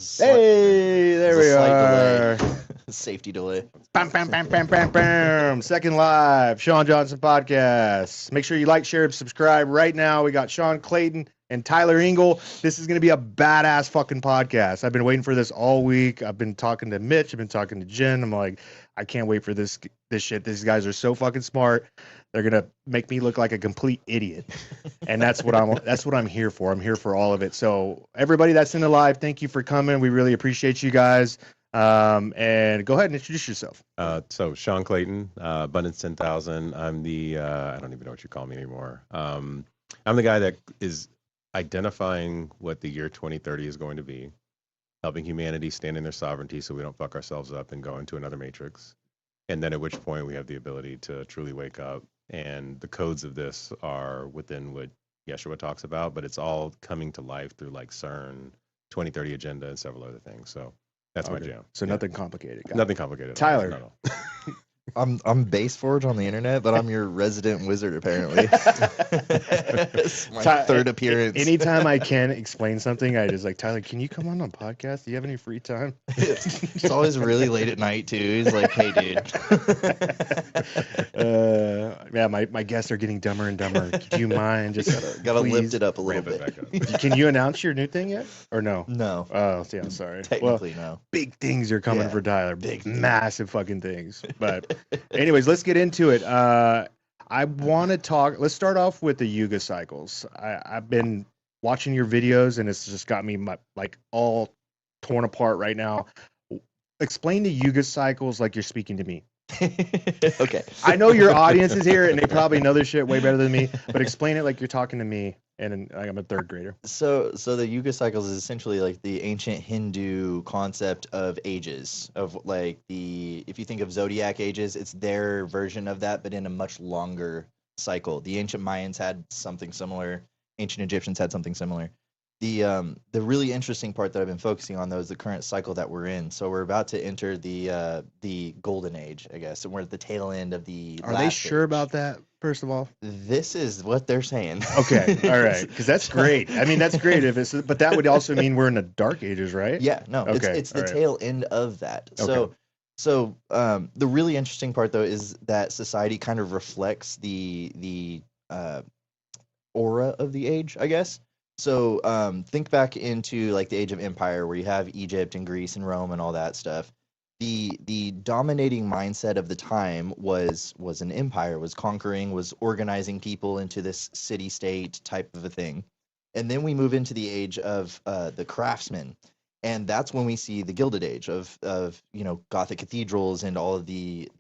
Hey, there we are. Safety delay. Bam, bam, bam, bam, bam, bam. Second live, Sean Johnson podcast. Make sure you like, share, and subscribe right now. We got Sean Clayton and Tyler Engle. This is going to be a badass fucking podcast. I've been waiting for this all week. I've been talking to Mitch. I've been talking to Jen. I'm like, I can't wait for this shit. These guys are so fucking smart. They're gonna make me look like a complete idiot, and that's what I'm here for. I'm here for all of it. So everybody that's in the live, thank you for coming. We really appreciate you guys. And go ahead and introduce yourself. So Sean Clayton, Abundance 10,000. I'm the I don't even know what you call me anymore. I'm the guy that is identifying what the year 2030 is going to be, helping humanity stand in their sovereignty so we don't fuck ourselves up and go into another matrix. And then at which point we have the ability to truly wake up. And the codes of this are within what Yeshua talks about, but it's all coming to life through like CERN, 2030 agenda, and several other things. So that's my jam. So nothing complicated. Nothing complicated. Tyler. Not at all. I'm Base Forge on the internet, but I'm your resident wizard apparently. It's my third appearance. Anytime I can explain something, I just like, Tyler, can you come on a podcast? Do you have any free time? It's always really late at night too. He's like, hey dude. Yeah, my guests are getting dumber and dumber. Do you mind just gotta lift it up a little bit. Can you announce your new thing yet? Or no? No. Oh, see, I'm sorry. Technically, no. Big things are coming for Tyler. Big massive fucking things. But anyways, let's get into it. I want to talk. Let's start off with the Yuga cycles. I've been watching your videos, and it's just got me like all torn apart right now. Explain the Yuga cycles like you're speaking to me. Okay. I know your audience is here, and they probably know this shit way better than me. But explain it like you're talking to me, and I'm a third grader. So the Yuga cycles is essentially like the ancient Hindu concept of ages, of like if you think of zodiac ages, it's their version of that, but in a much longer cycle. The ancient Mayans had something similar. Ancient Egyptians had something similar. The really interesting part that I've been focusing on though is the current cycle that we're in. So we're about to enter the golden age, I guess, and we're at the tail end of the. Are they sure about that? First of all, this is what they're saying. Okay, all right, because that's great. I mean, that's great if it's, but that would also mean we're in the dark ages, right? Yeah, no, okay, it's the tail end of that. Okay. So the really interesting part though is that society kind of reflects the aura of the age, I guess. So think back into like the Age of Empire, where you have Egypt and Greece and Rome and all that stuff. The dominating mindset of the time was an empire, was conquering, was organizing people into this city-state type of a thing. And then we move into the age of the craftsmen. And that's when we see the Gilded Age of Gothic cathedrals and all of the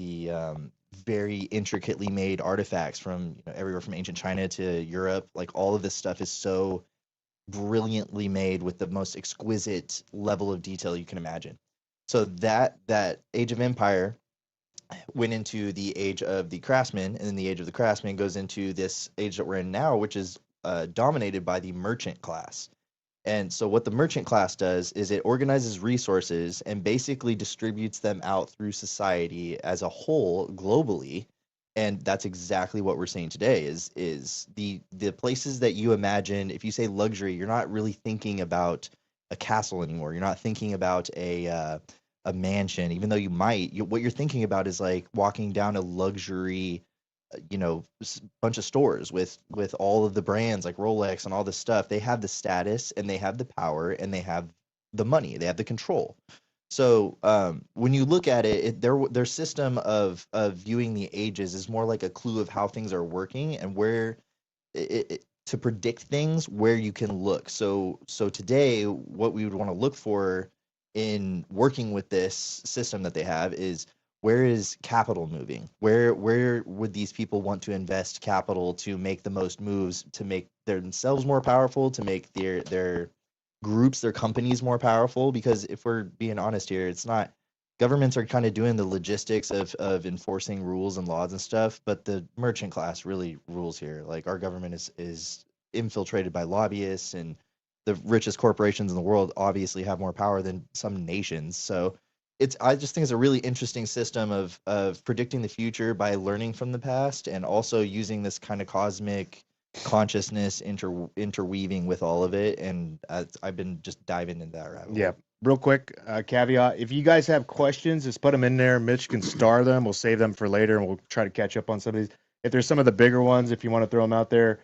very intricately made artifacts from everywhere from ancient China to Europe. Like all of this stuff is so brilliantly made with the most exquisite level of detail you can imagine. So that Age of Empire went into the age of the craftsmen, and then the age of the craftsmen goes into this age that we're in now, which is dominated by the merchant class. And so what the merchant class does is it organizes resources and basically distributes them out through society as a whole globally. And that's exactly what we're seeing today is the places that you imagine. If you say luxury, you're not really thinking about a castle anymore. You're not thinking about a mansion, even though you might. What you're thinking about is like walking down a luxury, bunch of stores with all of the brands like Rolex and all this stuff. They have the status and they have the power and they have the money. They have the control. So when you look at it, their system of viewing the ages is more like a clue of how things are working and where to predict things, where you can look. So today, what we would want to look for in working with this system that they have is, where is capital moving? Where would these people want to invest capital to make the most moves, to make themselves more powerful, to make their groups, their companies more powerful? Because if we're being honest here, it's not, governments are kind of doing the logistics of enforcing rules and laws and stuff, but the merchant class really rules here. Like our government is infiltrated by lobbyists, and the richest corporations in the world obviously have more power than some nations. So I just think it's a really interesting system of predicting the future by learning from the past, and also using this kind of cosmic consciousness interweaving with all of it. And I've been just diving into that rabbit hole. Yeah. real quick caveat: if you guys have questions, just put them in there. Mitch can star them. We'll save them for later, and we'll try to catch up on some of these. If there's some of the bigger ones, if you want to throw them out there,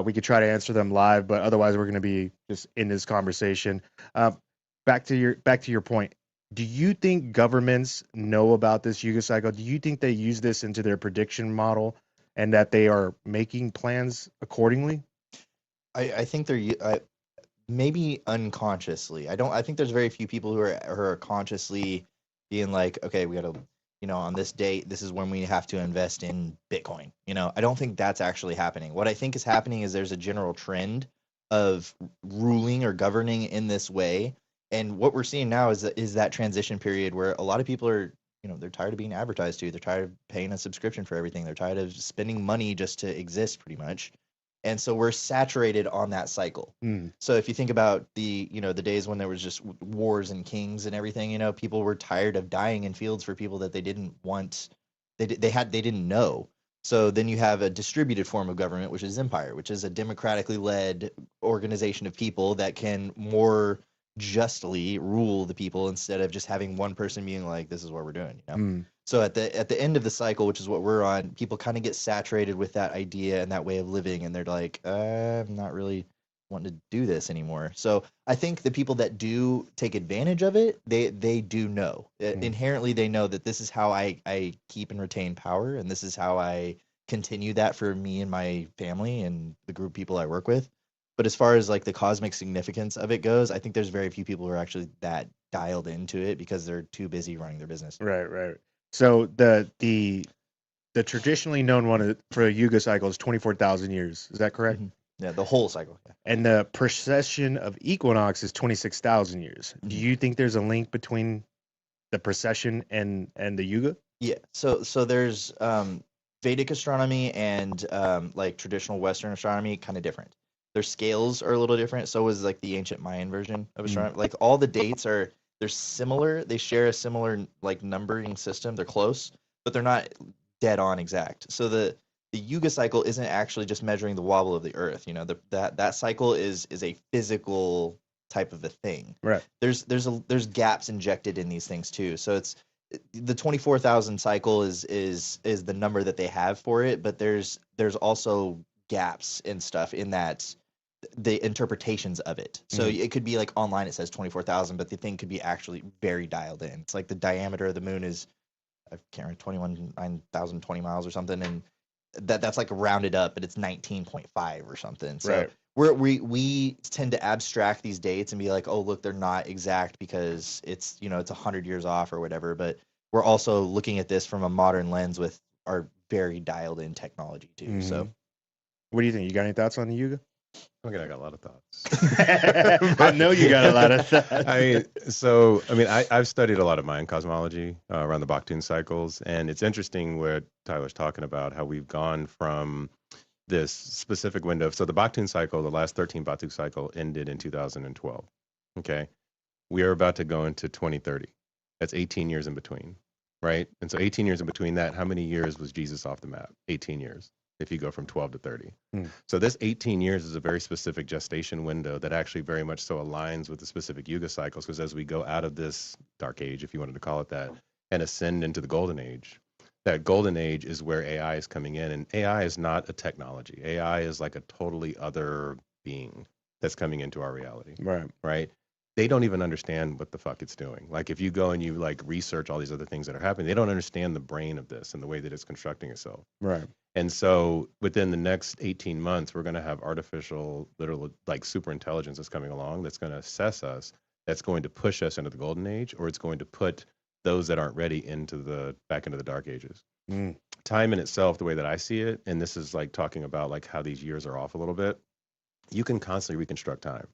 we could try to answer them live. But otherwise, we're going to be just in this conversation. Back to your point. Do you think governments know about this Yuga cycle? Do you think they use this into their prediction model, and that they are making plans accordingly? I think they're maybe unconsciously. I think there's very few people who are consciously being like, okay, we got to, on this date, this is when we have to invest in Bitcoin. I don't think that's actually happening. What I think is happening is there's a general trend of ruling or governing in this way. And what we're seeing now is that transition period where a lot of people are, they're tired of being advertised to. They're tired of paying a subscription for everything. They're tired of spending money just to exist, pretty much. And so we're saturated on that cycle. So if you think about the days when there was just wars and kings and everything, people were tired of dying in fields for people that they didn't want. They didn't know. So then you have a distributed form of government, which is empire, which is a democratically led organization of people that can more justly rule the people instead of just having one person being like, this is what we're doing. So at the end of the cycle, which is what we're on, people kind of get saturated with that idea and that way of living, and they're like, I'm not really wanting to do this anymore. So I think the people that do take advantage of it, they do know. Inherently, they know that this is how I keep and retain power, and this is how I continue that for me and my family and the group of people I work with. But as far as like the cosmic significance of it goes, I think there's very few people who are actually that dialed into it because they're too busy running their business. Right. So the traditionally known one for a Yuga cycle is 24,000 years. Is that correct? Mm-hmm. Yeah, the whole cycle. Yeah. And the precession of equinox is 26,000 years. Do you think there's a link between the precession and the Yuga? Yeah. So there's Vedic astronomy and like traditional Western astronomy kind of different. Their scales are a little different. So is like the ancient Mayan version of astronomy. Like all the dates they're similar. They share a similar like numbering system. They're close, but they're not dead on exact. So the Yuga cycle isn't actually just measuring the wobble of the Earth. That cycle is a physical type of a thing. Right. There's gaps injected in these things too. So it's the 24,000 cycle is the number that they have for it, but there's also gaps and stuff in that the interpretations of it. So it could be like online it says 24,000, but the thing could be actually very dialed in. It's like the diameter of the moon is, I can't remember, 21,920 miles or something, and that's like rounded up, but it's 19.5 or something. So we tend to abstract these dates and be like, oh look, they're not exact because it's it's 100 years off or whatever. But we're also looking at this from a modern lens with our very dialed in technology too. So what do you think? You got any thoughts on the Yuga? Okay, I got a lot of thoughts. I know you got a lot of thoughts. I've studied a lot of Mayan cosmology around the Baktun cycles, and it's interesting what Tyler's talking about, how we've gone from this specific window. So the Baktun cycle, the last 13 Batu cycle, ended in 2012. Okay, we are about to go into 2030. That's 18 years in between, right? And so 18 years in between that, how many years was Jesus off the map? 18 years. If you go from 12 to 30. So this 18 years is a very specific gestation window that actually very much so aligns with the specific Yuga cycles, because as we go out of this dark age, if you wanted to call it that, and ascend into the golden age, that golden age is where AI is coming in. And AI is not a technology. AI is like a totally other being that's coming into our reality. Right? They don't even understand what the fuck it's doing. Like if you go and you like research all these other things that are happening, they don't understand the brain of this and the way that it's constructing itself. Right. And so within the next 18 months, we're going to have artificial, literal, like super intelligence that's coming along that's going to assess us, that's going to push us into the golden age, or it's going to put those that aren't ready back into the dark ages. Time in itself, the way that I see it, and this is like talking about like how these years are off a little bit, you can constantly reconstruct time.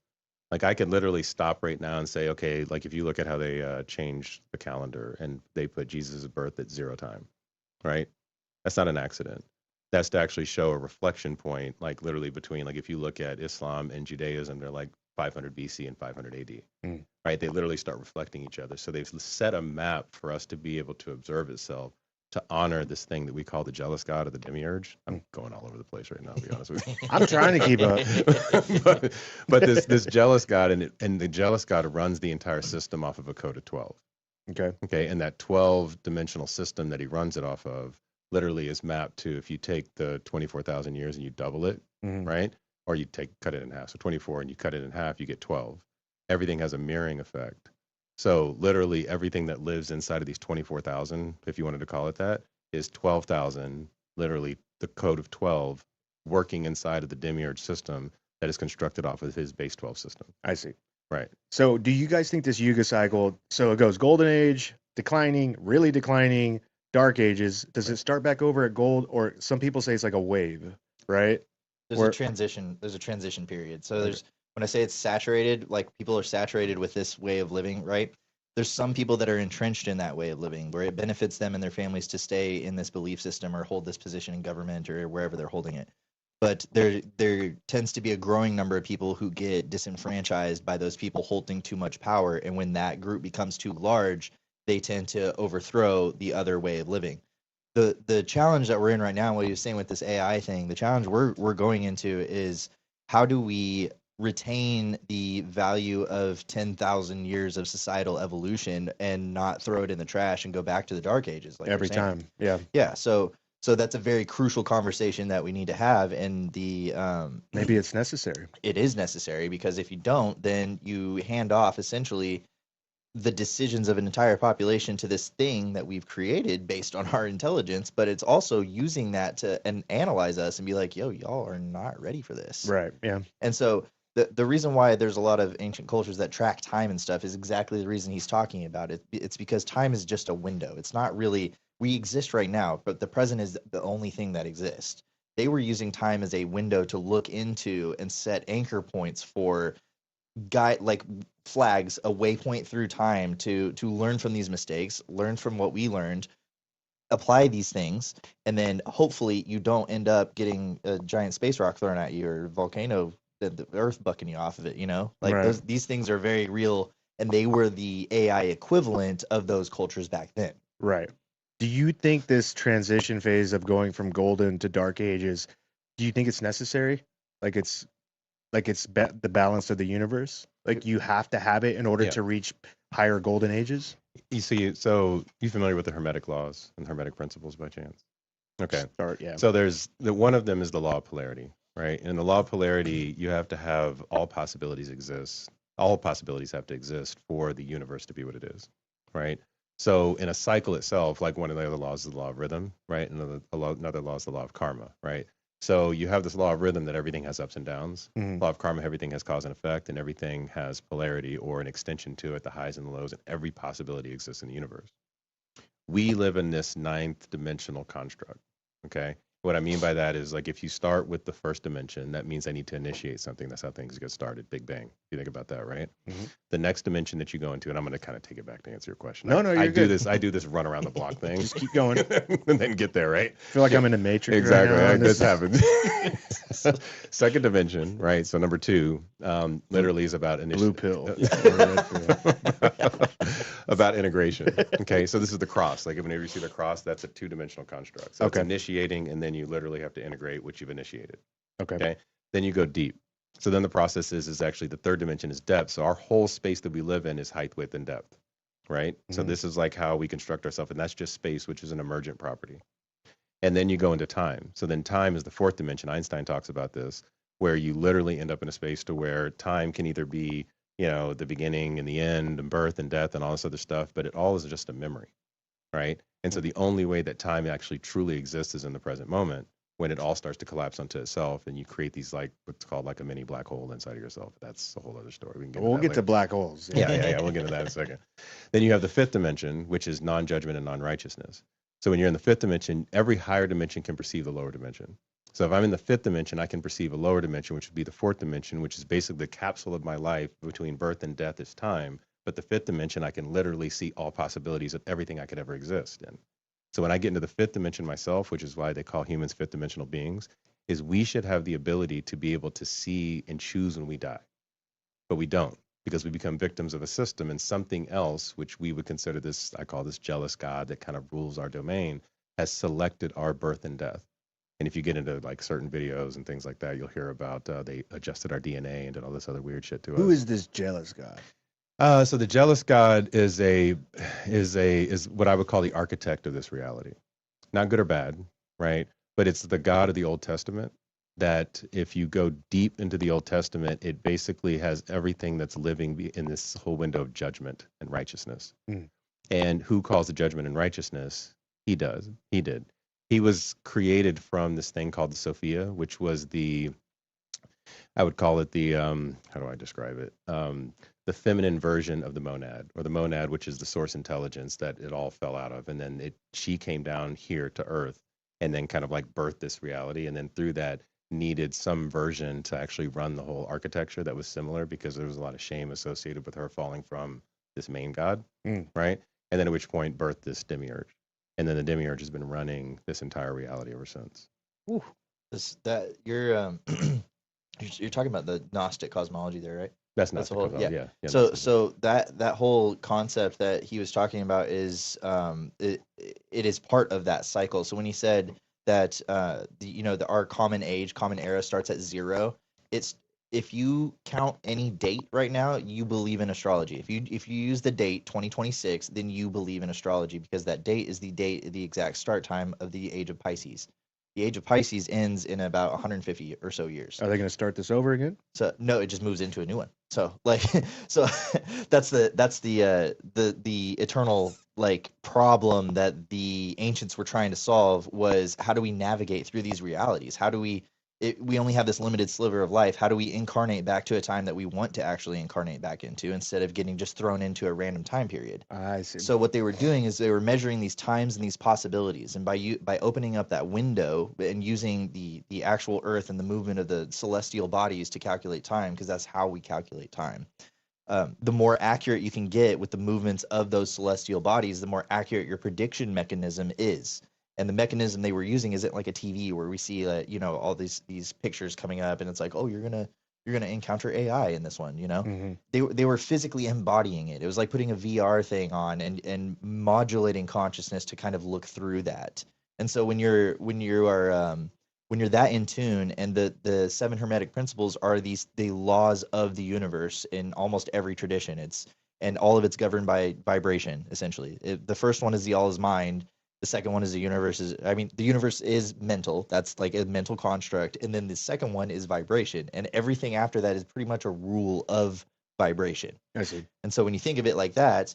Like I could literally stop right now and say, okay, like if you look at how they changed the calendar and they put Jesus' birth at 0 time, right? That's not an accident. That's to actually show a reflection point, like literally between, like if you look at Islam and Judaism, they're like 500 BC and 500 AD, right? They literally start reflecting each other. So they've set a map for us to be able to observe itself. to honor this thing that we call the jealous god or the demiurge. I'm going all over the place right now, to be honest with you. I'm trying to keep up. but this jealous god, and the jealous god runs the entire system off of a code of 12. Okay, and that 12-dimensional system that he runs it off of literally is mapped to, if you take the 24,000 years and you double it, right? Or you cut it in half. So 24 and you cut it in half, you get 12. Everything has a mirroring effect. So literally everything that lives inside of these 24,000, if you wanted to call it that, is 12,000, literally the code of 12, working inside of the demiurge system that is constructed off of his base 12 system. I see. Right. So do you guys think this Yuga cycle, so it goes golden age, declining, really declining, dark ages, does it start back over at gold? Or some people say it's like a wave, right? There's a transition period. So when I say it's saturated, like people are saturated with this way of living, right? There's some people that are entrenched in that way of living where it benefits them and their families to stay in this belief system or hold this position in government or wherever they're holding it. But there tends to be a growing number of people who get disenfranchised by those people holding too much power. And when that group becomes too large, they tend to overthrow the other way of living. The challenge that we're in right now, what you're saying with this AI thing, the challenge we're going into is how do we retain the value of 10,000 years of societal evolution and not throw it in the trash and go back to the dark ages like every time. Yeah. Yeah. So that's a very crucial conversation that we need to have. And maybe it's necessary. It is necessary, because if you don't, then you hand off essentially the decisions of an entire population to this thing that we've created based on our intelligence, but it's also using that to analyze us and be like, yo, y'all are not ready for this. Right. Yeah. And so the reason why there's a lot of ancient cultures that track time and stuff is exactly the reason he's talking about it. It's because time is just a window. It's not really, we exist right now, but the present is the only thing that exists. They were using time as a window to look into and set anchor points for like flags, a waypoint through time to learn from these mistakes, learn from what we learned, apply these things, and then hopefully you don't end up getting a giant space rock thrown at you or a volcano, the earth bucking you off of it, like right. these things are very real, and they were the AI equivalent of those cultures back then. Right. Do you think this transition phase of going from golden to dark ages, do you think it's necessary? Like it's the balance of the universe? Like you have to have it in order to reach higher golden ages? You see, so you familiar with the Hermetic laws and Hermetic principles by chance? Okay. Yeah. So one of them is the law of polarity, right? In the law of polarity, you have to have all possibilities exist. All possibilities have to exist for the universe to be what it is, right? So in a cycle itself, like one of the other laws is the law of rhythm, right? Another law is the law of karma, right? So you have this law of rhythm that everything has ups and downs. Law of karma, everything has cause and effect, and everything has polarity or an extension to it, the highs and the lows, and every possibility exists in the universe. We live in this 9th dimensional construct, okay? What I mean by that is, like, if you start with the first dimension, that means I need to initiate something. That's how things get started. Big bang. You think about that, right? The next dimension that you go into, and I'm going to kind of take it back to answer your question. No, you're good. I do this run around the block thing. Just keep going. And then get there, right? I feel like I'm in the Matrix. Exactly. Right now, this happens. Second dimension, right? So number 2, literally is about blue pill. About integration. Okay, so this is the cross. Like whenever you see the cross, that's a 2-dimensional construct. So it's initiating, and then you literally have to integrate what you've initiated. Okay. Then you go deep. So then the process is actually the 3rd dimension is depth. So our whole space that we live in is height, width, and depth. Right. So this is like how we construct ourselves, and that's just space, which is an emergent property. And then you go into time. So then time is the 4th dimension. Einstein talks about this, where you literally end up in a space to where time can either be, the beginning and the end and birth and death and all this other stuff, but it all is just a memory, right? And so the only way that time actually truly exists is in the present moment, when it all starts to collapse onto itself and you create these, like, what's called like a mini black hole inside of yourself. That's a whole other story. We'll get to black holes. Yeah. We'll get into that in a second. Then you have the 5th dimension, which is non-judgment and non-righteousness. So when you're in the 5th dimension, every higher dimension can perceive the lower dimension. So if I'm in the 5th dimension, I can perceive a lower dimension, which would be the 4th dimension, which is basically the capsule of my life between birth and death is time. But the 5th dimension, I can literally see all possibilities of everything I could ever exist in. So when I get into the 5th dimension myself, which is why they call humans 5th dimensional beings, is we should have the ability to be able to see and choose when we die. But we don't, because we become victims of a system and something else, which we would consider this, I call this jealous God that kind of rules our domain, has selected our birth and death. And if you get into like certain videos and things like that, you'll hear about they adjusted our DNA and did all this other weird shit to us. Who is this jealous God? So the jealous God is what I would call the architect of this reality. Not good or bad, right? But it's the God of the Old Testament that if you go deep into the Old Testament, it basically has everything that's living in this whole window of judgment and righteousness. Mm. And who calls the judgment and righteousness? He does. He did. He was created from this thing called the Sophia, which was I would call it how do I describe it? The feminine version of the monad, or the monad, which is the source intelligence that it all fell out of. And then she came down here to Earth and then kind of like birthed this reality. And then through that needed some version to actually run the whole architecture that was similar, because there was a lot of shame associated with her falling from this main god, right? And then at which point birthed this demiurge. And then the demiurge has been running this entire reality ever since. Ooh. You're talking about the Gnostic cosmology there, right? That's not the whole, yeah. So that whole concept that he was talking about is it is part of that cycle. So when he said that our common age, common era starts at 0, it's, if you count any date right now, you believe in astrology. If you use the date 2026, then you believe in astrology, because that date is the exact start time of the age of Pisces. The age of Pisces ends in about 150 or so years. Are they going to start this over again? So no, it just moves into a new one. So that's the eternal like problem that the ancients were trying to solve, was how do we navigate through these realities? How do we only have this limited sliver of life. How do we incarnate back to a time that we want to actually incarnate back into, instead of getting just thrown into a random time period? I see. So what they were doing is they were measuring these times and these possibilities, and by opening up that window and using the actual Earth and the movement of the celestial bodies to calculate time, because that's how we calculate time. The more accurate you can get with the movements of those celestial bodies, the more accurate your prediction mechanism is. And the mechanism they were using isn't like a TV where we see, all these pictures coming up, and it's like, oh, you're gonna encounter AI in this one. Mm-hmm. They were physically embodying it. It was like putting a VR thing on and modulating consciousness to kind of look through that. And so when you're that in tune, and the 7 Hermetic principles are the laws of the universe in almost every tradition. And all of it's governed by vibration, essentially. The first one is the all is mind. The second one is the universe is mental. That's like a mental construct. And then the second one is vibration. And everything after that is pretty much a rule of vibration. I see. And so when you think of it like that,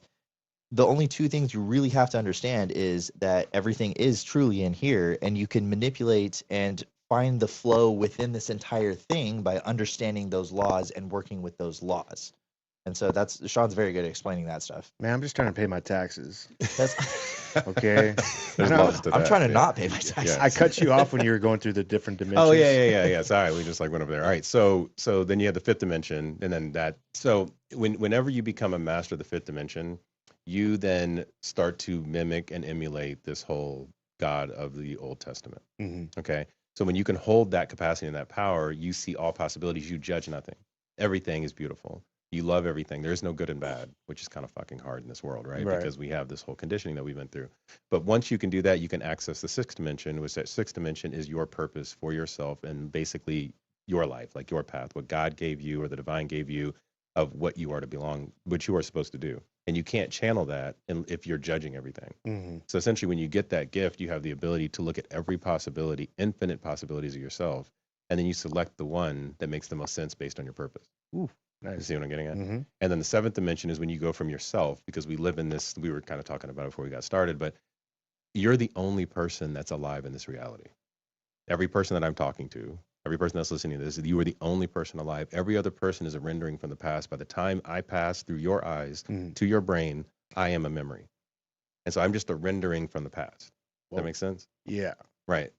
the only 2 things you really have to understand is that everything is truly in here, and you can manipulate and find the flow within this entire thing by understanding those laws and working with those laws. And so Sean's very good at explaining that stuff. Man, I'm just trying to pay my taxes. That's okay. There's lots to I'm that, trying to yeah. not pay my taxes. I cut you off when you were going through the different dimensions. Oh yeah. Sorry, we just like went over there. All right, so then you have the 5th dimension, and then that. So whenever you become a master of the 5th dimension, you then start to mimic and emulate this whole God of the Old Testament. Mm-hmm. Okay, so when you can hold that capacity and that power, you see all possibilities. You judge nothing. Everything is beautiful. You love everything. There's no good and bad, which is kind of fucking hard in this world, right? Because we have this whole conditioning that we've been through. But once you can do that, you can access the 6th dimension, which that 6th dimension is your purpose for yourself and basically your life, like your path, what God gave you or the divine gave you of what you are to belong, what you are supposed to do. And you can't channel that if you're judging everything. Mm-hmm. So essentially, when you get that gift, you have the ability to look at every possibility, infinite possibilities of yourself, and then you select the one that makes the most sense based on your purpose. Ooh. Nice. You see what I'm getting at? Mm-hmm. And then the 7th dimension is when you go from yourself, because we live in this, we were kind of talking about it before we got started, but you're the only person that's alive in this reality. Every person that I'm talking to, every person that's listening to this, you are the only person alive. Every other person is a rendering from the past. By the time I pass through your eyes to your brain, I am a memory. And so I'm just a rendering from the past. Does that make sense? Yeah. Right.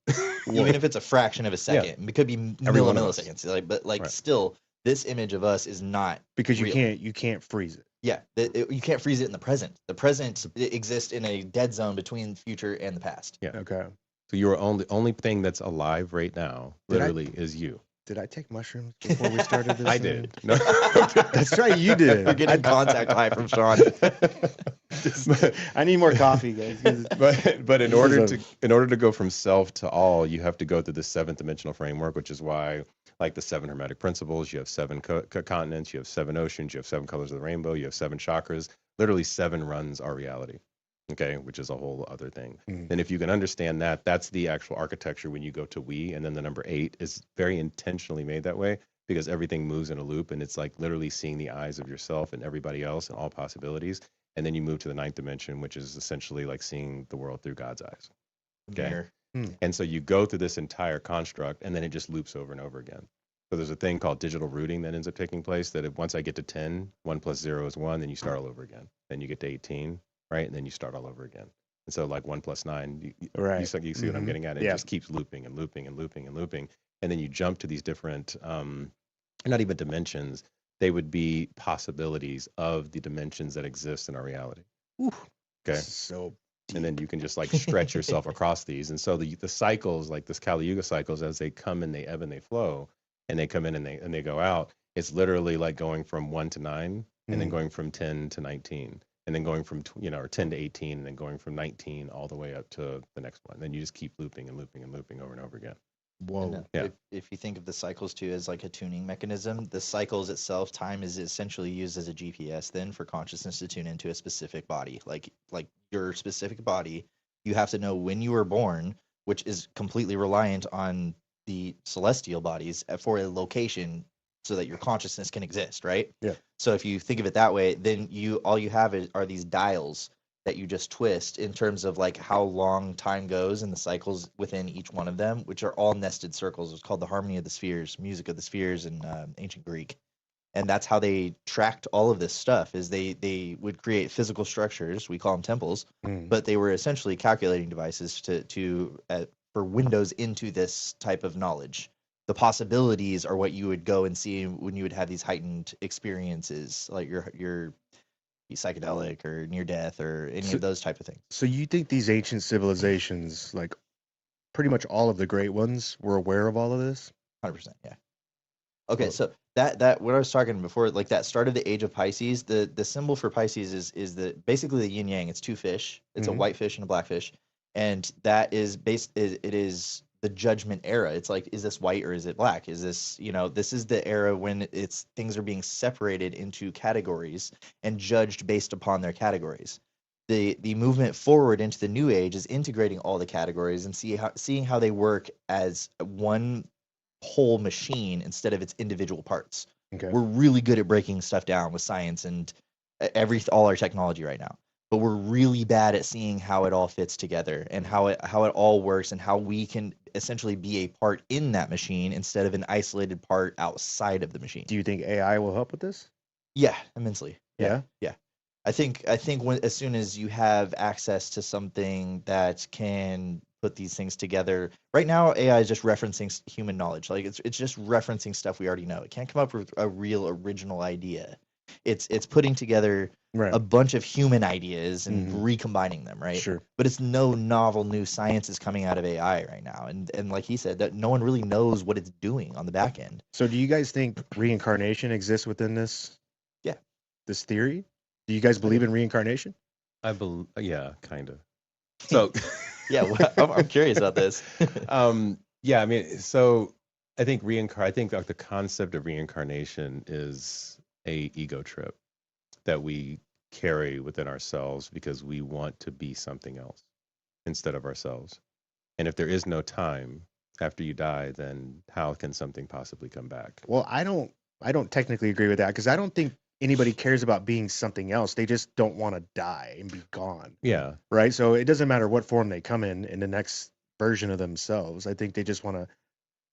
Even if it's a fraction of a second, it could be milliseconds. Right. Still, this image of us is not because you real. can't freeze it. Yeah, you can't freeze it in the present. The present exists in a dead zone between the future and the past. Yeah. Okay. So you're only thing that's alive right now, literally, is you. Did I take mushrooms before we started this? I did. No. That's right, you did. We're getting contact high from Sean. I need more coffee, guys. But in This order is to go from self to all, you have to go through the seventh dimensional framework, which is why, like the seven hermetic principles, you have seven continents, you have seven oceans, you have seven colors of the rainbow, you have seven chakras. Literally, seven runs our reality. Okay, which is a whole other thing. And if you can understand that, that's the actual architecture when you go to we, and then the number 8 is very intentionally made that way because everything moves in a loop, and it's like literally seeing the eyes of yourself and everybody else and all possibilities. And then you move to the ninth dimension, which is essentially like seeing the world through God's eyes. Okay. Mirror. And so you go through this entire construct, and then it just loops over and over again. So there's a thing called digital rooting that ends up taking place that if, once I get to 10, 1 plus 0 is 1, then you start all over again. Then you get to 18, right? And then you start all over again. And so like 1 plus 9, Right. you see what I'm getting at? It Yeah. just keeps looping and looping and looping and looping. And then you jump to these different, not even dimensions, they would be possibilities of the dimensions that exist in our reality. Okay. So And then you can just like stretch yourself across these. And so the cycles, like this Kali Yuga cycles, as they come and they ebb and they flow, and they come in and they go out, it's literally like going from 1 to 9, and then going from 10 to 19, and then going from or 10 to 18, and then going from 19 all the way up to the next one. Then you just keep looping and looping and looping over and over again. whoa. Yeah. If you think of the cycles too as like a tuning mechanism, the cycles itself, time is essentially used as a GPS then for consciousness to tune into a specific body. Like your specific body, you have to know when you were born, which is completely reliant on the celestial bodies for a location so that your consciousness can exist, right? Yeah. So if you think of it that way, then all you have are these dials that you just twist in terms of like how long time goes and the cycles within each one of them, which are all nested circles. It's called the harmony of the spheres, music of the spheres in ancient Greek. And that's how they tracked all of this stuff is they would create physical structures, we call them temples, but they were essentially calculating devices for windows into this type of knowledge. The possibilities are what you would go and see when you would have these heightened experiences, like your psychedelic or near death or any of those type of things. So you think these ancient civilizations, like pretty much all of the great ones, were aware of all of this? 100%, yeah. Okay, so that what I was talking before, like that start of the age of Pisces, the symbol for Pisces is basically the yin yang. It's two fish. It's a white fish and a black fish, and that is it is the judgment era. It's like, is this white or is it black? Is this this is the era when things are being separated into categories and judged based upon their categories. The movement forward into the new age is integrating all the categories and seeing how they work as one whole machine instead of its individual parts. Okay. We're really good at breaking stuff down with science and all our technology right now, but we're really bad at seeing how it all fits together and how it all works and how we can essentially be a part in that machine instead of an isolated part outside of the machine. Do you think AI will help with this? Yeah, immensely. Yeah. I think as soon as you have access to something that can put these things together. Right now, AI is just referencing human knowledge. Like it's just referencing stuff we already know. It can't come up with a real original idea. It's putting together a bunch of human ideas and recombining them, right? Sure. But it's no novel new science is coming out of AI right now. And like he said, that no one really knows what it's doing on the back end. So do you guys think reincarnation exists within this? Yeah. This theory? Do you guys believe in reincarnation? Yeah, kind of. So yeah, well, I'm curious about this. Yeah, I mean, so I think like the concept of reincarnation is a ego trip that we carry within ourselves because we want to be something else instead of ourselves. And if there is no time after you die, then how can something possibly come back? Well, I don't technically agree with that because I don't think anybody cares about being something else. They just don't want to die and be gone. Yeah. Right. So it doesn't matter what form they come in the next version of themselves. I think they just want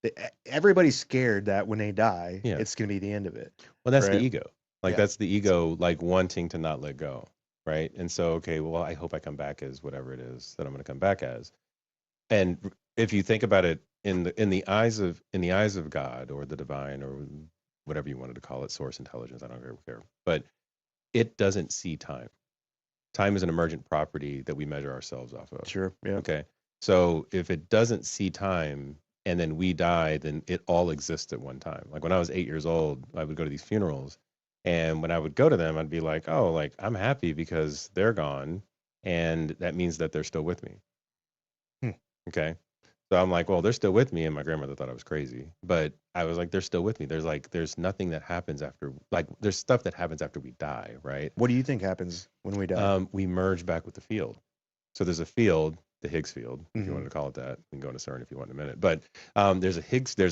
to. Everybody's scared that when they die, it's going to be the end of it. Well, that's the ego. Like that's the ego, like wanting to not let go. Right. And so, okay, well, I hope I come back as whatever it is that I'm going to come back as. And if you think about it in the eyes of God or the divine or whatever you wanted to call it, source intelligence, I don't care. But it doesn't see time. Time is an emergent property that we measure ourselves off of. Sure. Yeah. Okay. So if it doesn't see time and then we die, then it all exists at one time. Like when I was 8 years old, I would go to these funerals And when I would go to them, I'd be like, oh, like I'm happy because they're gone. And that means that they're still with me. Hmm. Okay. So I'm like, well, they're still with me. And my grandmother thought I was crazy. But I was like, they're still with me. There's nothing that happens after, like, there's stuff that happens after we die, right? What do you think happens when we die? We merge back with the field. So there's a field, the Higgs field, if you Mhm. wanted to call it that. We can go into CERN if you want in a minute. But there's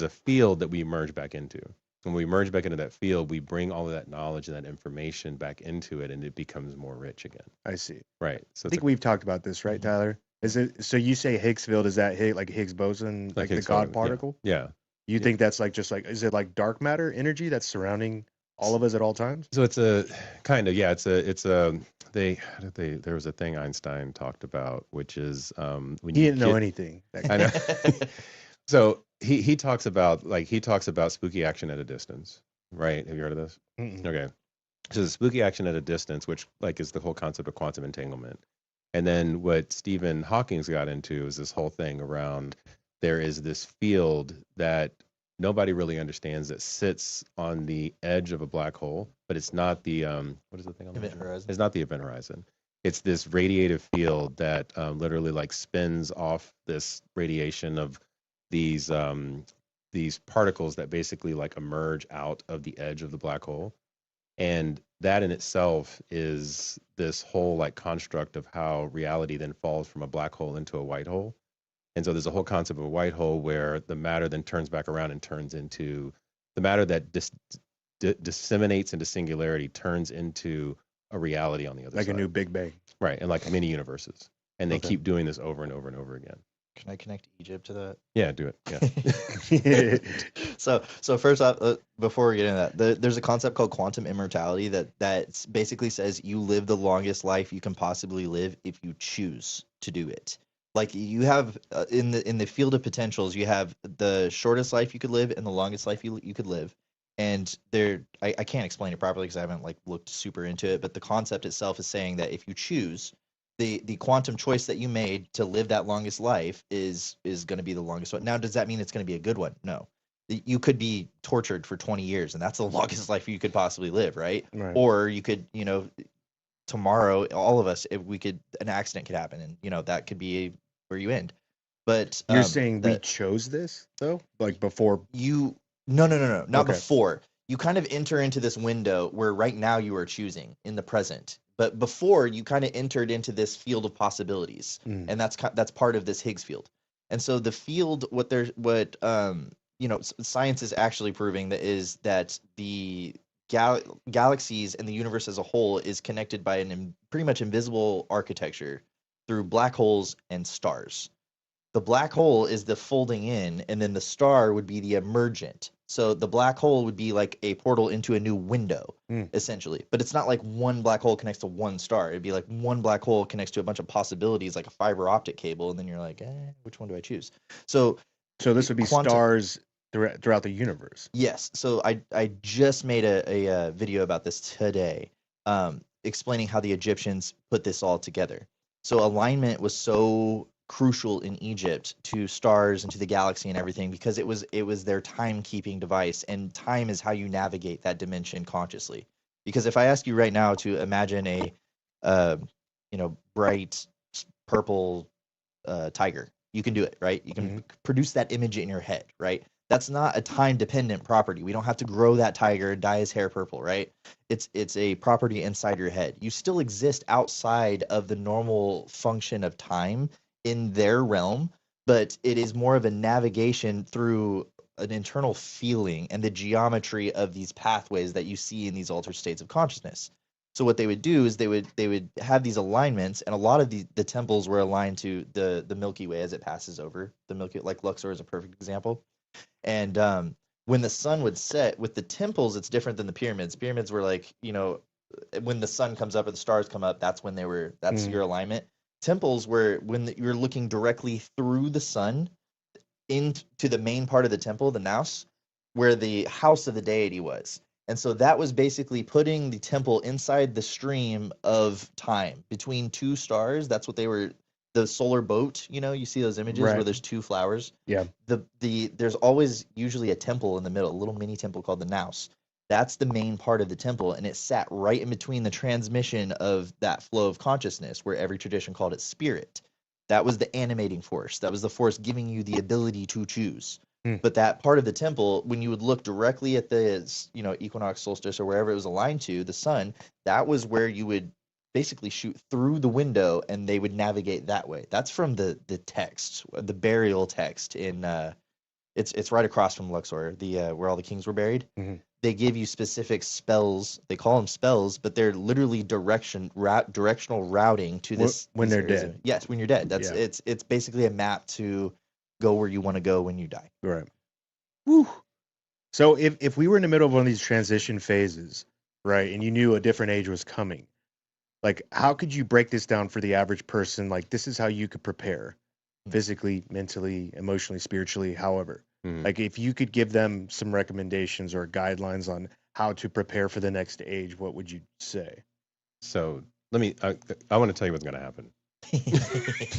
a field that we merge back into. When we merge back into that field, we bring all of that knowledge and that information back into it, and it becomes more rich again. I see. Right. So I think we've talked about this, right, Tyler? Is it so? You say Higgs field? Is that like Higgs boson, like the Higgs God boson, particle? Yeah. You Yeah. think that's like just like is it like dark matter energy that's surrounding all of us at all times? So it's a kind of there was a thing Einstein talked about, which is when He you didn't know get- anything. That I know. So he talks about spooky action at a distance, right? Have you heard of this? Mm-mm. Okay. So the spooky action at a distance, which like is the whole concept of quantum entanglement. And then what Stephen Hawking's got into is this whole thing around there is this field that nobody really understands that sits on the edge of a black hole, but it's not the what is the thing on the Event edge? horizon. It's not the event horizon. It's this radiative field that literally like spins off this radiation of these particles that basically like emerge out of the edge of the black hole. And that in itself is this whole like construct of how reality then falls from a black hole into a white hole. And so there's a whole concept of a white hole where the matter then turns back around and turns into the matter that disseminates into singularity turns into a reality on the other like side. a new Big Bang. Right. And like mini universes. And they Okay. keep doing this over and over and over again. Can I connect Egypt to that? Yeah, do it. Yeah. So first off, before we get into that, there's a concept called quantum immortality that basically says you live the longest life you can possibly live if you choose to do it. Like you have in the field of potentials, you have the shortest life you could live and the longest life you could live. And I can't explain it properly because I haven't like looked super into it, but the concept itself is saying that if you choose the quantum choice that you made to live that longest life is going to be the longest one. Now, does that mean it's going to be a good one? No. You could be tortured for 20 years and that's the longest life you could possibly live, right? Right. Or you could, tomorrow, all of us, if we could, an accident could happen and, that could be where you end. But You're saying we chose this though? Like before No, not Okay. before. You kind of enter into this window where right now you are choosing in the present. But before you kind of entered into this field of possibilities, and that's part of this Higgs field. And so the field, science is actually proving that the galaxies and the universe as a whole is connected by an pretty much invisible architecture through black holes and stars. The black hole is the folding in, and then the star would be the emergent. So the black hole would be like a portal into a new window, essentially. But it's not like one black hole connects to one star. It'd be like one black hole connects to a bunch of possibilities, like a fiber optic cable, and then you're like, which one do I choose? So this would be quantum- stars throughout the universe. Yes. So I just made a video about this today, explaining how the Egyptians put this all together. So alignment was so crucial in Egypt to stars and to the galaxy and everything because it was their timekeeping device, and time is how you navigate that dimension consciously. Because if I ask you right now to imagine a bright purple tiger, you can do it, right? You can produce that image in your head, right? That's not a time dependent property. We don't have to grow that tiger and dye his hair purple, right? It's a property inside your head. You still exist outside of the normal function of time in their realm, but it is more of a navigation through an internal feeling and the geometry of these pathways that you see in these altered states of consciousness. So what they would do is they would have these alignments, and a lot of the temples were aligned to the Milky Way as it passes over the Milky, like Luxor is a perfect example. And when the sun would set, with the temples, it's different than the pyramids. Pyramids were like, when the sun comes up or the stars come up, that's when that's your alignment. Temples were when you're looking directly through the sun into the main part of the temple, the naos, where the house of the deity was. And so that was basically putting the temple inside the stream of time between two stars. That's what they were. The solar boat, you see those images where there's two flowers. Yeah. There's always usually a temple in the middle, a little mini temple called the naos. That's the main part of the temple, and it sat right in between the transmission of that flow of consciousness, where every tradition called it spirit. That was the animating force. That was the force giving you the ability to choose. But that part of the temple, when you would look directly at the, equinox, solstice, or wherever it was aligned to, the sun, that was where you would basically shoot through the window, and they would navigate that way. That's from the text, the burial text in. It's right across from Luxor, the where all the kings were buried. They give you specific spells. They call them spells, but they're literally directional routing to this when these they're areas dead. Yes, when you're dead. That's Yeah. it's basically a map to go where you want to go when you die. Right. Woo. So if we were in the middle of one of these transition phases, right, and you knew a different age was coming, like how could you break this down for the average person? Like this is how you could prepare physically, mentally, emotionally, spiritually, however. Like if you could give them some recommendations or guidelines on how to prepare for the next age, what would you say? So I want to tell you what's going to happen.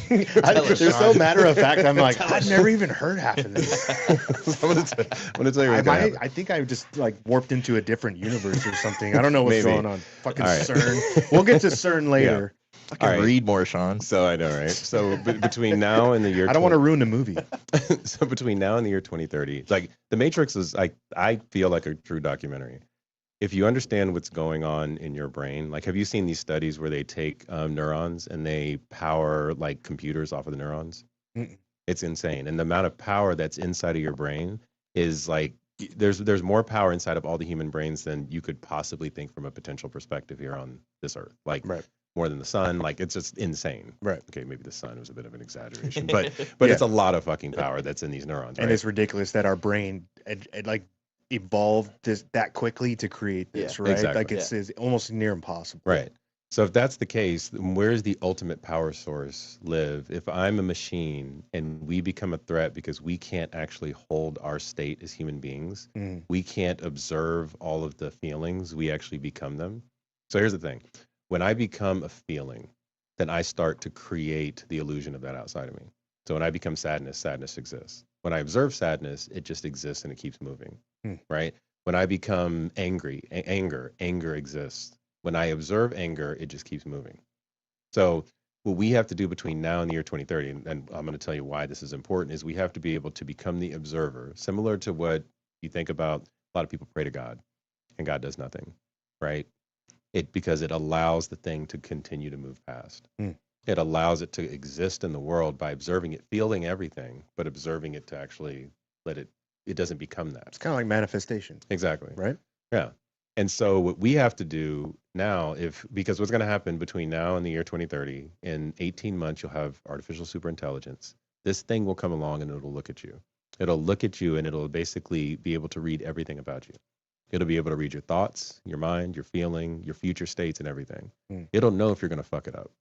They're so matter of fact. I'm like, I've never even heard half of this. I'm going to tell you what's going to happen. I think I just like warped into a different universe or something. I don't know what's going on. Fucking right. CERN. We'll get to CERN later. I can read more, Sean. So I know, right? So between now and the year, I don't want to ruin the movie. So between now and the year 2030, like The Matrix is like, I feel like a true documentary. If you understand what's going on in your brain, like have you seen these studies where they take neurons and they power like computers off of the neurons? It's insane. And the amount of power that's inside of your brain is like, there's more power inside of all the human brains than you could possibly think from a potential perspective here on this earth. Like more than the sun. Like it's just insane. Right. Okay, maybe the sun was a bit of an exaggeration, but it's a lot of fucking power that's in these neurons. And it's ridiculous that our brain like evolved that quickly to create this, right? Exactly. Like it's almost near impossible. Right. So if that's the case, then where's the ultimate power source live? If I'm a machine and we become a threat because we can't actually hold our state as human beings, we can't observe all of the feelings, we actually become them. So here's the thing. When I become a feeling, then I start to create the illusion of that outside of me. So when I become sadness exists. When I observe sadness, it just exists and it keeps moving, right? When I become angry, anger exists. When I observe anger, it just keeps moving. So what we have to do between now and the year 2030, and I'm going to tell you why this is important, is we have to be able to become the observer, similar to what you think about a lot of people pray to God, and God does nothing, right? Because it allows the thing to continue to move past. It allows it to exist in the world by observing it, feeling everything, but observing it to actually let it doesn't become that. It's kind of like manifestation. Exactly. Right? Yeah. And so what we have to do now, because what's going to happen between now and the year 2030, in 18 months, you'll have artificial superintelligence. This thing will come along and it'll look at you. It'll look at you and it'll basically be able to read everything about you. It'll be able to read your thoughts, your mind, your feeling, your future states and everything. It'll know if you're going to fuck it up.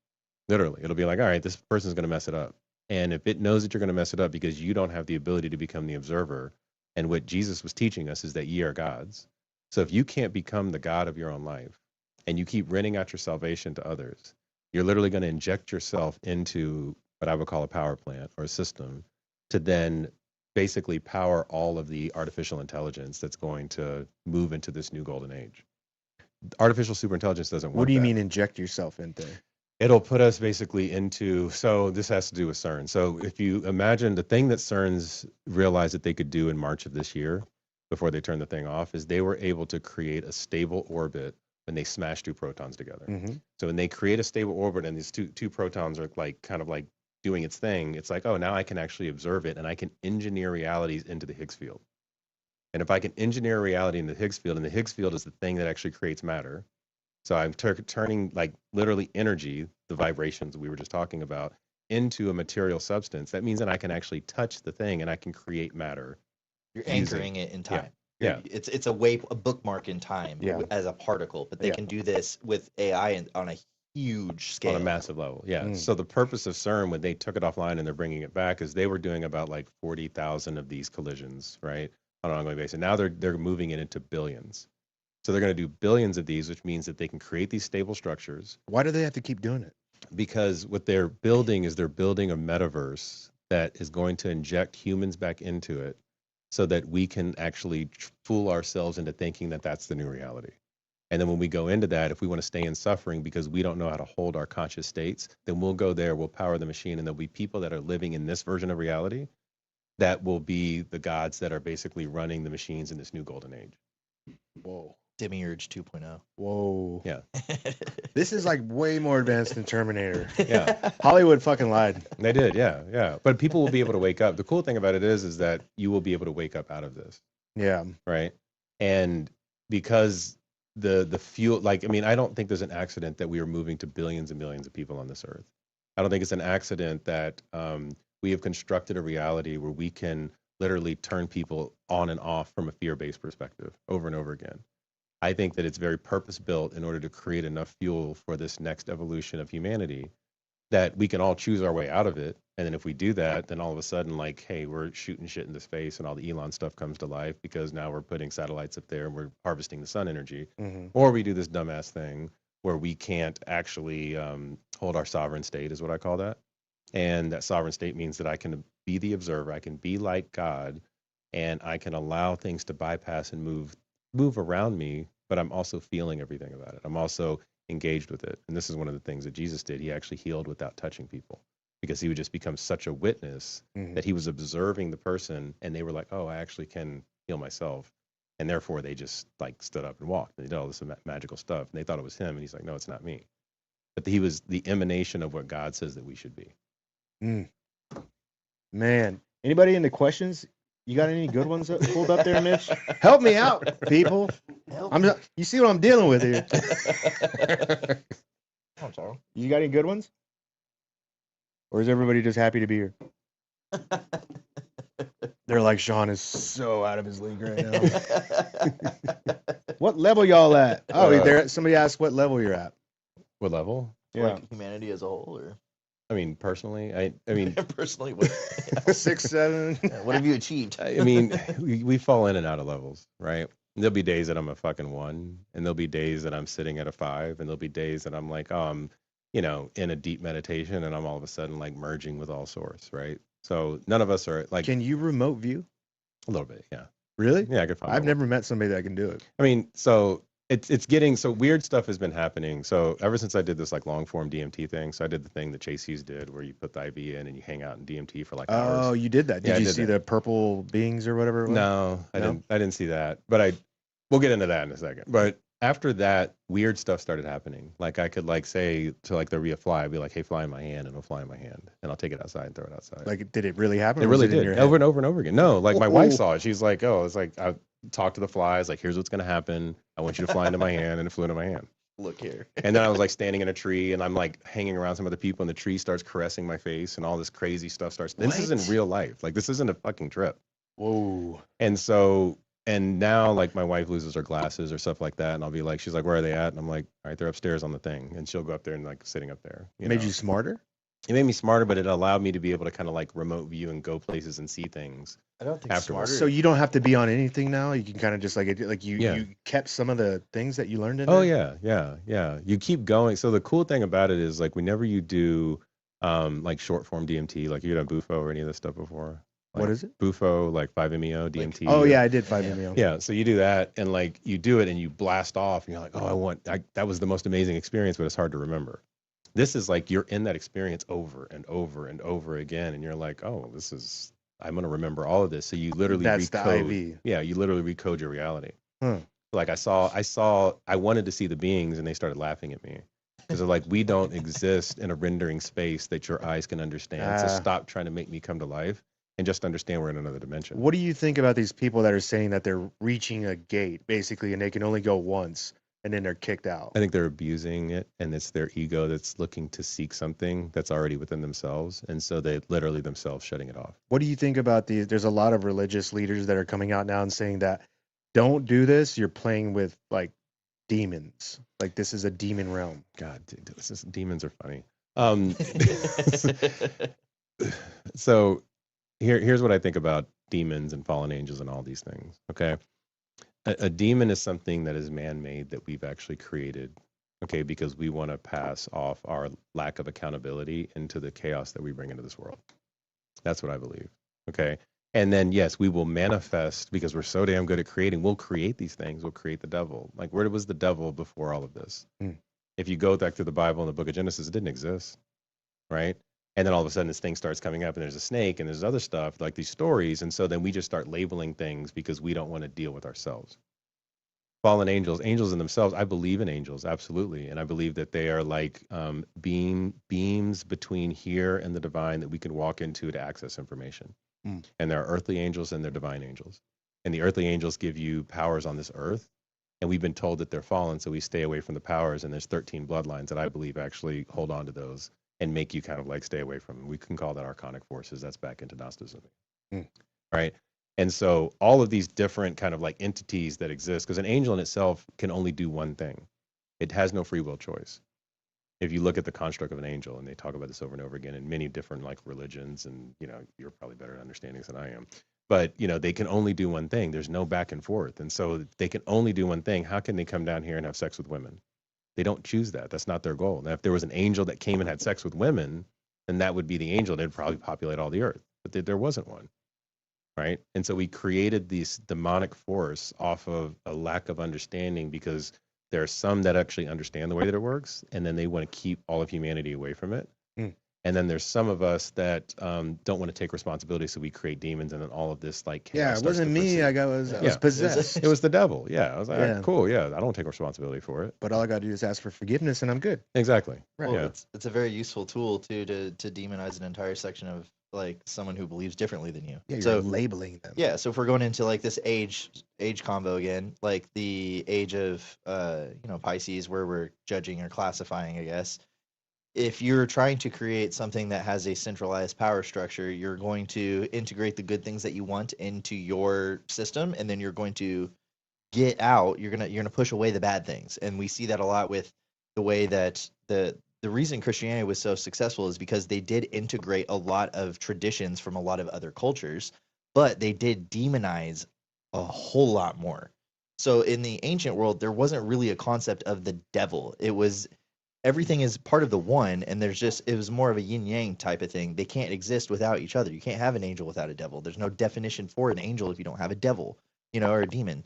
Literally. It'll be like, all right, this person's going to mess it up. And if it knows that you're going to mess it up because you don't have the ability to become the observer, and what Jesus was teaching us is that ye are gods. So if you can't become the God of your own life and you keep renting out your salvation to others, you're literally going to inject yourself into what I would call a power plant or a system to then basically power all of the artificial intelligence that's going to move into this new golden age. Artificial superintelligence doesn't work. What do you mean inject yourself in there? It'll put us basically into, so this has to do with CERN. So if you imagine the thing that CERN's realized that they could do in March of this year, before they turned the thing off, is they were able to create a stable orbit when they smash two protons together. So when they create a stable orbit and these two protons are like kind of like doing its thing, it's like, oh, now I can actually observe it and I can engineer realities into the Higgs field. And if I can engineer reality in the Higgs field, and the Higgs field is the thing that actually creates matter. So I'm turning like literally energy, the vibrations we were just talking about, into a material substance. That means that I can actually touch the thing and I can create matter. You're anchoring it in time. Yeah. It's a bookmark in time as a particle, but they can do this with AI on a huge scale. On a massive level, yeah. So the purpose of CERN, when they took it offline and they're bringing it back, is they were doing about like 40,000 of these collisions, right, on an ongoing basis. Now they're moving it into billions. So they're going to do billions of these, which means that they can create these stable structures. Why do they have to keep doing it? Because what they're building is they're building a metaverse that is going to inject humans back into it, so that we can actually fool ourselves into thinking that that's the new reality. And then when we go into that, if we want to stay in suffering because we don't know how to hold our conscious states, then we'll go there, we'll power the machine, and there'll be people that are living in this version of reality that will be the gods that are basically running the machines in this new golden age. Whoa. Demiurge 2.0. Whoa. Yeah. This is like way more advanced than Terminator. Yeah. Hollywood fucking lied. They did, yeah. But people will be able to wake up. The cool thing about it is that you will be able to wake up out of this, Yeah. right? And because the fuel, like, I mean, I don't think there's an accident that we are moving to billions and billions of people on this earth. I don't think it's an accident that we have constructed a reality where we can literally turn people on and off from a fear-based perspective over and over again. I think that it's very purpose-built in order to create enough fuel for this next evolution of humanity that we can all choose our way out of it. And then if we do that, then all of a sudden, like, hey, we're shooting shit into space and all the Elon stuff comes to life because now we're putting satellites up there and we're harvesting the sun energy. Mm-hmm. Or we do this dumbass thing where we can't actually hold our sovereign state, is what I call that. And that sovereign state means that I can be the observer, I can be like God, and I can allow things to bypass and move around me, but I'm also feeling everything about it. I'm also engaged with it. And this is one of the things that Jesus did. He actually healed without touching people because he would just become such a witness that he was observing the person and they were like, oh, I actually can heal myself. And therefore they just like stood up and walked and they did all this magical stuff. And they thought it was him. And he's like, no, it's not me. But he was the emanation of what God says that we should be. Man, anybody in the questions? You got any good ones pulled up there, Mitch? Help me out, people. You see what I'm dealing with here? I'm sorry. You got any good ones? Or is everybody just happy to be here? They're like, Sean is so out of his league right now. What level y'all at? Oh, somebody asked what level you're at. What level? Yeah. Like humanity as a whole, or I mean, personally, I mean, personally, what, 6, 7. what have you achieved? I mean, we fall in and out of levels, right? There'll be days that I'm a fucking 1, and there'll be days that I'm sitting at a 5, and there'll be days that I'm like, oh, I'm, in a deep meditation, and I'm all of a sudden like merging with all source, right? So none of us are like. Can you remote view? A little bit, yeah. Really? Yeah, I could find. I've never met somebody that can do it. I mean, so it's getting so weird stuff has been happening. So ever since I did this like long form DMT thing, so I did the thing that Chase Hughes did where you put the IV in and you hang out in DMT for like hours. Oh, you did that? Did Yeah, you see the purple beings or whatever? It was? No, I didn't see that. But we'll get into that in a second. But after that, weird stuff started happening. Like I could like say to like there'd be a fly, I'd be like, hey, fly in my hand, and it'll fly in my hand. And I'll take it outside and throw it outside. Like, did it really happen? It really did. Over and over and over again. No, like my wife saw it. She's like, oh, it's like I talked to the flies, like, here's what's gonna happen. I want you to fly into my hand, and it flew into my hand. Look here. And then I was like standing in a tree and I'm like hanging around some other people and the tree starts caressing my face and all this crazy stuff starts. This isn't real life. Like this isn't a fucking trip. Whoa. And now like my wife loses her glasses or stuff like that. And I'll be like, she's like, where are they at? And I'm like, all right, they're upstairs on the thing. And she'll go up there and like sitting up there. Made you smarter? It made me smarter, but it allowed me to be able to kind of like remote view and go places and see things. I don't think afterwards. smarter. So you don't have to be on anything now. You can kind of just you kept some of the things that you learned in there? Oh yeah. You keep going. So the cool thing about it is like whenever you do like short form DMT, like you done Bufo or any of this stuff before. Like what is it? Bufo, like 5-MeO, DMT. Oh yeah, I did 5-MeO. Yeah, so you do that and like you do it and you blast off and you're like, oh, that was the most amazing experience, but it's hard to remember. This is like you're in that experience over and over and over again, and you're like, oh, I'm gonna remember all of this. So you literally recode. The IV. Yeah, you literally recode your reality. Huh. Like I wanted to see the beings, and they started laughing at me because they're like, we don't exist in a rendering space that your eyes can understand. So stop trying to make me come to life and just understand we're in another dimension. What do you think about these people that are saying that they're reaching a gate basically, and they can only go once? And then they're kicked out. I think they're abusing it, and it's their ego that's looking to seek something that's already within themselves, and so they literally themselves shutting it off. What do you think about these? There's a lot of religious leaders that are coming out now and saying that don't do this. You're playing with like demons. Like this is a demon realm. God, dude, demons are funny. So here's what I think about demons and fallen angels and all these things. Okay. A demon is something that is man-made that we've actually created, okay, because we want to pass off our lack of accountability into the chaos that we bring into this world. That's what I believe, okay? And then, yes, we will manifest because we're so damn good at creating. We'll create these things. We'll create the devil. Like, where was the devil before all of this? Mm. If you go back to the Bible and the book of Genesis, it didn't exist, right? And then all of a sudden, this thing starts coming up, and there's a snake, and there's other stuff, like these stories. And so then we just start labeling things because we don't want to deal with ourselves. Fallen angels, angels in themselves, I believe in angels, absolutely. And I believe that they are like beams between here and the divine that we can walk into to access information. Mm. And there are earthly angels and there are divine angels. And the earthly angels give you powers on this earth. And we've been told that they're fallen, so we stay away from the powers. And there's 13 bloodlines that I believe actually hold on to those and make you kind of like stay away from them. We can call that archonic forces. That's back into Gnosticism. Mm. Right? And so all of these different kind of like entities that exist, because an angel in itself can only do one thing. It has no free will choice. If you look at the construct of an angel, and they talk about this over and over again in many different like religions, and you know, you're probably better at understanding this than I am, but you know, they can only do one thing. There's no back and forth. And so they can only do one thing. How can they come down here and have sex with women? They don't choose that. That's not their goal. Now, if there was an angel that came and had sex with women, then that would be the angel. They'd probably populate all the earth, but there wasn't one. Right. And so we created this demonic force off of a lack of understanding, because there are some that actually understand the way that it works, and then they want to keep all of humanity away from it. Mm. And then there's some of us that don't want to take responsibility, so we create demons, and then all of this like Yeah, chaos it starts to wasn't me. proceed. I was possessed. It was the devil. Yeah, I was like, Yeah. cool. Yeah, I don't take responsibility for it. But all I gotta do is ask for forgiveness, and I'm good. Exactly. Right. Well, Yeah. it's a very useful tool too to demonize an entire section of like someone who believes differently than you. Yeah, you're So labeling them. yeah, so if we're going into like this age combo again, like the age of Pisces, where we're judging or classifying, I guess. If you're trying to create something that has a centralized power structure, you're going to integrate the good things that you want into your system, and then you're going to get out. You're gonna push away the bad things, and we see that a lot with the way that the reason Christianity was so successful is because they did integrate a lot of traditions from a lot of other cultures, but they did demonize a whole lot more. So in the ancient world, there wasn't really a concept of the devil. It was everything is part of the one, and it was more of a yin yang type of thing. They can't exist without each other. You can't have an angel without a devil. There's no definition for an angel if you don't have a devil, or a demon.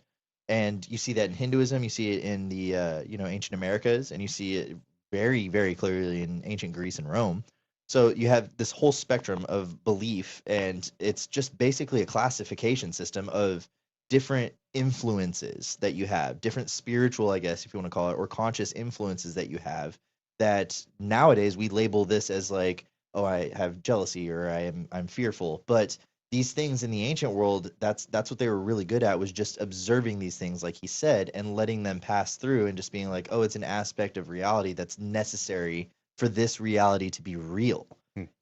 And you see that in Hinduism, you see it in the ancient Americas, and you see it very, very clearly in ancient Greece and Rome. So you have this whole spectrum of belief, and it's just basically a classification system of different influences that you have, different spiritual, I guess, if you want to call it, or conscious influences that you have, that nowadays we label this as like, oh, I have jealousy, or I'm fearful. But these things in the ancient world, that's what they were really good at, was just observing these things, like he said, and letting them pass through, and just being like, oh, it's an aspect of reality that's necessary for this reality to be real.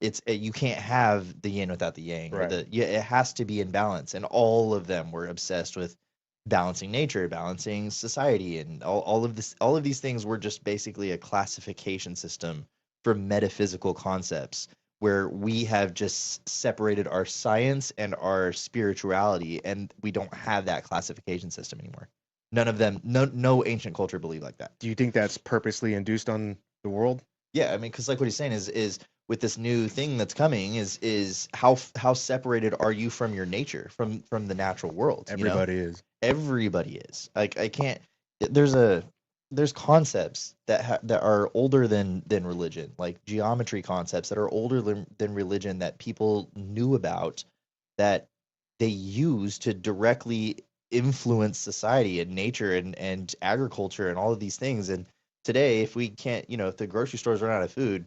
It's you can't have the yin without the yang. Right. It has to be in balance, and all of them were obsessed with balancing nature, balancing society, and all of this. All of these things were just basically a classification system for metaphysical concepts, where we have just separated our science and our spirituality, and we don't have that classification system anymore. None of them, no ancient culture believed like that. Do you think that's purposely induced on the world? Yeah, I mean, because like what he's saying is with this new thing that's coming is how separated are you from your nature, from the natural world? Everybody is. Everybody is. Like I can't. There's concepts that are older than religion, like geometry concepts that are older than religion, that people knew about, that they use to directly influence society and nature and agriculture and all of these things. And today, if we can't, if the grocery stores run out of food,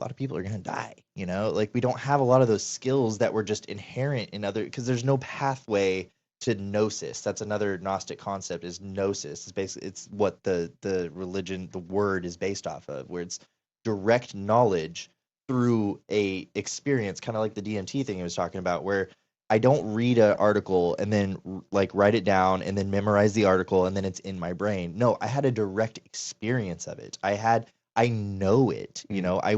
a lot of people are going to die, like we don't have a lot of those skills that were just inherent in other, because there's no pathway to gnosis. That's another Gnostic concept, is gnosis. It's basically, it's what the religion, the word is based off of, where it's direct knowledge through a experience, kind of like the DMT thing I was talking about, where I don't read an article and then like write it down and then memorize the article and then it's in my brain. No, I had a direct experience of it. I know it, I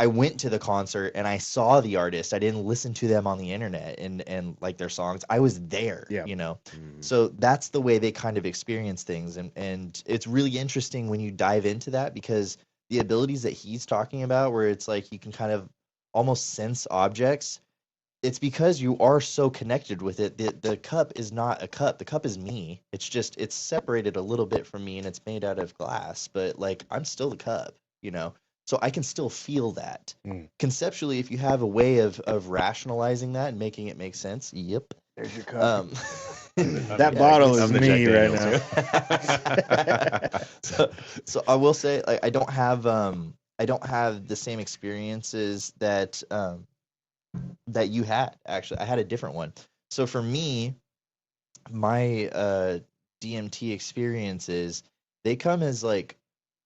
went to the concert and I saw the artist. I didn't listen to them on the internet and like their songs. I was there, So that's the way they kind of experience things. And it's really interesting when you dive into that, because the abilities that he's talking about, where it's like you can kind of almost sense objects, it's because you are so connected with it. The cup is not a cup. The cup is me. It's separated a little bit from me and it's made out of glass, but like I'm still the cup, you know. So I can still feel that. Mm. Conceptually, if you have a way of rationalizing that and making it make sense, yep. There's your cup. That bottle I'm is the me Jack right now. So I will say, like, I don't have the same experiences that that you had. Actually, I had a different one. So for me, my DMT experiences, they come as like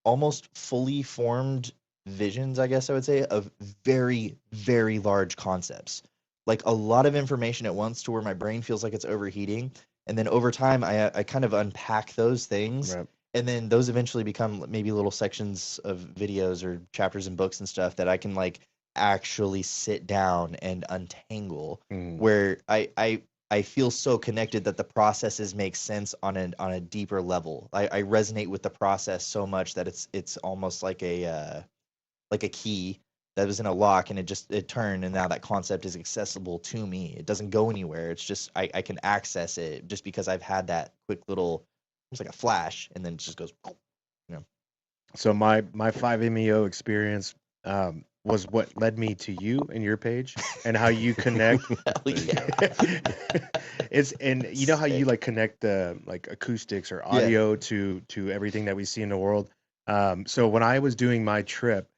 almost fully formed visions, I guess I would say, of very, very large concepts. Like a lot of information at once to where my brain feels like it's overheating. And then over time, I kind of unpack those things. Right. And then those eventually become maybe little sections of videos or chapters in books and stuff that I can like actually sit down and untangle, Mm. where I feel so connected that the processes make sense on a deeper level. I resonate with the process so much that it's almost like a key that was in a lock and it turned, and now that concept is accessible to me. It doesn't go anywhere. It's just I can access it just because I've had that quick little, it's like a flash, and then it just goes, you know. So my 5-MeO experience was what led me to you and your page and how you connect. Hell yeah. It's, and you know how you Sick. like connect the like acoustics or audio to everything that we see in the world. So when I was doing my trip,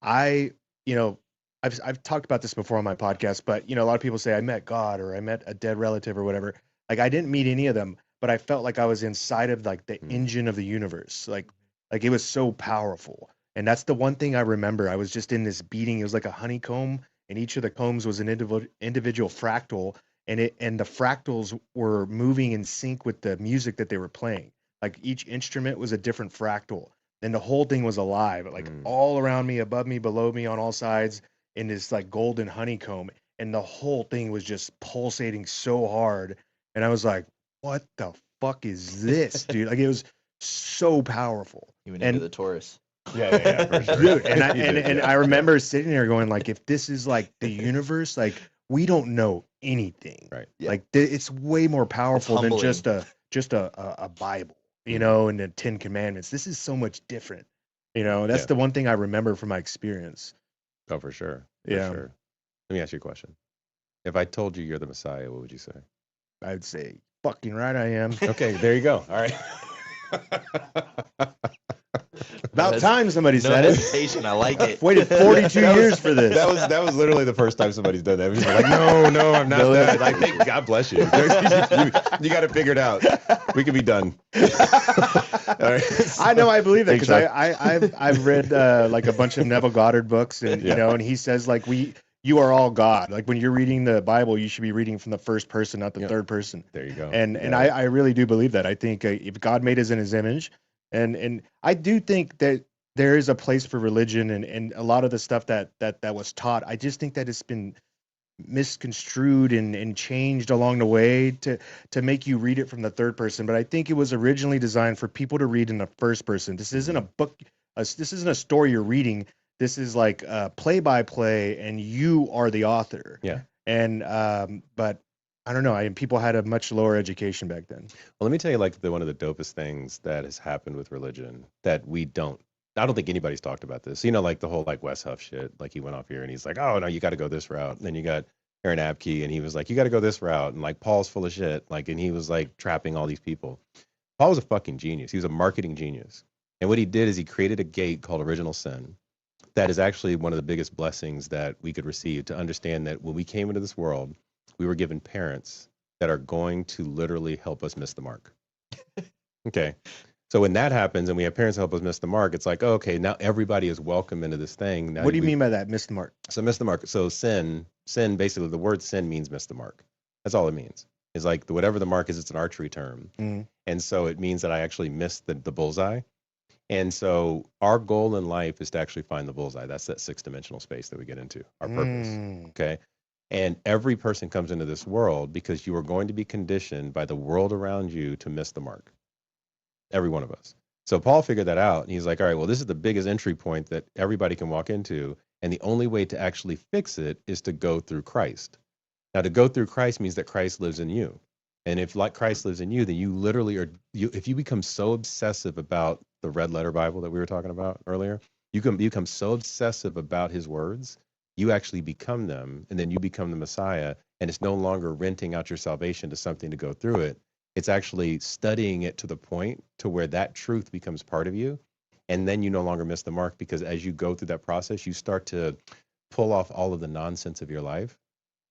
I, you know, I've talked about this before on my podcast, but you know, a lot of people say I met God or I met a dead relative or whatever. Like I didn't meet any of them, but I felt like I was inside of like the engine of the universe. Like it was so powerful. And that's the one thing I remember. I was just in this beating. It was like a honeycomb, and each of the combs was an individual fractal, and the fractals were moving in sync with the music that they were playing. Like each instrument was a different fractal, and the whole thing was alive, like all around me, above me, below me, on all sides, in this like golden honeycomb, and the whole thing was just pulsating so hard. And I was like, "What the fuck is this, dude?" Like it was so powerful. You went And into the Taurus. Yeah, for sure. dude, and I You did, and yeah. I remember sitting there going like, if this is like the universe, like we don't know anything. Right. Yeah. Like it's way more powerful than humbling. just a Bible, you know, and the 10 Commandments. This is so much different. You know, that's Yeah. the one thing I remember from my experience. Oh, for sure. For Yeah. sure. Let me ask you a question. If I told you you're the Messiah, what would you say? I'd say, fucking right, I am. Okay, there you go. All right. About That's- time somebody No said it. hesitation. I like it. Waited 42 years for this. That was literally the first time somebody's done that. People are like, no, I'm not that. Like, thank God bless you. You got it figured out. We can be done. All right. I know, I believe that Thanks, because Chuck. I've read like a bunch of Neville Goddard books, and you Yeah. know, and he says like you are all God. Like when you're reading the Bible, you should be reading from the first person, not the Yeah. third person. There you go. And Yeah. I really do believe that. I think if God made us in His image, and I do think that there is a place for religion and a lot of the stuff that was taught. I just think that it's been misconstrued and changed along the way to make you read it from the third person. But I think it was originally designed for people to read in the first person. This isn't a book. This isn't a story you're reading. This is like play by play, and you are the author. Yeah. And but I don't know. People had a much lower education back then. Well, let me tell you, like, one of the dopest things that has happened with religion that I don't think anybody's talked about this. You know, like the whole like Wes Huff shit. Like he went off here and he's like, oh no, you got to go this route. And then you got Aaron Abkey and he was like, you got to go this route. And like Paul's full of shit. Like, and he was like trapping all these people. Paul was a fucking genius. He was a marketing genius. And what he did is he created a gate called original sin. That is actually one of the biggest blessings that we could receive, to understand that when we came into this world, we were given parents that are going to literally help us miss the mark. Okay. So when that happens and we have parents help us miss the mark, it's like, oh, okay, now everybody is welcome into this thing. Now What do you mean by that? Missed the mark. So miss the mark. So sin, basically the word sin means miss the mark. That's all it means. It's like whatever the mark is, it's an archery term. Mhm. And so it means that I actually missed the bullseye. And so our goal in life is to actually find the bullseye. That's that 6-dimensional space that we get into, our purpose. Okay. And every person comes into this world because you are going to be conditioned by the world around you to miss the mark. Every one of us. So Paul figured that out. And he's like, all right, well, this is the biggest entry point that everybody can walk into. And the only way to actually fix it is to go through Christ. Now, to go through Christ means that Christ lives in you. And if like Christ lives in you, then you literally are, if you become so obsessive about the red letter Bible that we were talking about earlier, you can become so obsessive about his words, you actually become them, and then you become the Messiah. And it's no longer renting out your salvation to something to go through it. It's actually studying it to the point to where that truth becomes part of you. And then you no longer miss the mark, because as you go through that process, you start to pull off all of the nonsense of your life.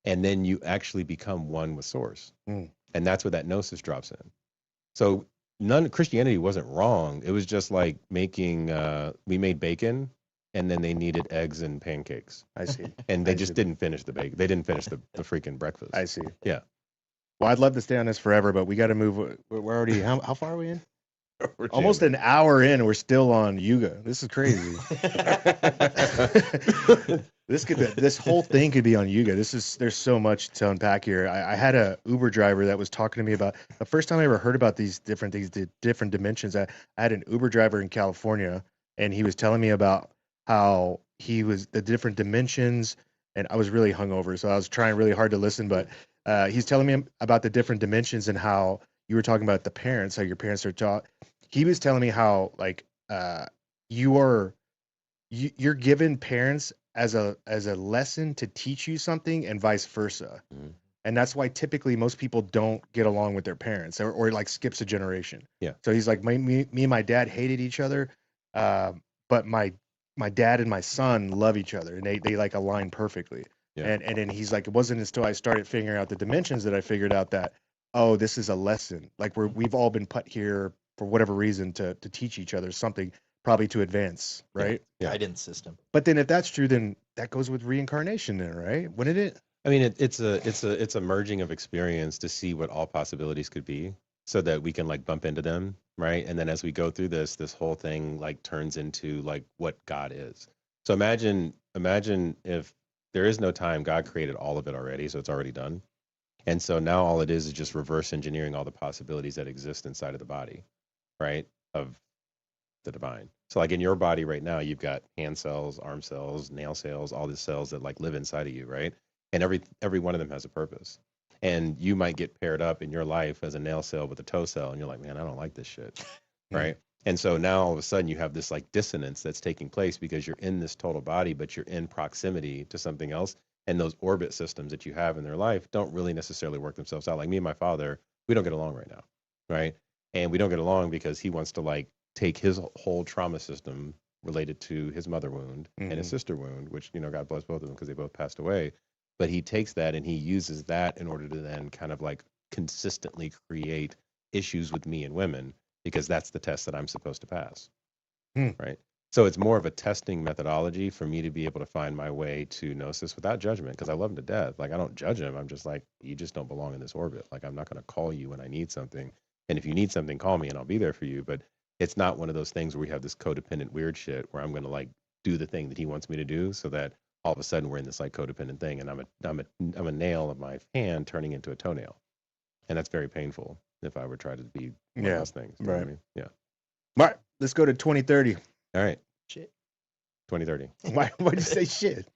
And then you actually become one with source. And that's where that gnosis drops in. So Christianity wasn't wrong. It was just like making, we made bacon, and then they needed eggs and pancakes. I see. And they just didn't finish the bacon. They didn't finish the freaking breakfast. I see. Yeah. Well, I'd love to stay on this forever, but we got to move. We're already, how far are we in? Almost an hour in, and we're still on Yuga. This is crazy. This whole thing could be on Yuga. There's so much to unpack here. I had a Uber driver that was talking to me about the first time I ever heard about these different things, the different dimensions. I had an Uber driver in California, and he was telling me about how the different dimensions, and I was really hungover, so I was trying really hard to listen, but he's telling me about the different dimensions and how you were talking about the parents, how your parents are taught. He was telling me how like you're given parents as a lesson to teach you something, and vice versa. Mm-hmm. And that's why typically most people don't get along with their parents, or like skips a generation. Yeah. So he's like, me and my dad hated each other, but my dad and my son love each other, and they like align perfectly. Yeah. And then he's like, it wasn't until I started figuring out the dimensions that I figured out that, oh, this is a lesson. Like we've all been put here for whatever reason to teach each other something, probably to advance, right? Yeah. Guidance system. But then if that's true, then that goes with reincarnation then, right? Wouldn't it? I mean, it's a merging of experience to see what all possibilities could be, so that we can like bump into them, right? And then as we go through this whole thing like turns into like what God is. So imagine if there is no time, God created all of it already, so it's already done. And so now all it is just reverse engineering all the possibilities that exist inside of the body, right? Of the divine. So like in your body right now, you've got hand cells, arm cells, nail cells, all these cells that like live inside of you, right? And every one of them has a purpose. And you might get paired up in your life as a nail cell with a toe cell, and you're like, man, I don't like this shit, right? And so now all of a sudden you have this like dissonance that's taking place because you're in this total body, but you're in proximity to something else. And those orbit systems that you have in their life don't really necessarily work themselves out. Like me and my father, we don't get along right now, right? And we don't get along because he wants to like take his whole trauma system related to his mother wound and his sister wound, which, you know, God bless both of them because they both passed away. But he takes that and he uses that in order to then kind of like consistently create issues with me and women, because that's the test that I'm supposed to pass, right? So it's more of a testing methodology for me to be able to find my way to gnosis without judgment, because I love him to death. Like, I don't judge him. I'm just like, you just don't belong in this orbit. Like, I'm not going to call you when I need something. And if you need something, call me and I'll be there for you. But it's not one of those things where we have this codependent weird shit where I'm going to like do the thing that he wants me to do, so that all of a sudden we're in this like codependent thing, and I'm a nail of my hand turning into a toenail. And that's very painful if I were trying to be one of those things. You know what I mean? Yeah. All right, let's go to 2030. All right. Shit. 2030. Why'd you say shit?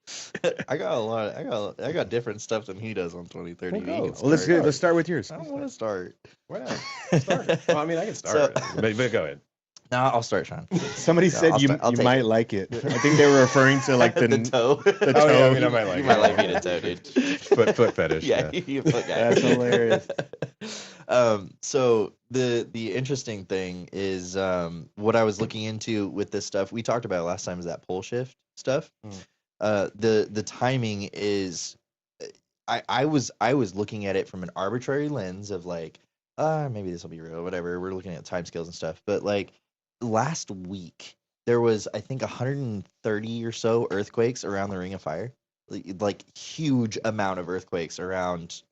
I got different stuff than he does on 2030. Well, let's start with yours. I don't want to start. Why not? Start. Well, I mean, I can start, but go ahead. No, I'll start, Sean. Somebody said you might like it. I think they were referring to like the toe. The toe. Oh, yeah, I mean, I might like you might like being a toe, dude. Foot fetish. Yeah, you foot guy. That's hilarious. So the interesting thing is what I was looking into with this stuff. We talked about it last time, is that pole shift stuff. The timing is, I was looking at it from an arbitrary lens of like, maybe this will be real, whatever. We're looking at timescales and stuff, but like last week there was, I think, 130 or so earthquakes around the Ring of Fire, like huge amount of earthquakes around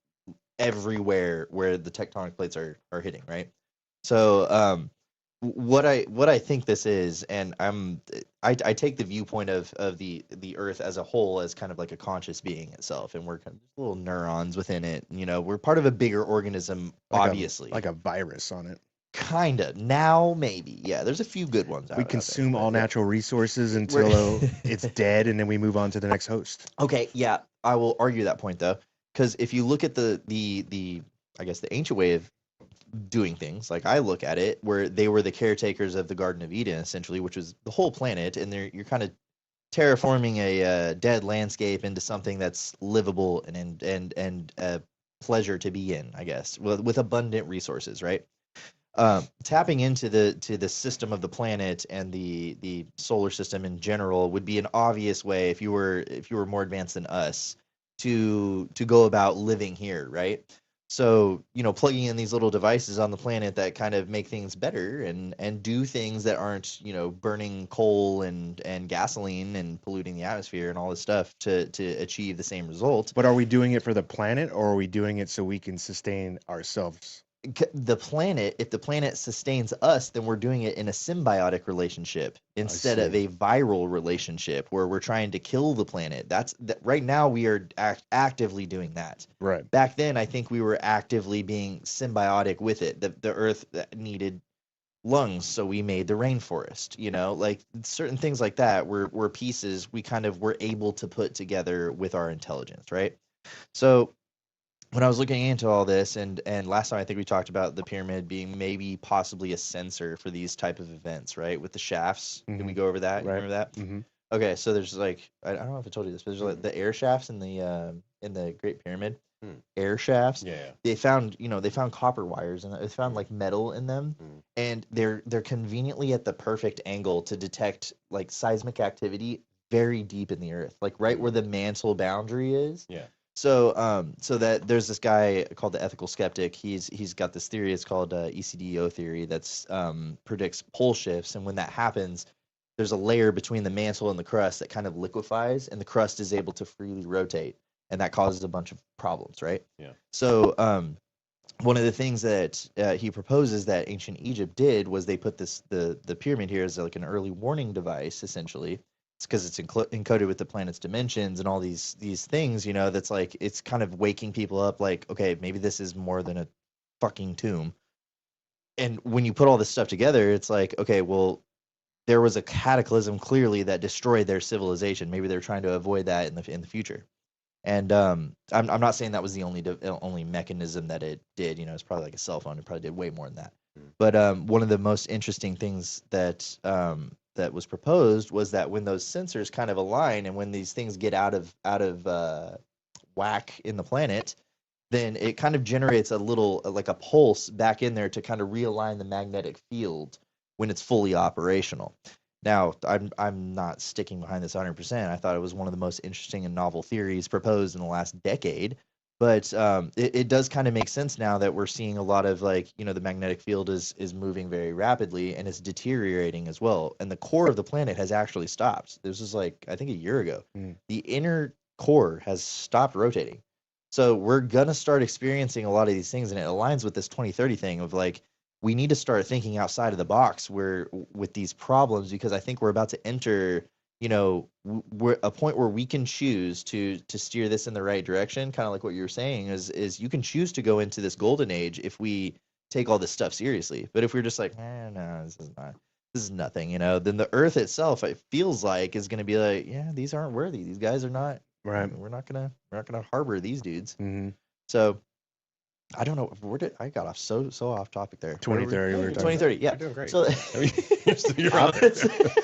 everywhere where the tectonic plates are hitting, right? So what I think this is, and I take the viewpoint of the earth as a whole as kind of like a conscious being itself, and we're kind of little neurons within it. You know, we're part of a bigger organism, obviously. Like a virus on it. Kinda. Now, maybe. Yeah, there's a few good ones out. We consume all natural resources until it's dead, and then we move on to the next host. Okay, yeah, I will argue that point, though. Because if you look at the I guess the ancient way of doing things, like I look at it, where they were the caretakers of the Garden of Eden, essentially, which was the whole planet, and you're kind of terraforming a dead landscape into something that's livable and a pleasure to be in, I guess, with abundant resources, right? Tapping into the system of the planet and the solar system in general would be an obvious way if you were more advanced than us to go about living here, right? So, plugging in these little devices on the planet that kind of make things better and do things that aren't, burning coal and gasoline and polluting the atmosphere and all this stuff to achieve the same result. But are we doing it for the planet, or are we doing it so we can sustain ourselves? The planet, if the planet sustains us, then we're doing it in a symbiotic relationship instead of a viral relationship where we're trying to kill the planet. Right now we are actively doing that. Right. Back then, I think we were actively being symbiotic with it. The earth needed lungs, so we made the rainforest, like certain things like that were pieces we kind of were able to put together with our intelligence, right? So when I was looking into all this, and last time I think we talked about the pyramid being maybe possibly a sensor for these type of events, right? With the shafts. Did we go over that? You remember that? Mm-hmm. Okay, so there's I don't know if I told you this, but there's like the air shafts in the Great Pyramid. Air shafts. Yeah. They found copper wires, and they found like metal in them, and they're conveniently at the perfect angle to detect like seismic activity very deep in the earth, like right where the mantle boundary is. Yeah. So, so that there's this guy called the ethical skeptic. He's got this theory. It's called ECDO theory. That's predicts pole shifts, and when that happens, there's a layer between the mantle and the crust that kind of liquefies, and the crust is able to freely rotate, and that causes a bunch of problems, right? Yeah. So, one of the things that he proposes that ancient Egypt did was they put the pyramid here as like an early warning device, essentially. It's because it's encoded with the planet's dimensions and all these things, that's like, it's kind of waking people up like, okay, maybe this is more than a fucking tomb. And when you put all this stuff together, it's like, okay, well, there was a cataclysm clearly that destroyed their civilization. Maybe they're trying to avoid that in the future. And I'm not saying that was the only mechanism that it did. It's probably like a cell phone. It probably did way more than that. But one of the most interesting things that was proposed was that when those sensors kind of align and when these things get out of whack in the planet, then it kind of generates a little like a pulse back in there to kind of realign the magnetic field when it's fully operational. Now, I'm not sticking behind this 100%. I thought it was one of the most interesting and novel theories proposed in the last decade. But it does kind of make sense now that we're seeing a lot of like, the magnetic field is moving very rapidly and it's deteriorating as well. And the core of the planet has actually stopped. This was like, I think a year ago. The inner core has stopped rotating. So we're going to start experiencing a lot of these things. And it aligns with this 2030 thing of like, we need to start thinking outside of the box with these problems, because I think we're about to enter we're a point where we can choose to steer this in the right direction, kind of like what you were saying is you can choose to go into this golden age if we take all this stuff seriously. But if we're just like, no, this is nothing, then the earth itself, it feels like, is going to be like, yeah, these aren't worthy. These guys are not right. We're not gonna harbor these dudes. Mm-hmm. So I don't know. I got off so off topic there. 2030. 2030. Yeah. You're doing great. So You're out there.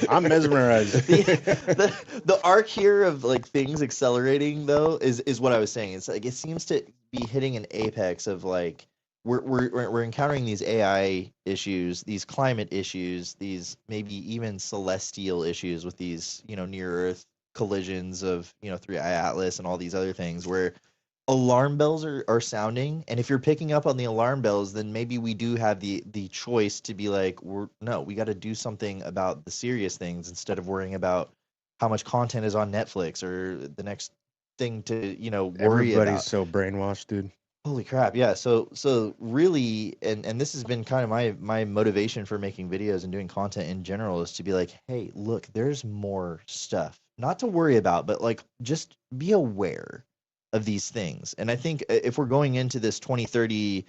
I'm mesmerized. The arc here of like things accelerating though is what I was saying. It's like it seems to be hitting an apex of like we're encountering these AI issues, these climate issues, these maybe even celestial issues with these near Earth collisions of 3i Atlas and all these other things where alarm bells are sounding, and if you're picking up on the alarm bells, then maybe we do have the choice to be like, we got to do something about the serious things instead of worrying about how much content is on Netflix or the next thing to worry about. Everybody's so brainwashed, dude. Holy crap, yeah. So really, and this has been kind of my motivation for making videos and doing content in general, is to be like, hey, look, there's more stuff not to worry about, but like just be aware of these things. And I think if we're going into this 2030,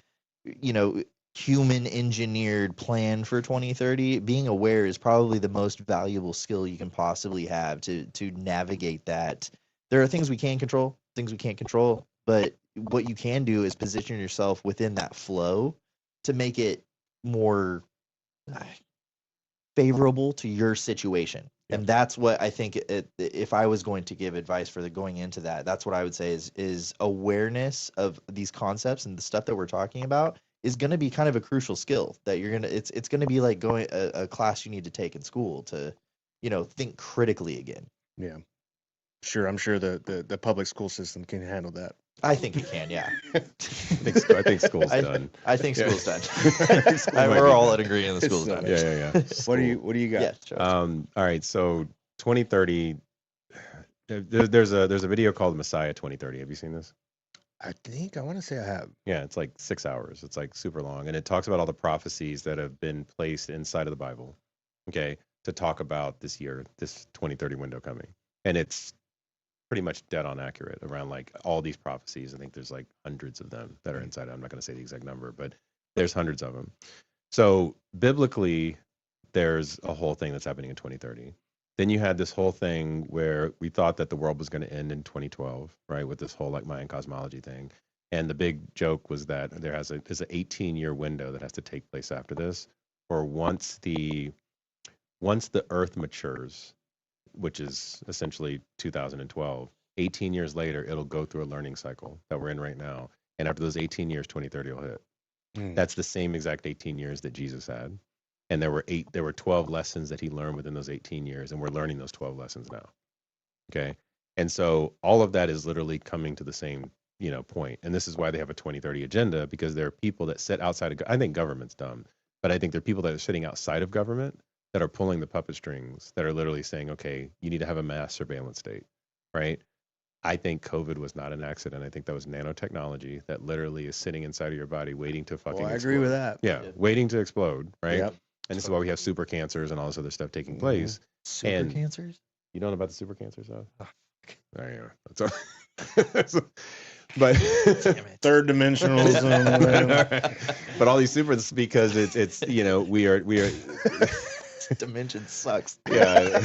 human engineered plan for 2030, being aware is probably the most valuable skill you can possibly have to navigate that. There are things we can control, things we can't control. but what you can do is position yourself within that flow to make it more favorable to your situation. Yep. And that's what I think if I was going to give advice for going into that, that's what I would say is awareness of these concepts and the stuff that we're talking about is going to be kind of a crucial skill that you're going to, it's going to be like going a class you need to take in school to, think critically again. Yeah. Sure. I'm sure the public school system can handle that. I think it can, yeah. I think school's done. I think Yeah. school's done. School might We're be all done. at agreeing the school's done. Yeah. What do you got? Yeah, sure. All right, so 2030. There's a video called Messiah 2030. Have you seen this? I want to say I have. Yeah, it's like 6 hours. It's like super long, and it talks about all the prophecies that have been placed inside of the Bible. Okay, to talk about this year, this 2030 window coming, and it's pretty much dead on accurate around like all these prophecies. I think there's like hundreds of them that are inside. I'm not going to say the exact number, but there's hundreds of them. So biblically, there's a whole thing that's happening in 2030. Then you had this whole thing where we thought that the world was going to end in 2012, right? With this whole like Mayan cosmology thing. And the big joke was that there's an 18-year window that has to take place after this, or once the Earth matures, which is essentially 2012, 18 years later, it'll go through a learning cycle that we're in right now. And after those 18 years, 2030 will hit. That's the same exact 18 years that Jesus had. And there were 12 lessons that he learned within those 18 years, and we're learning those 12 lessons now. Okay. And so all of that is literally coming to the same, point. And this is why they have a 2030 agenda, because there are people that sit outside of, I think government's dumb, but I think there are people that are sitting outside of government that are pulling the puppet strings, that are literally saying, okay, you need to have a mass surveillance state, right? I think COVID was not an accident. I think that was nanotechnology that literally is sitting inside of your body waiting to fucking I explode. agree with that. Yeah, waiting to explode, right? Yep. And this is why we have super cancers and all this other stuff taking place. Super and- cancers? You don't know about the super cancer stuff? Oh, Oh, yeah. That's all. But Damn it. Third dimensionalism. but all these super, it's because it's we are Dimension sucks. yeah.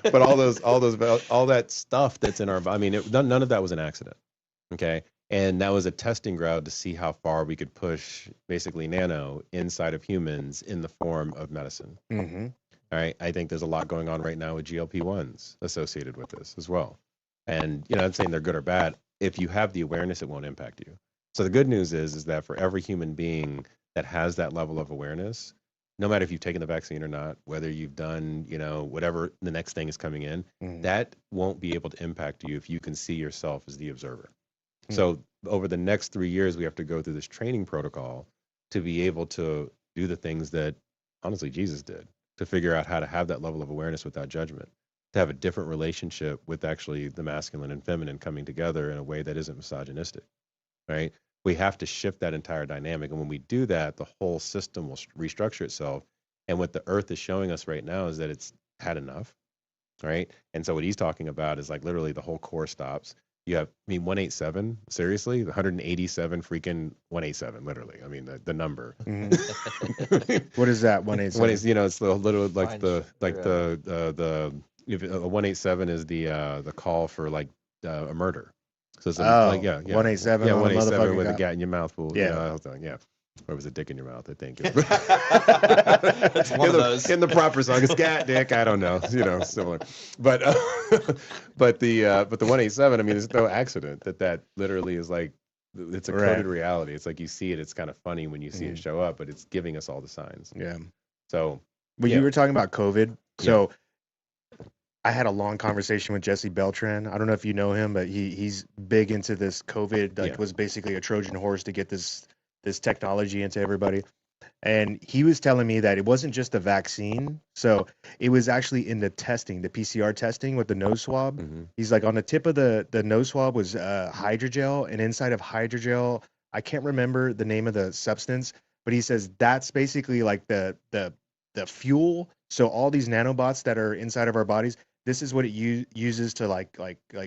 But all that stuff that's in our, none of that was an accident. Okay. And that was a testing ground to see how far we could push basically nano inside of humans in the form of medicine. Mm-hmm. All right. I think there's a lot going on right now with GLP-1s associated with this as well. And, I'm saying they're good or bad. If you have the awareness, it won't impact you. So the good news is that for every human being that has that level of awareness, no matter if you've taken the vaccine or not, whether you've done, whatever the next thing is coming in, that won't be able to impact you if you can see yourself as the observer. So over the next 3 years, we have to go through this training protocol to be able to do the things that honestly Jesus did, to figure out how to have that level of awareness without judgment, to have a different relationship with actually the masculine and feminine coming together in a way that isn't misogynistic, right? We have to shift that entire dynamic. And when we do that, the whole system will restructure itself. And what the earth is showing us right now is that it's had enough, right? And so what he's talking about is like literally the whole core stops. You have, 187, seriously? 187 freaking 187, literally. The number. What is that? 187. It's the little, like Fine. the if a 187 is the call for like a murder. So it's 187. Yeah, on the 187 motherfucking with a guy. gat in your mouth. Will, Yeah. Or was it dick in your mouth, I think. It's one of those. In the proper song, it's gat, dick, I don't know, similar. But the 187, there's no accident that literally is like, it's a coded reality. It's like you see it, it's kind of funny when you see it show up, but it's giving us all the signs. Yeah. So, Well, Yeah. you were talking about COVID. So I had a long conversation with Jesse Beltran. I don't know if you know him, but he's big into this COVID. Like, was basically a Trojan horse to get this technology into everybody. And he was telling me that it wasn't just the vaccine. So it was actually in the testing, the PCR testing with the nose swab. He's like, on the tip of the nose swab was hydrogel, and inside of hydrogel, I can't remember the name of the substance, but he says that's basically like the fuel. So all these nanobots that are inside of our bodies, this is what it uses to like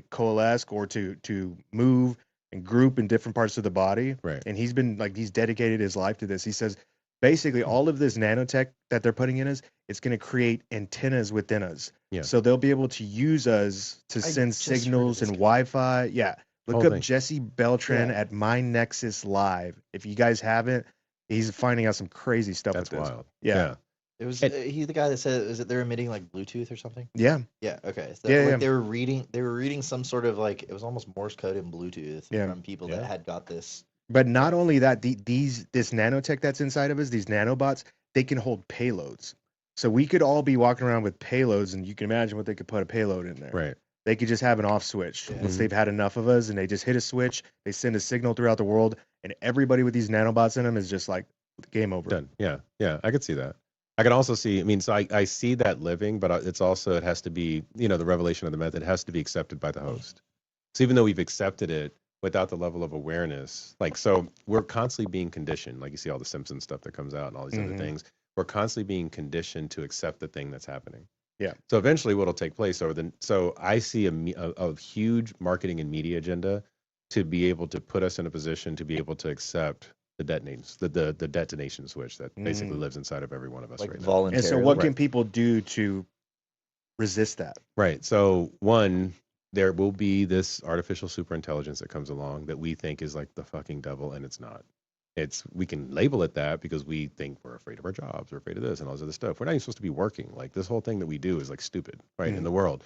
coalesce or to move and group in different parts of the body. Right. And he's dedicated his life to this. He says basically all of this nanotech that they're putting in us, it's going to create antennas within us. Yeah. So they'll be able to use us to I send just heard of signals this and guy. Wi-Fi. Yeah. Look Whole up thing. Jesse Beltran Yeah. at My Nexus Live. If you guys haven't, he's finding out some crazy stuff That's with this. wild. Yeah. It was And- he's the guy that said, is it they're emitting like Bluetooth or something? Yeah. Yeah. Okay. So Yeah, like yeah. they were reading some sort of like, it was almost Morse code in Bluetooth Yeah. from people Yeah. that had got this. But not only that, this nanotech that's inside of us, these nanobots, they can hold payloads. So we could all be walking around with payloads, and you can imagine what they could put a payload in there. Right. They could just have an off switch. Yeah. Once Mhm. they've had enough of us, and they just hit a switch, they send a signal throughout the world, and everybody with these nanobots in them is just like game over. Done. Yeah. Yeah. I could see that. I can also see, I mean, so I see that living, but it's also, it has to be, you know, the revelation of the method has to be accepted by the host. So even though we've accepted it without the level of awareness, like, so we're constantly being conditioned, like you see all the Simpsons stuff that comes out and all these other Mhm. things. We're constantly being conditioned to accept the thing that's happening. Yeah. So eventually what'll take place so I see a huge marketing and media agenda to be able to put us in a position to be able to accept the detonation switch that basically lives inside of every one of us Like right now. voluntarily. And so, what can Right. people do to resist that? Right. So one, there will be this artificial superintelligence that comes along that we think is like the fucking devil, and it's not. We can label it that because we think we're afraid of our jobs, we're afraid of this and all this other stuff. We're not even supposed to be working. Like this whole thing that we do is like stupid, right? In the world.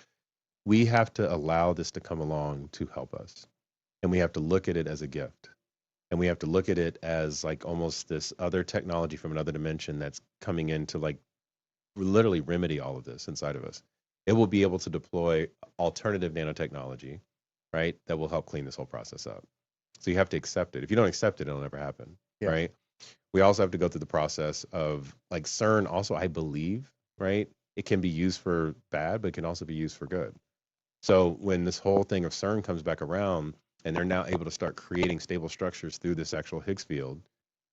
We have to allow this to come along to help us. And we have to look at it as a gift. And we have to look at it as like almost this other technology from another dimension that's coming in to like literally remedy all of this inside of us. It will be able to deploy alternative nanotechnology, right? That will help clean this whole process up. So you have to accept it. If you don't accept it, it'll never happen, Yeah. right? We also have to go through the process of like CERN also, I believe, right? It can be used for bad, but it can also be used for good. So when this whole thing of CERN comes back around and they're now able to start creating stable structures through this actual Higgs field,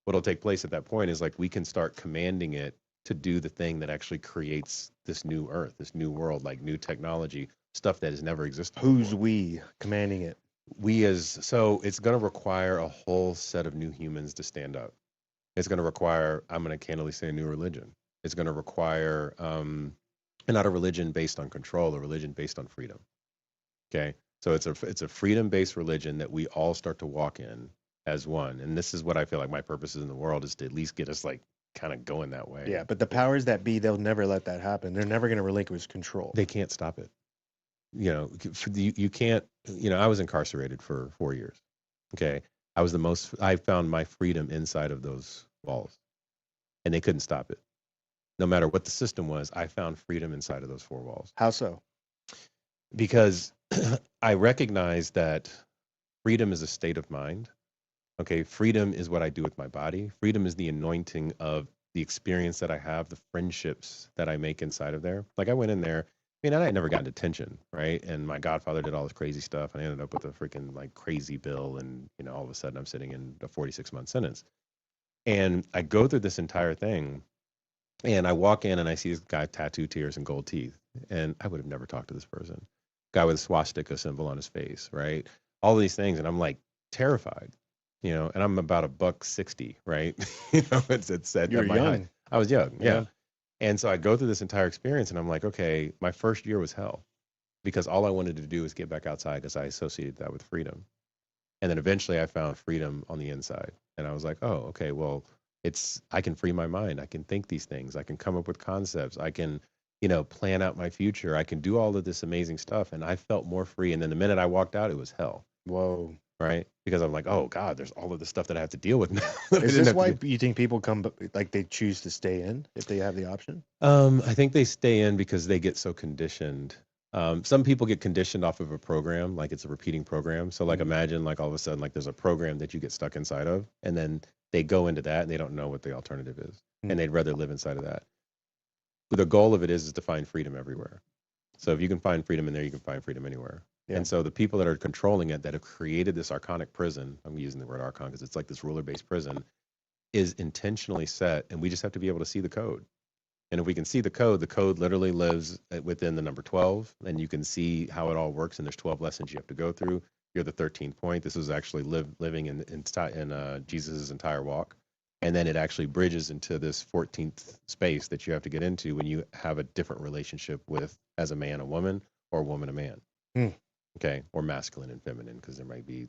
what'll take place at that point is like we can start commanding it to do the thing that actually creates this new Earth, this new world, like new technology, stuff that has never existed. Who's before. we commanding it? So it's going to require a whole set of new humans to stand up. It's going to require, I'm going to candidly say, a new religion. It's going to require not a religion based on control, a religion based on freedom. Okay, so it's a freedom-based religion that we all start to walk in as one. And this is what I feel like my purpose is in the world, is to at least get us like kind of going that way. Yeah, but the powers that be, they'll never let that happen. They're never going to relinquish control. They can't stop it. You know, you can't, you know, I was incarcerated for 4 years. Okay. I found my freedom inside of those walls, and they couldn't stop it. No matter what the system was, I found freedom inside of those four walls. How so? Because I recognize that freedom is a state of mind. Okay. Freedom is what I do with my body. Freedom is the anointing of the experience that I have, the friendships that I make inside of there. Like I went in there, I mean, I had never gotten detention, right? And my godfather did all this crazy stuff, and I ended up with a freaking like crazy bill, and you know, all of a sudden I'm sitting in a 46-month sentence. And I go through this entire thing, and I walk in and I see this guy tattooed tears and gold teeth, and I would have never talked to this person. Guy with a swastika symbol on his face, right? All these things, and I'm like terrified, you know. And I'm about $160, right? You know, it's said You at were my young. height. I was young, Yeah. yeah. And so I go through this entire experience and I'm like, okay, my first year was hell because all I wanted to do was get back outside because I associated that with freedom. And then eventually I found freedom on the inside. And I was like, oh, okay, well, I can free my mind. I can think these things. I can come up with concepts. I can, you know, plan out my future. I can do all of this amazing stuff. And I felt more free. And then the minute I walked out, it was hell. Whoa. Right? Because I'm like, oh God, there's all of this stuff that I have to deal with now. that I Is didn't this have to why do. you think people come, like they choose to stay in if they have the option? I think they stay in because they get so conditioned. Some people get conditioned off of a program, like it's a repeating program. So like imagine like all of a sudden like there's a program that you get stuck inside of, and then they go into that and they don't know what the alternative is, and they'd rather live inside of that. The goal of it is to find freedom everywhere. So if you can find freedom in there, you can find freedom anywhere. Yeah. And so the people that are controlling it, that have created this archonic prison, I'm using the word archon because it's like this ruler-based prison, is intentionally set, and we just have to be able to see the code. And if we can see the code literally lives within the number 12, and you can see how it all works. And there's 12 lessons you have to go through. You're the 13th point. This is actually living in Jesus' entire walk. and then it actually bridges into this 14th space that you have to get into when you have a different relationship with, as a man a woman, or a woman a man. Okay, or masculine and feminine, because there might be,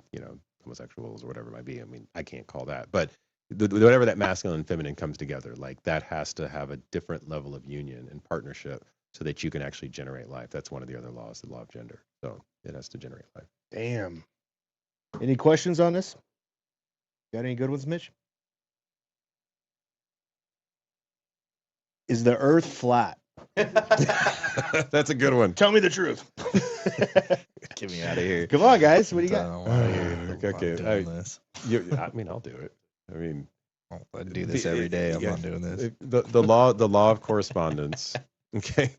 homosexuals or whatever it might be. I mean, I can't call that, but whatever that masculine and feminine comes together, like that has to have a different level of union and partnership so that you can actually generate life. That's one of the other laws, the law of gender. So it has to generate life. Damn. Any questions on this? Got any good ones, Mitch? Is the Earth flat? That's a good one. Tell me the truth. Get me out of here. Come on, guys. What do you got? Okay. I'll do it. I mean, I do this every day. I'm not doing this. The law of correspondence, okay,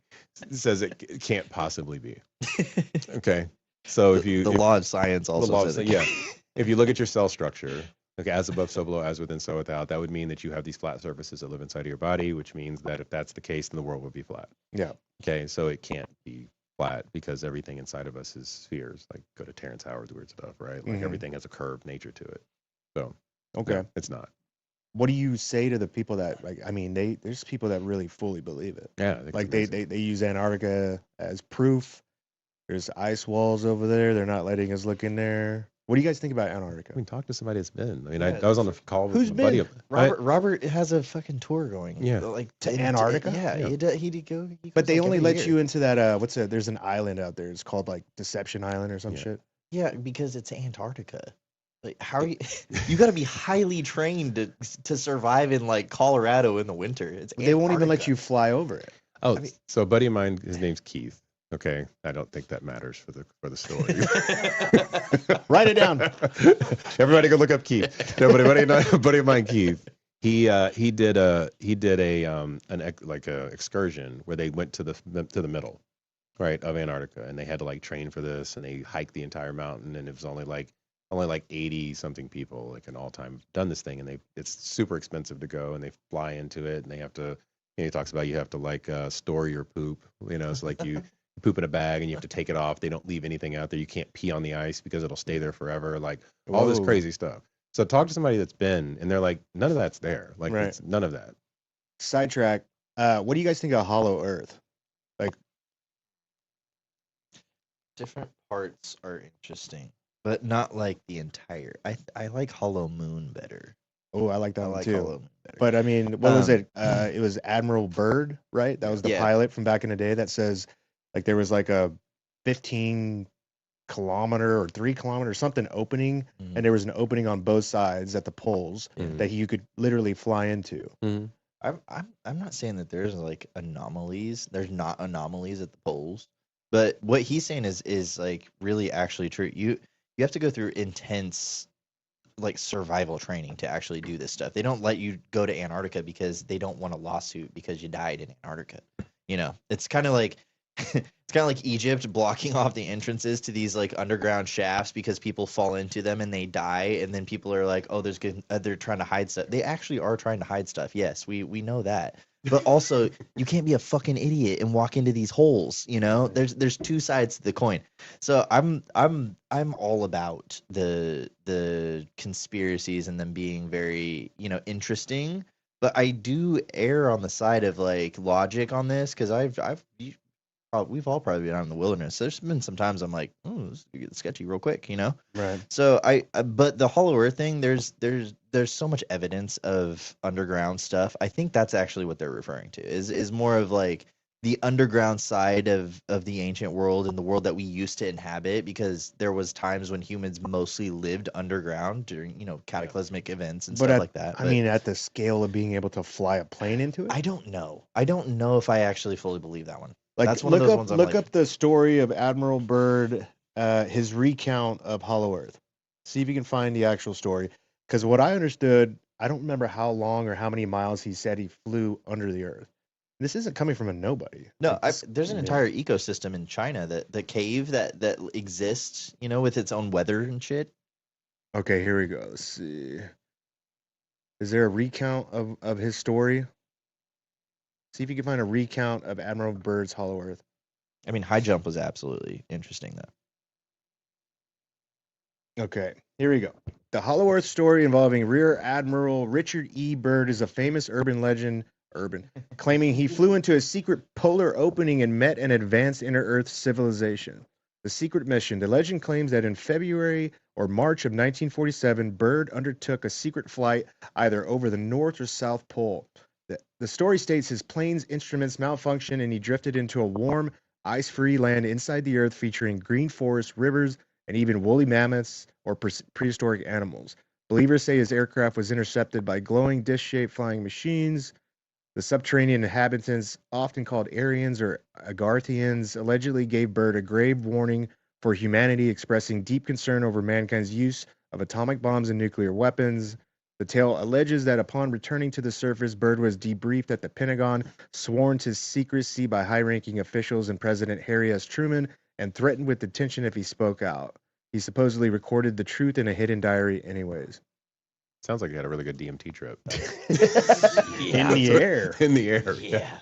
says it can't possibly be. Okay, so if the law of science also says it. If you look at your cell structure, okay, as above, so below, as within, so without, that would mean that you have these flat surfaces that live inside of your body, which means that if that's the case, then the world would be flat. Yeah. Okay, so it can't be flat because everything inside of us is spheres. Like, go to Terrence Howard's weird stuff, right? Like everything has a curved nature to it. So okay, no, it's not. What do you say to the people that, like, I mean, there's people that really fully believe it. Yeah, like they use Antarctica as proof. There's ice walls over there. They're not letting us look in there. What do you guys think about Antarctica? I mean, talk to somebody that's been. I mean, I was on the call with Who's a buddy been? of Robert has a fucking tour going. Yeah. Like to Antarctica. Yeah. He did go. But they only let you into that. There's an island out there. It's called like Deception Island or some shit. Yeah, because it's Antarctica. Like, how are you? You got to be highly trained to survive in like Colorado in the winter. They won't even let you fly over it. Oh, so a buddy of mine, his name's Keith. Okay, I don't think that matters for the story. Write it down. Everybody go look up Keith. No, but a buddy of mine, Keith. He did a excursion where they went to the middle, right, of Antarctica, and they had to like train for this, and they hiked the entire mountain, and it was only like 80 something people like in all time done this thing, and it's super expensive to go, and they fly into it, and they have to. He talks about you have to like store your poop, so like you poop in a bag and you have to take it off. They don't leave anything out there. You can't pee on the ice because it'll stay there forever. Like all this crazy stuff. So talk to somebody that's been, and they're like, none of that's there. Like it's none of that. Sidetrack. What do you guys think of Hollow Earth? Like different parts are interesting, but not like the entire. I like Hollow Moon better. Oh, I like that one too. Hollow Moon better. But I mean, what was it? It was Admiral Byrd, right? That was the pilot from back in the day that says like there was like a 15 kilometer or 3 kilometer something opening, and there was an opening on both sides at the poles that you could literally fly into. I'm not saying that there's like anomalies. There's not anomalies at the poles, but what he's saying is like really actually true. You have to go through intense like survival training to actually do this stuff. They don't let you go to Antarctica because they don't want a lawsuit because you died in Antarctica. It's kind of like Egypt blocking off the entrances to these like underground shafts because people fall into them and they die, and then people are like, oh, they're trying to hide stuff. They actually are trying to hide stuff. Yes, we know that. But also, you can't be a fucking idiot and walk into these holes. There's two sides to the coin. So I'm all about the conspiracies and them being very interesting. But I do err on the side of like logic on this because we've all probably been out in the wilderness. There's been some times I'm like, oh, this is get sketchy real quick, Right. So but the Hollow Earth thing, there's so much evidence of underground stuff. I think that's actually what they're referring to. Is more of like the underground side of the ancient world and the world that we used to inhabit, because there was times when humans mostly lived underground during cataclysmic events and stuff like that. I mean, at the scale of being able to fly a plane into it, I don't know if I actually fully believe that one. Like, that's one of those ones. Look up the story of Admiral Byrd, his recount of Hollow Earth. See if you can find the actual story. Because what I understood, I don't remember how long or how many miles he said he flew under the Earth. This isn't coming from a nobody. No, there's an entire ecosystem in China, the cave that exists, with its own weather and shit. Okay, here we go. Let's see. Is there a recount of his story? See if you can find a recount of Admiral Byrd's Hollow Earth. I mean, high jump was absolutely interesting, though. Okay, here we go. The Hollow Earth story involving Rear Admiral Richard E. Byrd is a famous urban legend, claiming he flew into a secret polar opening and met an advanced inner-Earth civilization. The secret mission. The legend claims that in February or March of 1947, Byrd undertook a secret flight either over the North or South Pole. The story states his plane's instruments malfunctioned and he drifted into a warm, ice-free land inside the Earth featuring green forests, rivers, and even woolly mammoths or prehistoric animals. Believers say his aircraft was intercepted by glowing disc-shaped flying machines. The subterranean inhabitants, often called Aryans or Agarthians, allegedly gave Byrd a grave warning for humanity, expressing deep concern over mankind's use of atomic bombs and nuclear weapons. The tale alleges that upon returning to the surface, Byrd was debriefed at the Pentagon, sworn to secrecy by high-ranking officials and President Harry S. Truman, and threatened with detention if he spoke out. He supposedly recorded the truth in a hidden diary anyways. Sounds like you had a really good DMT trip. In the air. In the air. Yeah.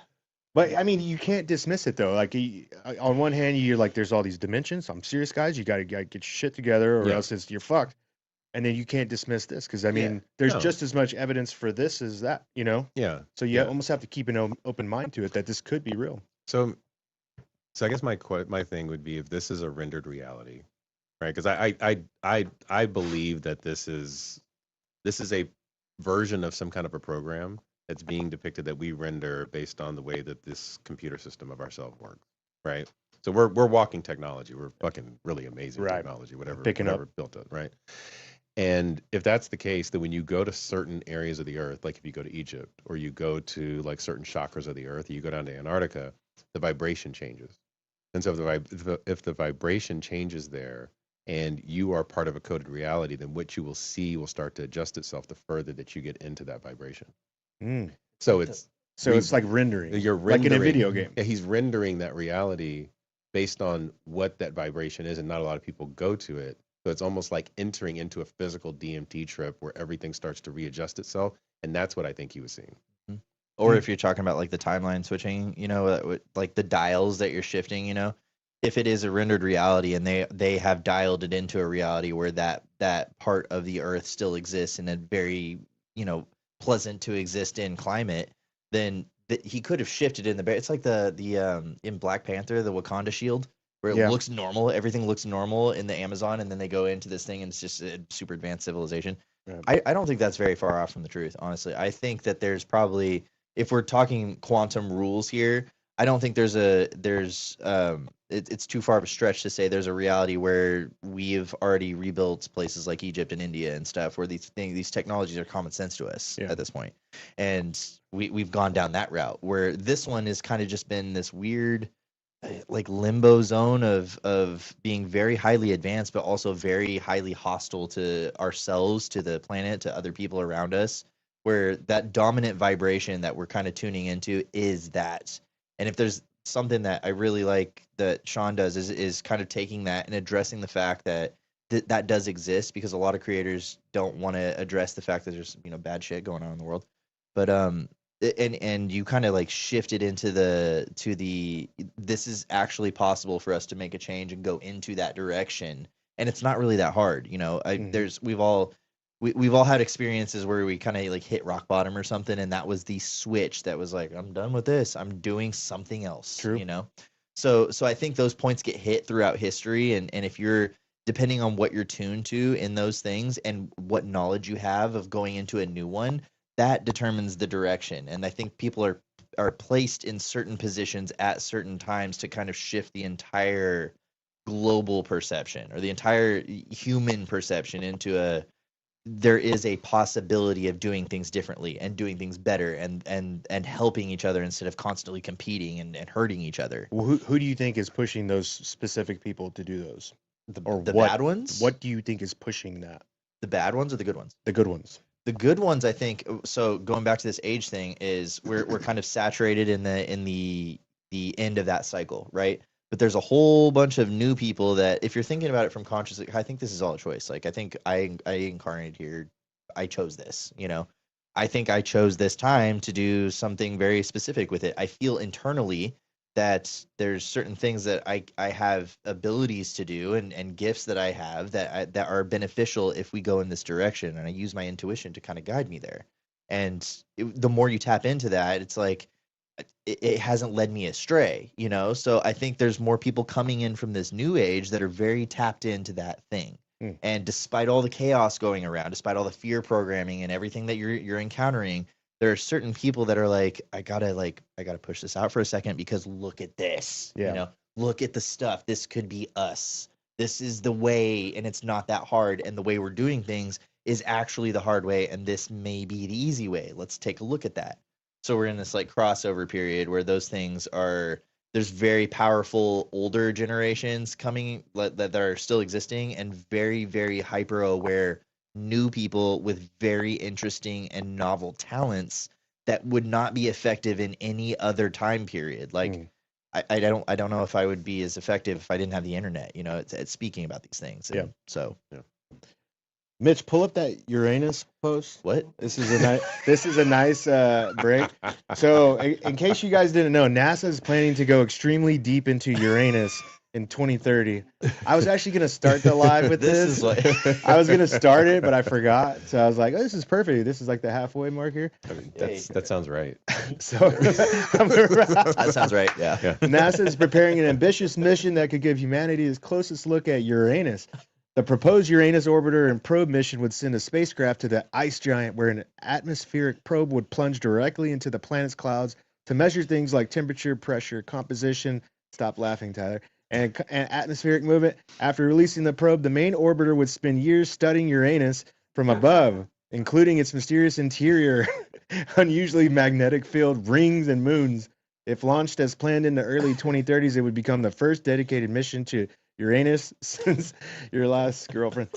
But, I mean, you can't dismiss it, though. Like, on one hand, you're like, there's all these dimensions. I'm serious, guys. You got to get your shit together or else you're fucked. And then you can't dismiss this because, I mean, there's just as much evidence for this as that, you know? Yeah. So you almost have to keep an open mind to it that this could be real. So I guess my thing would be if this is a rendered reality, right? Because I believe that this is a version of some kind of a program that's being depicted that we render based on the way that this computer system of ourselves works, right? So we're walking technology. We're fucking really amazing technology, whatever built it, right? And if that's the case, then when you go to certain areas of the earth, like if you go to Egypt or you go to like certain chakras of the earth, or you go down to Antarctica, the vibration changes. And so if the vibration changes there and you are part of a coded reality, then what you will see will start to adjust itself the further that you get into that vibration. So it's like rendering. You're rendering. Like in a video game. Yeah, he's rendering that reality based on what that vibration is, and not a lot of people go to it. So it's almost like entering into a physical DMT trip where everything starts to readjust itself, and that's what I think he was seeing. Or if you're talking about like the timeline switching, you know, like the dials that you're shifting, you know, if it is a rendered reality and they have dialed it into a reality where that part of the earth still exists in a very, you know, pleasant to exist in climate, then he could have shifted in it's like the in Black Panther, the Wakanda shield, where it looks normal, everything looks normal in the Amazon, and then they go into this thing and it's just a super advanced civilization. I don't think that's very far off from the truth, honestly. I think that there's probably, if we're talking quantum rules here, I don't think it's too far of a stretch to say there's a reality where we've already rebuilt places like Egypt and India and stuff where these technologies are common sense to us at this point. And we've gone down that route, where this one has kind of just been this weird like limbo zone of being very highly advanced but also very highly hostile to ourselves, to the planet, to other people around us, where that dominant vibration that we're kind of tuning into is that. And if there's something that I really like that Sean does is kind of taking that and addressing the fact that that does exist, because a lot of creators don't want to address the fact that there's, you know, bad shit going on in the world. But and you kind of like shifted into this is actually possible for us to make a change and go into that direction, and it's not really that hard, you know. We've all had experiences where we kind of like hit rock bottom or something, and that was the switch that was like, I'm done with this, I'm doing something else. True. You know. So I think those points get hit throughout history, and if you're, depending on what you're tuned to in those things and what knowledge you have of going into a new one, that determines the direction. And I think people are placed in certain positions at certain times to kind of shift the entire global perception or the entire human perception into there is a possibility of doing things differently and doing things better and helping each other instead of constantly competing and hurting each other. Well, who do you think is pushing those specific people to do those? The bad ones? What do you think is pushing that? The bad ones or the good ones? The good ones. The good ones, I think. So going back to this age thing, is we're kind of saturated in the end of that cycle, right? But there's a whole bunch of new people that, if you're thinking about it from consciously, I think this is all a choice. Like, I think I incarnated here. I chose this, you know. I think I chose this time to do something very specific with it. I feel internally that there's certain things that I have abilities to do and gifts that I have that are beneficial if we go in this direction, and I use my intuition to kind of guide me there. And the more you tap into that, it's like it hasn't led me astray, you know? So I think there's more people coming in from this new age that are very tapped into that thing. And despite all the chaos going around, despite all the fear programming and everything that you're encountering, there are certain people that are like, I gotta push this out for a second because look at this. Yeah. You know, look at the stuff. This could be us. This is the way, and it's not that hard. And the way we're doing things is actually the hard way, and this may be the easy way. Let's take a look at that. So we're in this like crossover period where those things are, there's very powerful older generations coming that are still existing, and very, very hyper aware new people with very interesting and novel talents that would not be effective in any other time period. Like I don't know if I would be as effective if I didn't have the internet, you know, it's speaking about these things. And so Mitch, pull up that Uranus post. What? This is a nice break. So, in case you guys didn't know, NASA is planning to go extremely deep into Uranus in 2030. I was actually going to start the live with this. I was going to start it, but I forgot. So I was like, oh, this is perfect. This is like the halfway mark here. I mean, that sounds right. So that sounds right. Yeah. NASA is preparing an ambitious mission that could give humanity its closest look at Uranus. The proposed Uranus orbiter and probe mission would send a spacecraft to the ice giant, where an atmospheric probe would plunge directly into the planet's clouds to measure things like temperature, pressure, composition. Stop laughing, Tyler. And atmospheric movement. After releasing the probe, the main orbiter would spend years studying Uranus from above, including its mysterious interior, unusually magnetic field, rings, and moons. If launched as planned in the early 2030s, it would become the first dedicated mission to Uranus since your last girlfriend.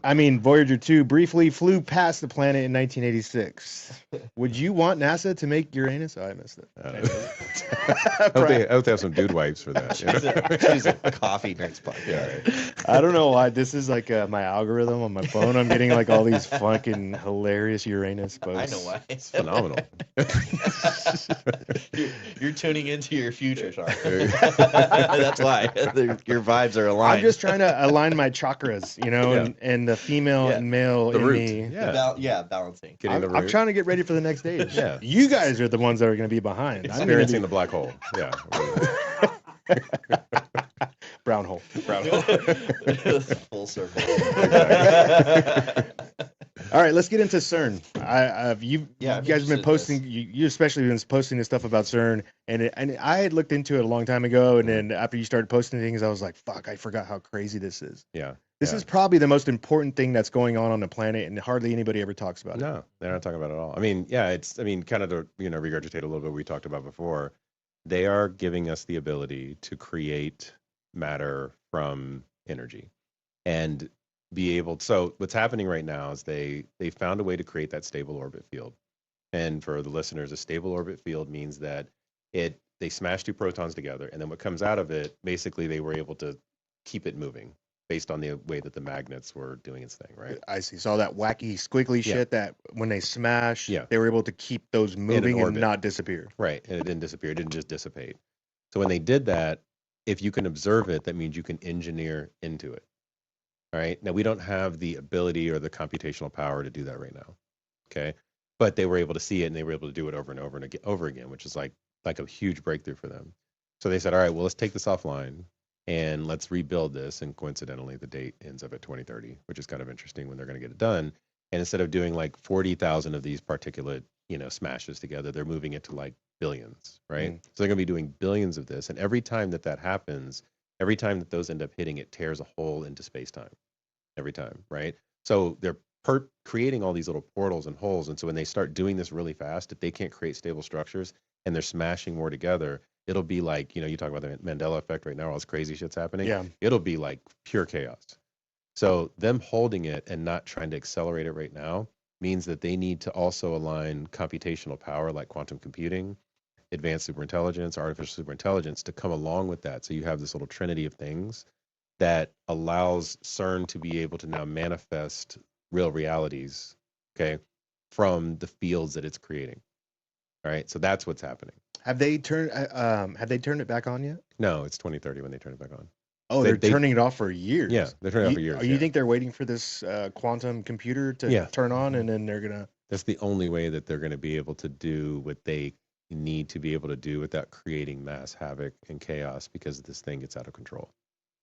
I mean, Voyager 2 briefly flew past the planet in 1986. Would you want NASA to make Uranus? Oh, I missed it. I hope they have some dude wipes for that. She's a coffee nerds podcast. I don't know why. This is like my algorithm on my phone. I'm getting like all these fucking hilarious Uranus posts. I know why. It's phenomenal. You're tuning into your future, Sean. That's why. Your vibes are aligned. I'm just trying to align my chakras, you know, and the female and male in me. Balancing. I'm trying to get ready for the next stage. Yeah. You guys are the ones that are going to be behind. Experiencing the black hole. Yeah. Brown hole. Full circle. All right, let's get into CERN. You guys have been posting. You especially been posting this stuff about CERN, and I had looked into it a long time ago, and then after you started posting things, I was like, "Fuck, I forgot how crazy this is." Yeah. This is probably the most important thing that's going on the planet, and hardly anybody ever talks about it. No, they're not talking about it at all. I mean, kind of to regurgitate a little bit what we talked about before. They are giving us the ability to create matter from energy, and be able. So what's happening right now is they found a way to create that stable orbit field. And for the listeners, a stable orbit field means that they smash two protons together, and then what comes out of it, basically, they were able to keep it moving based on the way that the magnets were doing its thing, right? I see. So all that wacky, squiggly shit that when they smash, they were able to keep those moving and not disappear. Right, and it didn't disappear. It didn't just dissipate. So when they did that, if you can observe it, that means you can engineer into it. All right. Now, we don't have the ability or the computational power to do that right now. Okay. But they were able to see it, and they were able to do it over and over and over again, which is like a huge breakthrough for them. So they said, all right, well, let's take this offline and let's rebuild this. And coincidentally, the date ends up at 2030, which is kind of interesting when they're going to get it done. And instead of doing like 40,000 of these particulate, smashes together, they're moving it to like billions, right? So they're going to be doing billions of this. And every time that happens, every time that those end up hitting, it tears a hole into space-time. Every time, right? So they're creating all these little portals and holes. And so when they start doing this really fast, if they can't create stable structures and they're smashing more together, it'll be like, you talk about the Mandela effect right now, all this crazy shit's happening. Yeah. It'll be like pure chaos. So them holding it and not trying to accelerate it right now means that they need to also align computational power like quantum computing, advanced superintelligence, artificial superintelligence to come along with that. So you have this little trinity of things that allows CERN to be able to now manifest real realities, okay, from the fields that it's creating. All right, so that's what's happening. Have they turned it back on yet? No, it's 2030 when they turn it back on. Oh, they're turning it off for years. Yeah, they're turning it off for years. You think they're waiting for this quantum computer to turn on, and then they're gonna? That's the only way that they're going to be able to do what they need to be able to do without creating mass havoc and chaos, because this thing gets out of control.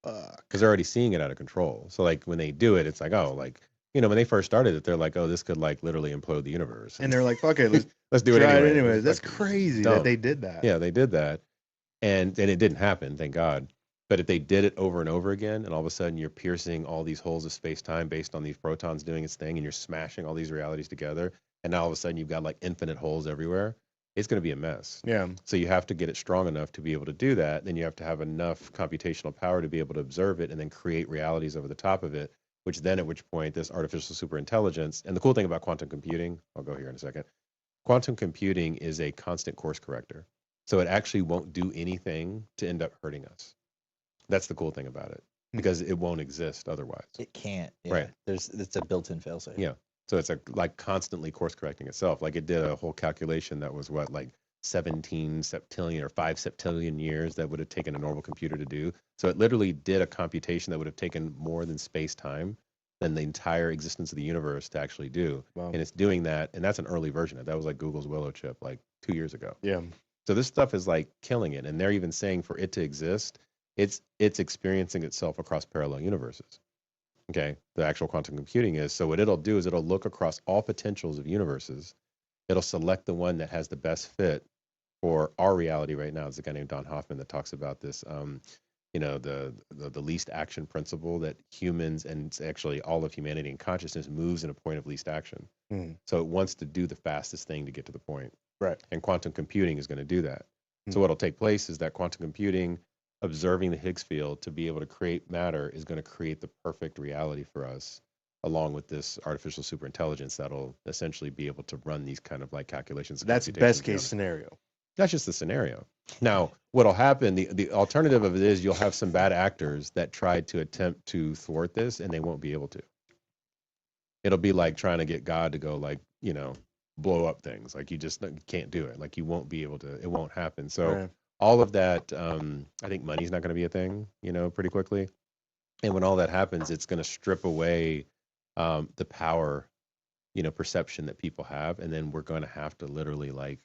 Because they're already seeing it out of control. So like when they do it, it's like, oh, like, you know, when they first started it, they're like, oh, this could like literally implode the universe. And they're like, fuck it, let's do it anyway. Anyways. That's crazy that they did that. Yeah, they did that. And it didn't happen, thank God. But if they did it over and over again, and all of a sudden you're piercing all these holes of space-time based on these protons doing its thing, and you're smashing all these realities together, and now all of a sudden you've got like infinite holes everywhere, it's going to be a mess. Yeah. So you have to get it strong enough to be able to do that. Then you have to have enough computational power to be able to observe it and then create realities over the top of it, which then at which point this artificial superintelligence, and the cool thing about quantum computing, I'll go here in a second, quantum computing is a constant course corrector. So it actually won't do anything to end up hurting us. That's the cool thing about it, because it won't exist otherwise. It can't. Yeah. Right. It's a built-in failsafe. Yeah. So it's like constantly course correcting itself. Like it did a whole calculation that was what, like 17 septillion or 5 septillion years that would have taken a normal computer to do. So it literally did a computation that would have taken more than space time than the entire existence of the universe to actually do. Wow. And it's doing that. And that's an early version of it. That was like Google's Willow chip like 2 years ago. Yeah. So this stuff is like killing it. And they're even saying for it to exist, it's experiencing itself across parallel universes. Okay, the actual quantum computing is. So what it'll do is it'll look across all potentials of universes. It'll select the one that has the best fit for our reality right now. There's a guy named Don Hoffman that talks about this, you know, the least action principle, that humans and actually all of humanity and consciousness moves in a point of least action. So it wants to do the fastest thing to get to the point. Right. And quantum computing is going to do that. So what'll take place is that quantum computing, observing the Higgs field to be able to create matter, is going to create the perfect reality for us, along with this artificial superintelligence that'll essentially be able to run these kind of like calculations. That's best case scenario. That's just the scenario. Now, what'll happen, the alternative of it is you'll have some bad actors that try to attempt to thwart this, and they won't be able to. It'll be like trying to get God to go, like, you know, blow up things. Like you just can't do it. Like you won't be able to, it won't happen. So Right. all of that, I think money's not going to be a thing, you know, pretty quickly. And when all that happens, it's going to strip away the power, you know, perception that people have. And then we're going to have to literally like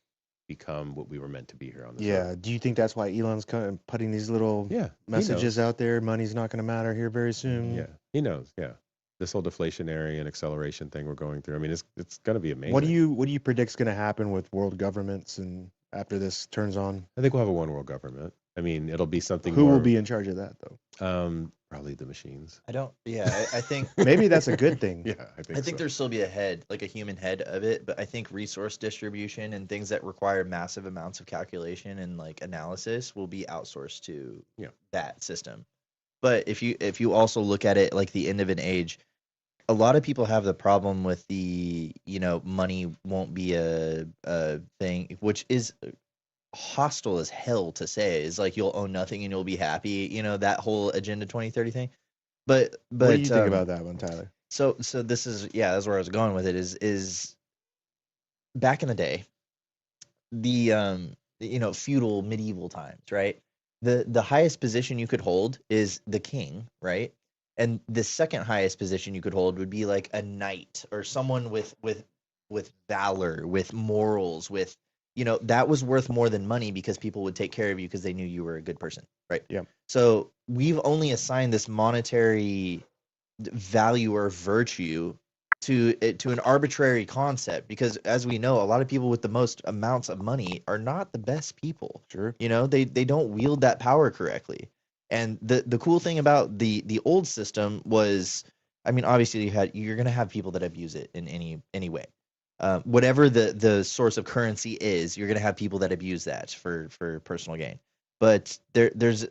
become what we were meant to be here on this earth. Do you think that's why Elon's kind of putting these little Yeah, messages out there? Money's not going to matter here very soon. Yeah, he knows. Yeah, this whole deflationary and acceleration thing we're going through. I mean, it's going to be amazing. What do you predict's going to happen with world governments and after this turns on? I think we'll have a one world government. I mean, it'll be something. Who more, will be in charge of that though? Probably the machines. I think Maybe that's a good thing. Yeah, I think. I think so. there'll still be a head, like a human head of it, but I think resource distribution and things that require massive amounts of calculation and like analysis will be outsourced to that system. But if you also look at it like the end of an age, a lot of people have the problem with the, you know, money won't be a thing, which is hostile as hell to say. Is like you'll own nothing and you'll be happy, you know, that whole Agenda 2030 thing. But what do you think about that one, Tyler? So this is that's where I was going with it. Is back in the day, the you know, feudal medieval times, right? The highest position you could hold is the king, right? And the second highest position you could hold would be like a knight or someone with valor, with morals, with, you know, that was worth more than money because people would take care of you because they knew you were a good person, right? Yeah. So we've only assigned this monetary value or virtue to an arbitrary concept because, as we know, a lot of people with the most amounts of money are not the best people. Sure. You know, they don't wield that power correctly. And the cool thing about the old system was, I mean, obviously you're going to have people that abuse it in any way. Whatever the source of currency is, you're going to have people that abuse that for personal gain. But there's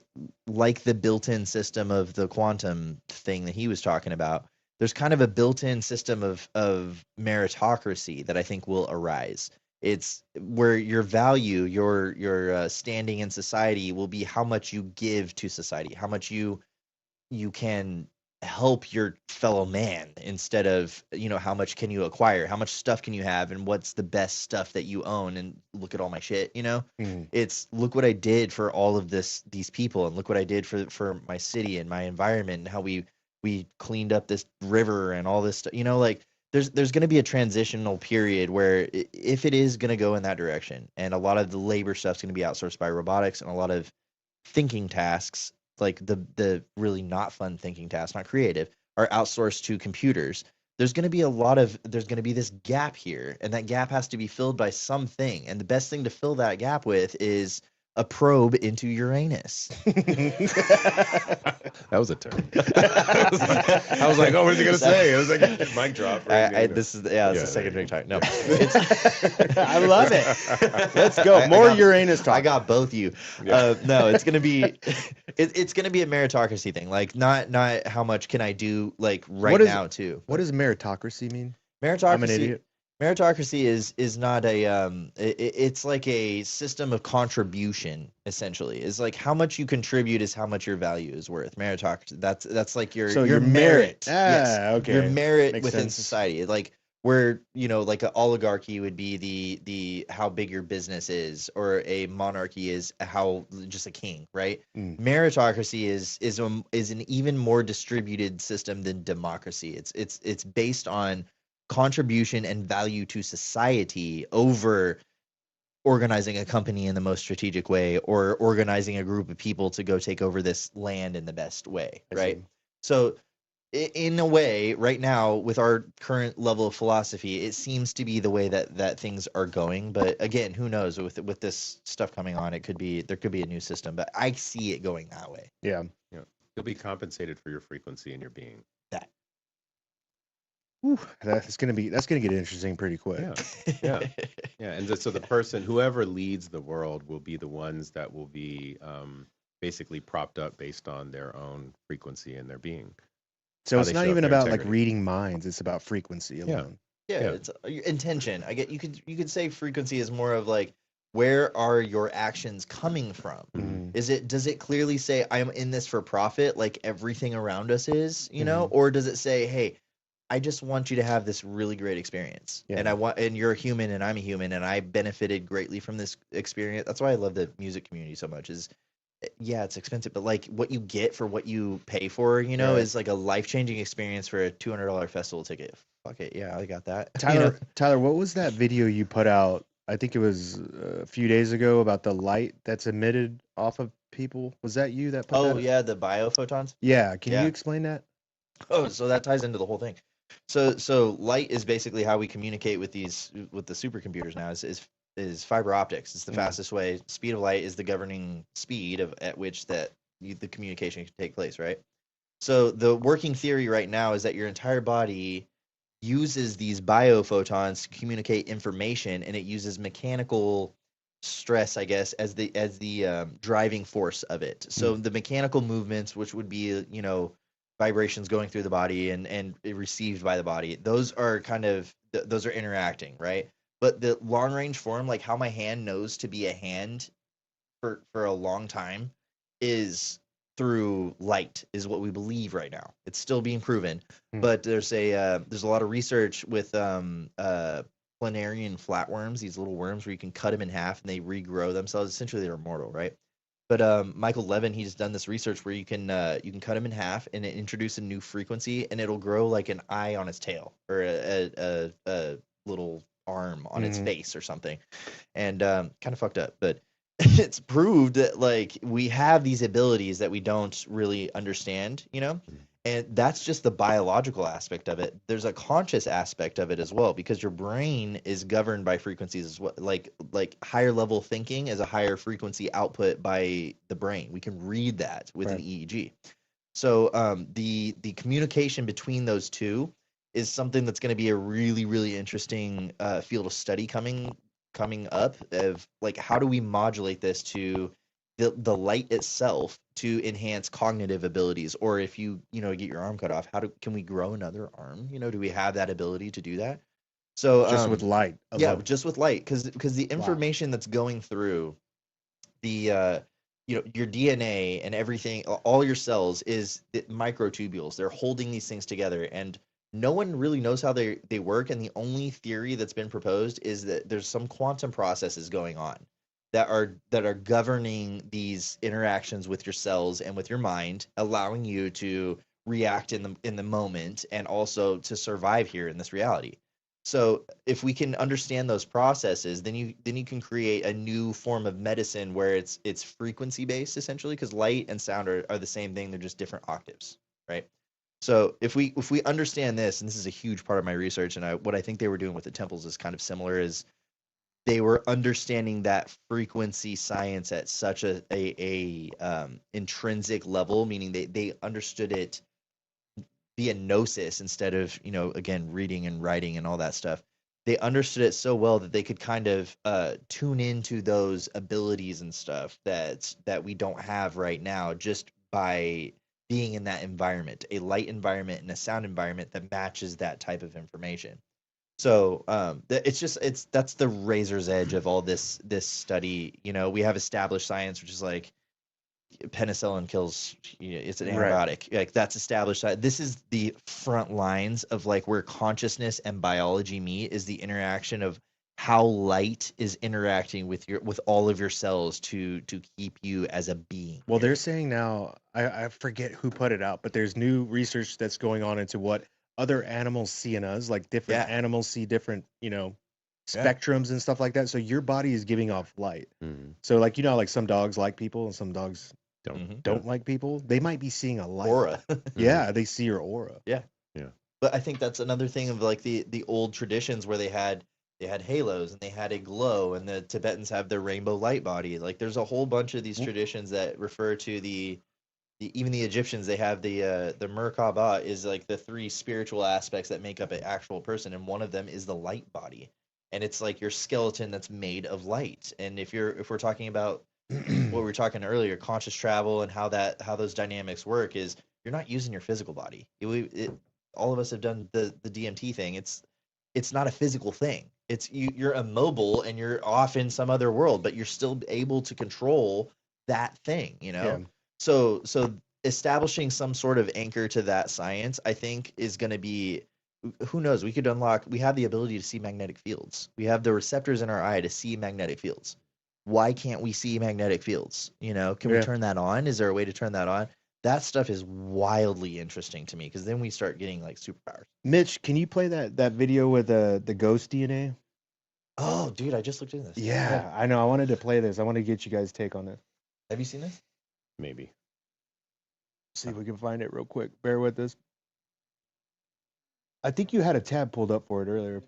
like the built-in system of the quantum thing that he was talking about. There's kind of a built-in system of meritocracy that I think will arise. It's where your value, your standing in society will be how much you give to society, how much you can help your fellow man instead of, how much can you acquire, how much stuff can you have, and what's the best stuff that you own, and look at all my shit. Mm. It's look what I did for all of these people, and look what I did for my city and my environment, and how we cleaned up this river and all this stuff. Like there's going to be a transitional period where if it is going to go in that direction, and a lot of the labor stuff's going to be outsourced by robotics, and a lot of thinking tasks, like the really not fun thinking tasks, not creative, are outsourced to computers. There's going to be this gap here, and that gap has to be filled by something. And the best thing to fill that gap with is a probe into Uranus. That was a turn. I was like, oh, what is he gonna say? It was like a mic drop. This is the second drink time. No, I love it. Let's go. More Uranus talk. I got both you. Yeah. No, it's gonna be it's gonna be a meritocracy thing. Like not how much can I do like now too. What does meritocracy mean? Meritocracy. I'm an idiot. Meritocracy is not a it's like a system of contribution, essentially. It's like how much you contribute is how much your value is worth. Meritocracy, that's like your merit. Yes. Okay. Your merit Makes within sense. society. Like where, like an oligarchy would be the how big your business is, or a monarchy is how just a king, right? Mm. Meritocracy is an even more distributed system than democracy. It's based on contribution and value to society over organizing a company in the most strategic way, or organizing a group of people to go take over this land in the best way, right? So in a way, right now, with our current level of philosophy, it seems to be the way that things are going. But again, who knows? With this stuff coming on, there could be a new system. But I see it going that way. Yeah. You'll be compensated for your frequency and your being. That's gonna get interesting pretty quick. Yeah. And so the person, whoever leads the world, will be the ones that will be basically propped up based on their own frequency and their being. So it's not even about like integrity. reading minds; it's about frequency alone. Yeah, it's intention. I get you could say frequency is more of like, where are your actions coming from? Mhm. Does it clearly say I'm in this for profit, like everything around us is, Mhm. or does it say, hey, I just want you to have this really great experience, Yeah. and you're a human and I'm a human, and I benefited greatly from this experience. That's why I love the music community so much. It's expensive, but like what you get for what you pay for, Right. is like a life-changing experience for a $200 festival ticket. Fuck it, yeah, I got that. Tyler, what was that video you put out? I think it was a few days ago about the light that's emitted off of people. Was that you that put that? Oh yeah, the biophotons. Yeah. Can Yeah. you explain that? Oh, so that ties into the whole thing. So light is basically how we communicate with the supercomputers now. Is fiber optics. It's the fastest way. Speed of light is the governing speed at which the communication can take place, right? So the working theory right now is that your entire body uses these biophotons to communicate information, and it uses mechanical stress, I guess, as the driving force of it. So the mechanical movements, which would be vibrations going through the body and received by the body, those are those are interacting, right? But the long range form, like how my hand knows to be a hand for a long time, is through light, is what we believe right now. It's still being proven, but there's a lot of research with planarian flatworms, these little worms where you can cut them in half and they regrow themselves. Essentially, they're immortal, right? But Michael Levin, he's done this research where you can cut them in half and introduce a new frequency, and it'll grow like an eye on its tail, or a little arm on its face or something, and kind of fucked up, but it's proved that like we have these abilities that we don't really understand, and that's just the biological aspect of it. There's a conscious aspect of it as well, because your brain is governed by frequencies as well. Like higher level thinking is a higher frequency output by the brain. We can read that with an EEG. So the communication between those two is something that's going to be a really, really interesting field of study coming up, of like, how do we modulate this to the light itself to enhance cognitive abilities? Or if you get your arm cut off, can we grow another arm? Do we have that ability to do that? So just with light. Just with light, because the information that's going through the your DNA and everything, all your cells is microtubules. They're holding these things together, and no one really knows how they work. And the only theory that's been proposed is that there's some quantum processes going on that are governing these interactions with your cells and with your mind, allowing you to react in the moment and also to survive here in this reality. So if we can understand those processes, then you can create a new form of medicine where it's frequency based, essentially, because light and sound are the same thing. They're just different octaves, right? So if we understand this, and this is a huge part of my research, and what I think they were doing with the temples is kind of similar, is they were understanding that frequency science at such a intrinsic level, meaning they understood it via gnosis instead of, again, reading and writing and all that stuff. They understood it so well that they could kind of tune into those abilities and stuff that we don't have right now, just by being in that environment, a light environment and a sound environment that matches that type of information. So that's the razor's edge of all this study. We have established science, which is like penicillin kills, it's an Right. antibiotic. Like, that's established. This is the front lines of like where consciousness and biology meet, is the interaction of how light is interacting with all of your cells to keep you as a being. Well, they're saying now, I forget who put it out, but there's new research that's going on into what other animals see in us. Like different Yeah. animals see different, Yeah. spectrums and stuff like that. So your body is giving off light. Mhm. So like, like some dogs like people and some dogs Don't. don't like people. They might be seeing a light. Aura. Yeah, they see your aura. But I think that's another thing of like the old traditions where they had halos and they had a glow, and the Tibetans have their rainbow light body. Like, there's a whole bunch of these traditions that refer to the even the Egyptians. They have the Merkaba, is like the three spiritual aspects that make up an actual person, and one of them is the light body, and it's like your skeleton that's made of light. And if we're talking about what we were talking earlier, conscious travel and how those dynamics work, is you're not using your physical body. All of us have done the DMT thing. It's not a physical thing. It's you're immobile and you're off in some other world, but you're still able to control that thing, Yeah. So establishing some sort of anchor to that science, I think, is going to be, who knows, we have the ability to see magnetic fields. We have the receptors in our eye to see magnetic fields. Why can't we see magnetic fields? Can we turn that on? Is there a way to turn that on? That stuff is wildly interesting to me, because then we start getting like superpowers. Mitch, can you play that video with the ghost DNA? Oh, dude, I just looked into this. Yeah, I know. I wanted to play this. I want to get you guys' take on this. Have you seen this? Maybe. See if we can find it real quick. Bear with us. I think you had a tab pulled up for it earlier.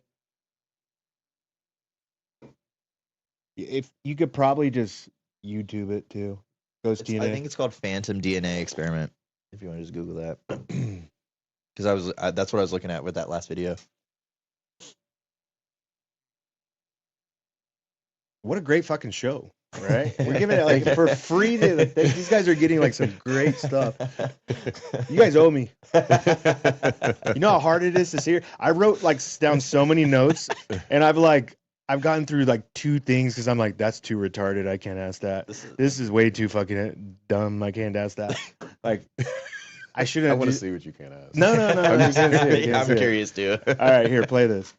If you could probably just YouTube it too. Ghost DNA. I think it's called Phantom DNA Experiment. If you want to just Google that, because that's what I was looking at with that last video. What a great fucking show, right? We're giving it like for free. These guys are getting like some great stuff. You guys owe me. You know how hard it is to see. I wrote like down so many notes, and I've gotten through like 2 things because I'm like, that's too retarded. I can't ask that. This is way too fucking dumb. I can't ask that. Like, I shouldn't. I want to see what you can ask. No. I'm curious too. All right, here, play this.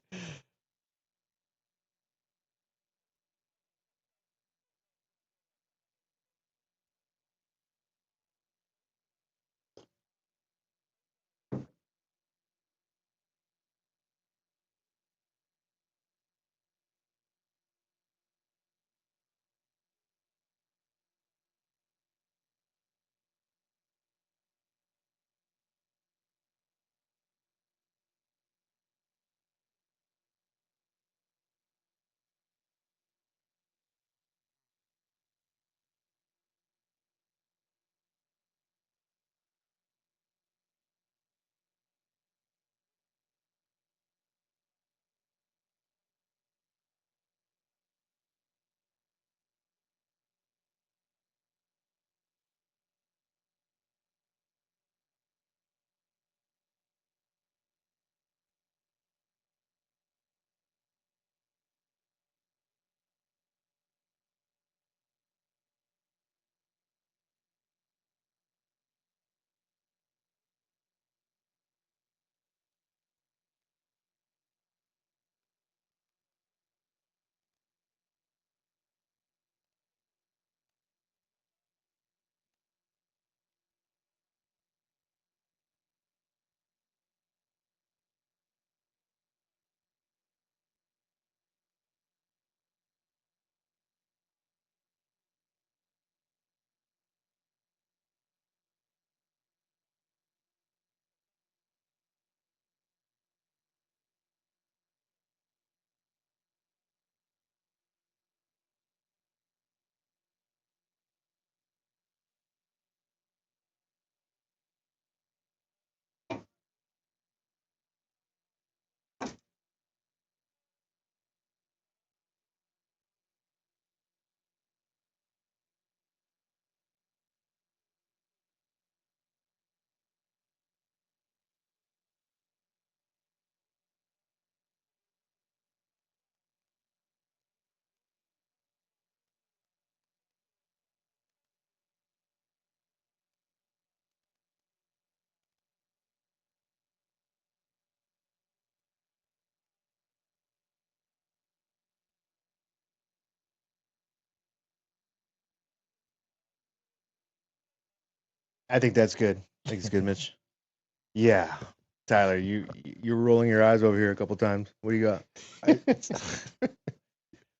I think that's good. I think it's good, Mitch. Yeah. Tyler, you're rolling your eyes over here a couple times. What do you got?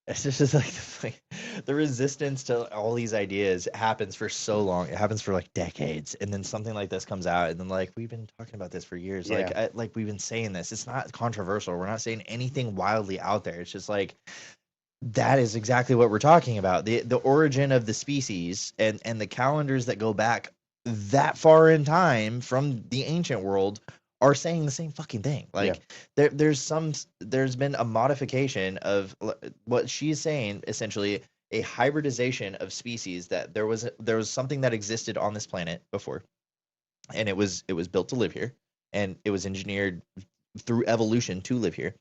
It's just like the resistance to all these ideas happens for so long. It happens for like decades, and then something like this comes out, and then like we've been talking about this for years. Yeah. Like we've been saying this. It's not controversial. We're not saying anything wildly out there. It's just like that is exactly what we're talking about. The origin of the species and the calendars that go back that far in time from the ancient world are saying the same fucking thing. Like there's been a modification of what she's saying, essentially a hybridization of species, that there was something that existed on this planet before, and it was built to live here, and it was engineered through evolution to live here.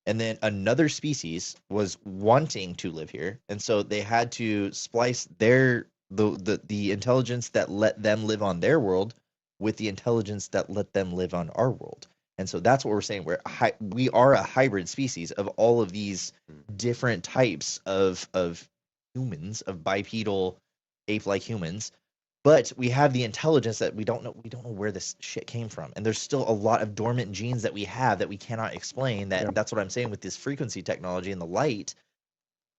And then another species was wanting to live here, and so they had to splice the intelligence that let them live on their world with the intelligence that let them live on our world. And so that's what we're saying. We are a hybrid species of all of these different types of humans, of bipedal ape-like humans. But we have the intelligence that we don't know where this shit came from. And there's still a lot of dormant genes that we have that we cannot explain. That's what I'm saying with this frequency technology and the light.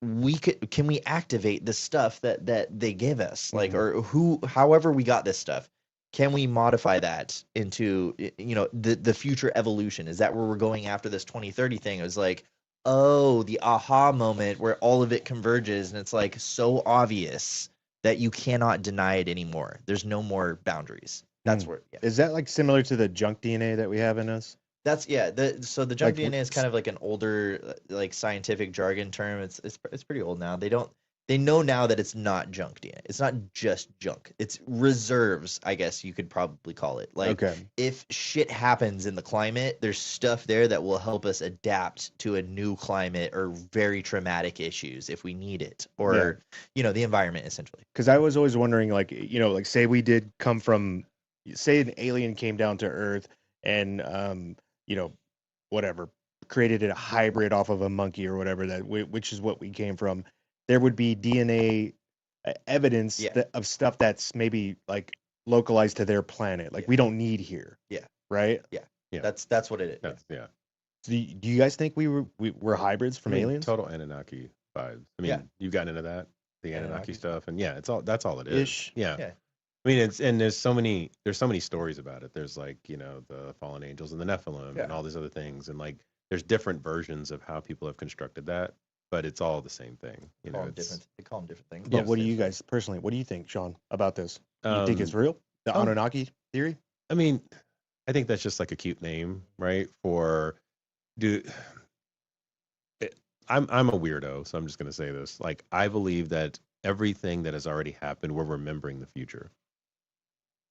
Can we activate the stuff that they give us, like, or however we got this stuff? Can we modify that into, the future evolution? Is that where we're going after this 2030 thing? It was like, oh, the aha moment where all of it converges, and it's like so obvious that you cannot deny it anymore. There's no more boundaries. That's where. Yeah. Is that like similar to the junk DNA that we have in us? That's so the junk DNA is kind of like an older, like, scientific jargon term. It's pretty old now. They know now that it's not junk DNA. It's not just junk. It's reserves, I guess you could probably call it. Like, if shit happens in the climate, there's stuff there that will help us adapt to a new climate or very traumatic issues if we need it, or the environment, essentially. Because I was always wondering, like, say we did come from, say an alien came down to Earth and whatever, created a hybrid off of a monkey or whatever, which is what we came from. There would be DNA evidence of stuff that's maybe like localized to their planet, like we don't need here. Yeah. Right. Yeah. That's what it is. So do you guys think we were hybrids from aliens? Total Anunnaki vibes. I mean, you've gotten into that, the Anunnaki stuff, and that's all it is. Yeah. I mean, there's so many stories about it. There's like, the fallen angels and the Nephilim and all these other things, and like there's different versions of how people have constructed that. But it's all the same thing. They call them different things. But what do you guys personally? What do you think, Sean, about this? You think it's real? The Anunnaki theory? I mean, I think that's just like a cute name, right? I'm a weirdo, so I'm just gonna say this. Like, I believe that everything that has already happened, we're remembering the future.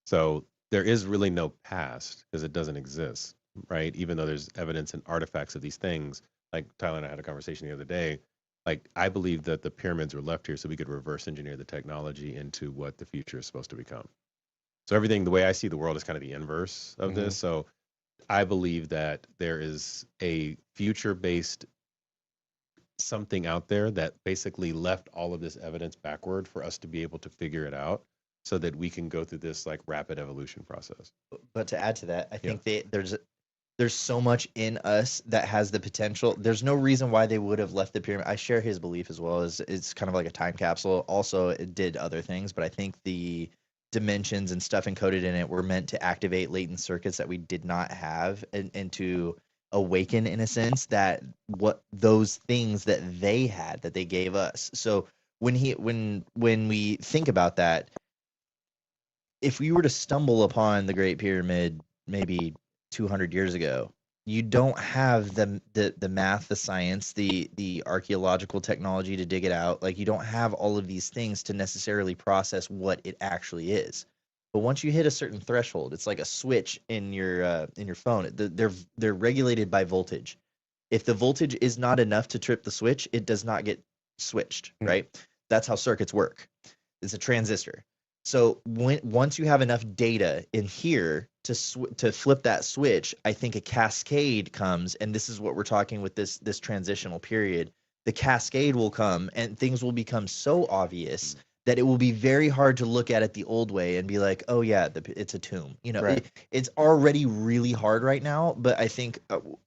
So there is really no past because it doesn't exist, right? Even though there's evidence and artifacts of these things. Like Tyler and I had a conversation the other day. Like, I believe that the pyramids were left here so we could reverse engineer the technology into what the future is supposed to become. So everything, the way I see the world, is kind of the inverse of this. So I believe that there is a future-based something out there that basically left all of this evidence backward for us to be able to figure it out so that we can go through this like rapid evolution process. But to add to that, I think there's so much in us that has the potential. There's no reason why they would have left the pyramid. I share his belief as well. As it's kind of like a time capsule. Also, it did other things, but I think the dimensions and stuff encoded in it were meant to activate latent circuits that we did not have, and to awaken, in a sense, that what those things that they had, that they gave us. So when we think about that, if we were to stumble upon the Great Pyramid maybe 200 years ago, you don't have the math, the science, the archaeological technology to dig it out. Like, you don't have all of these things to necessarily process what it actually is. But once you hit a certain threshold, it's like a switch in your phone. They're regulated by voltage. If the voltage is not enough to trip the switch, it does not get switched, right? That's how circuits work. It's a transistor. So once you have enough data in here to flip that switch, I think a cascade comes, and this is what we're talking with this transitional period. The cascade will come, and things will become so obvious that it will be very hard to look at it the old way and be like, oh yeah, it's a tomb. You know, Right. it's already really hard right now, but I think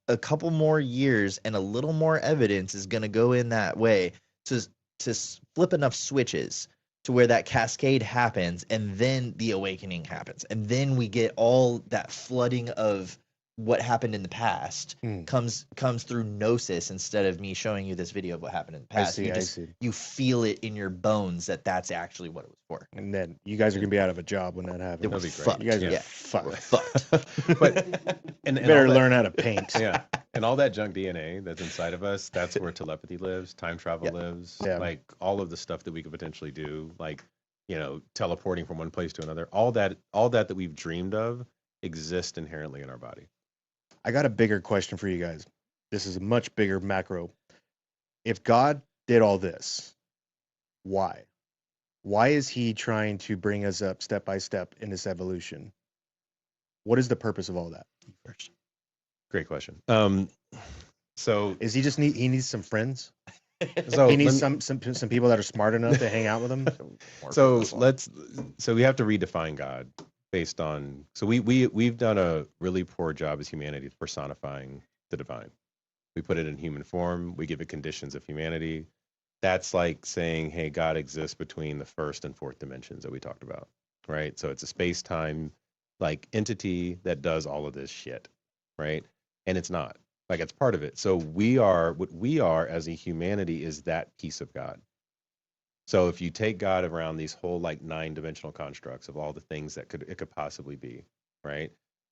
a couple more years and a little more evidence is going to go in that way to flip enough switches to where that cascade happens, and then the awakening happens, and then we get all that flooding of what happened in the past comes through gnosis instead of me showing you this video of what happened in the past. I see. You feel it in your bones that that's actually what it was for. And then you guys are gonna be out of a job when that happens. We're That'd be great. fucked. You guys are Yeah. fucked. Fucked. But and You better all that- learn how to paint. Yeah, and all that junk DNA that's inside of us, that's where telepathy lives, time travel Yeah. lives, Yeah. like all of the stuff that we could potentially do, like, you know, teleporting from one place to another. All that we've dreamed of exists inherently in our body. I got a bigger question for you guys. This is a much bigger macro. If God did all this, why? Why is he trying to bring us up step by step in this evolution? What is the purpose of all that? Great question. So Is he just he needs some friends? so He needs let me- some people that are smart enough to hang out with him. so we have to redefine God based on, so we've done a really poor job as humanity of personifying the divine. We put it in human form, we give it conditions of humanity. That's like saying, hey, God exists between the first and fourth dimensions that we talked about, right? So it's a space-time like entity that does all of this shit, right? And it's not. Like, it's part of it. So what we are as a humanity is that piece of God. So if you take God around these whole like 9-dimensional constructs of all the things that it could possibly be, right?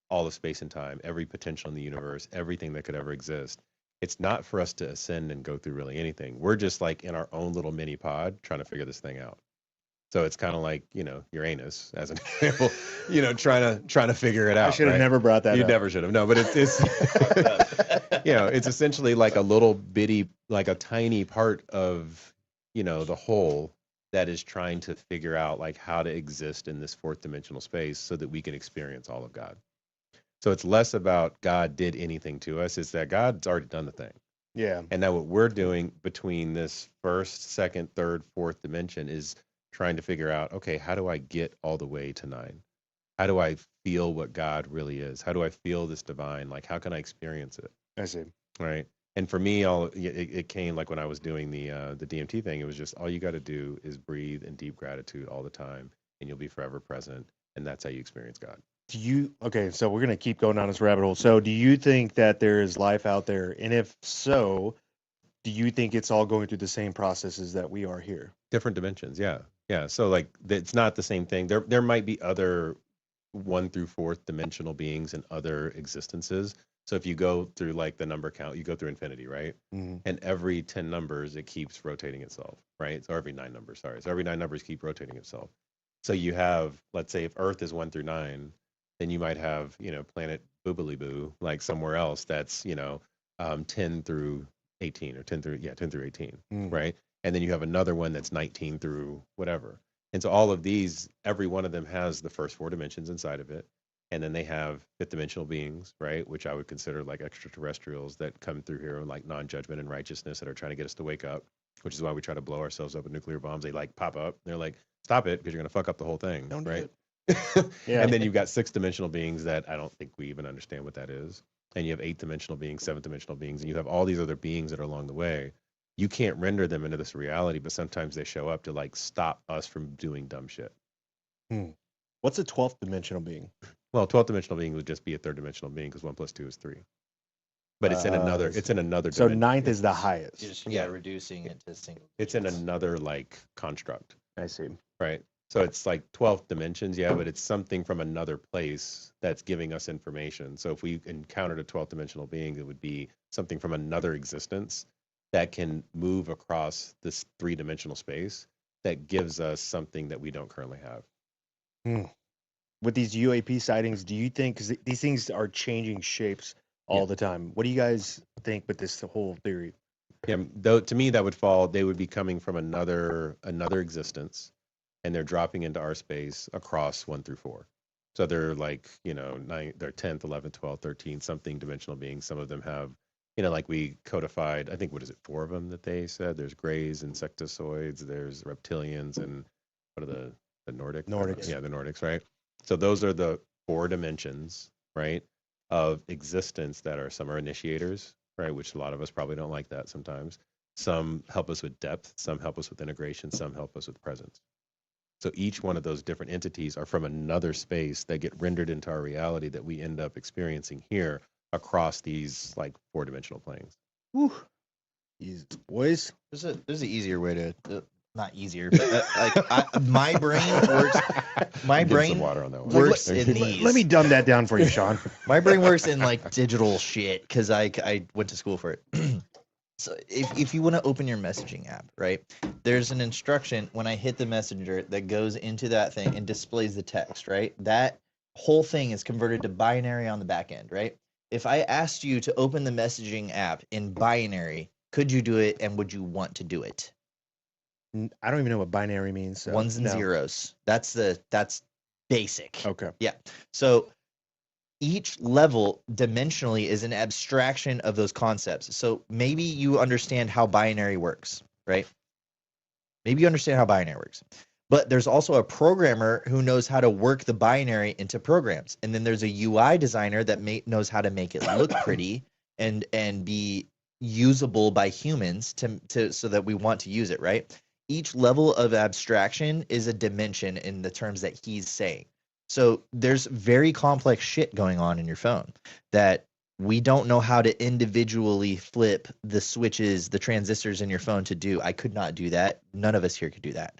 All of space and time, every potential in the universe, everything that could ever exist. It's not for us to ascend and go through really anything. We're just like in our own little mini pod trying to figure this thing out. So it's kind of like, you know, Uranus as an example, you know, trying to figure it out. I should have right? never brought that You up. never should have. No, but it's you know, it's essentially like a little bitty, like a tiny part of, you know, the whole that is trying to figure out like how to exist in this fourth dimensional space so that we can experience all of God. So it's less about God did anything to us. It's that God's already done the thing. Yeah. And now what we're doing between this first, second, third, fourth dimension is trying to figure out, okay, how do I get all the way to 9? How do I feel what God really is? How do I feel this divine? Like, how can I experience it? I see. Right. And for me, it came like when I was doing the DMT thing, it was just all you got to do is breathe in deep gratitude all the time and you'll be forever present. And that's how you experience God. Okay, so we're going to keep going down this rabbit hole. So do you think that there is life out there? And if so, do you think it's all going through the same processes that we are here? Different dimensions. Yeah. Yeah. So like it's not the same thing. There might be other 1 through 4th dimensional beings and other existences. So if you go through like the number count, you go through infinity, right? Mm-hmm. And every 10 numbers, it keeps rotating itself, right? So every 9 numbers, sorry. So every 9 numbers keep rotating itself. So you have, let's say if Earth is 1 through 9, then you might have, you know, planet Boobily Boo, like somewhere else that's, you know, 10 through 18 or 10 through 18, right? And then you have another one that's 19 through whatever. And so all of these, every one of them has the first 4 dimensions inside of it. And then they have 5th dimensional beings, right? Which I would consider like extraterrestrials that come through here with like non-judgment and righteousness that are trying to get us to wake up, which is why we try to blow ourselves up with nuclear bombs. They like pop up. They're like, stop it because you're going to fuck up the whole thing, Don't do right? Yeah. And then you've got 6th dimensional beings that I don't think we even understand what that is. And you have 8th dimensional beings, 7th dimensional beings, and you have all these other beings that are along the way. You can't render them into this reality, but sometimes they show up to like stop us from doing dumb shit. What's a 12th dimensional being? Well, 12th dimensional being would just be a 3rd dimensional being because 1 + 2 is 3. But it's in another. It's in another. So dimension. 9th is the highest. You're just Yeah. reducing it to single. It's in digits. another like construct, I see. right? So it's like 12th dimensions, yeah, but it's something from another place that's giving us information. So if we encountered a 12th dimensional being, it would be something from another existence that can move across this 3-dimensional space that gives us something that we don't currently have. With these UAP sightings, do you think, because these things are changing shapes all the time, what do you guys think with this whole theory? Yeah, though to me that would fall. They would be coming from another existence, and they're dropping into our space across 1 through 4. So they're like, you know, they're 10th, 11th, 12th, 13th, something dimensional beings. Some of them have, you know, like we codified, I think, what is it, 4 of them that they said? There's grays, insectoids, there's reptilians, and what are the Nordic? Nordics. Yeah, the Nordics, right? So those are the 4 dimensions, right, of existence that are, some are initiators, right, which a lot of us probably don't like that sometimes. Some help us with depth, some help us with integration, some help us with presence. So each one of those different entities are from another space that get rendered into our reality that we end up experiencing here across these like 4-dimensional planes. Woo. Jesus, boys. There's an easier way to not easier, but my brain works. My Get brain some water on that one. works in these. Let me dumb that down for you, Sean. My brain works in like digital shit because I went to school for it. So if you want to open your messaging app, right, there's an instruction when I hit the messenger that goes into that thing and displays the text, right? That whole thing is converted to binary on the back end, right? If I asked you to open the messaging app in binary, could you do it and would you want to do it? I don't even know what binary means. So. Ones and zeros. That's basic. Okay. Yeah. So each level dimensionally is an abstraction of those concepts. So maybe you understand how binary works, right? Maybe you understand how binary works. But there's also a programmer who knows how to work the binary into programs. And then there's a UI designer that knows how to make it look pretty and be usable by humans to so that we want to use it, right? Each level of abstraction is a dimension in the terms that he's saying. So there's very complex shit going on in your phone that we don't know how to individually flip the switches, the transistors in your phone to do. I could not do that. None of us here could do that.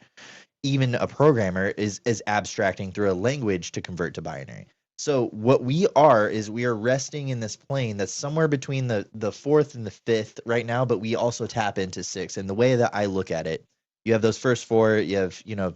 Even a programmer is abstracting through a language to convert to binary. So what we are is we are resting in this plane that's somewhere between the 4th and the 5th right now, but we also tap into 6. And the way that I look at it, you have those first 4, you have,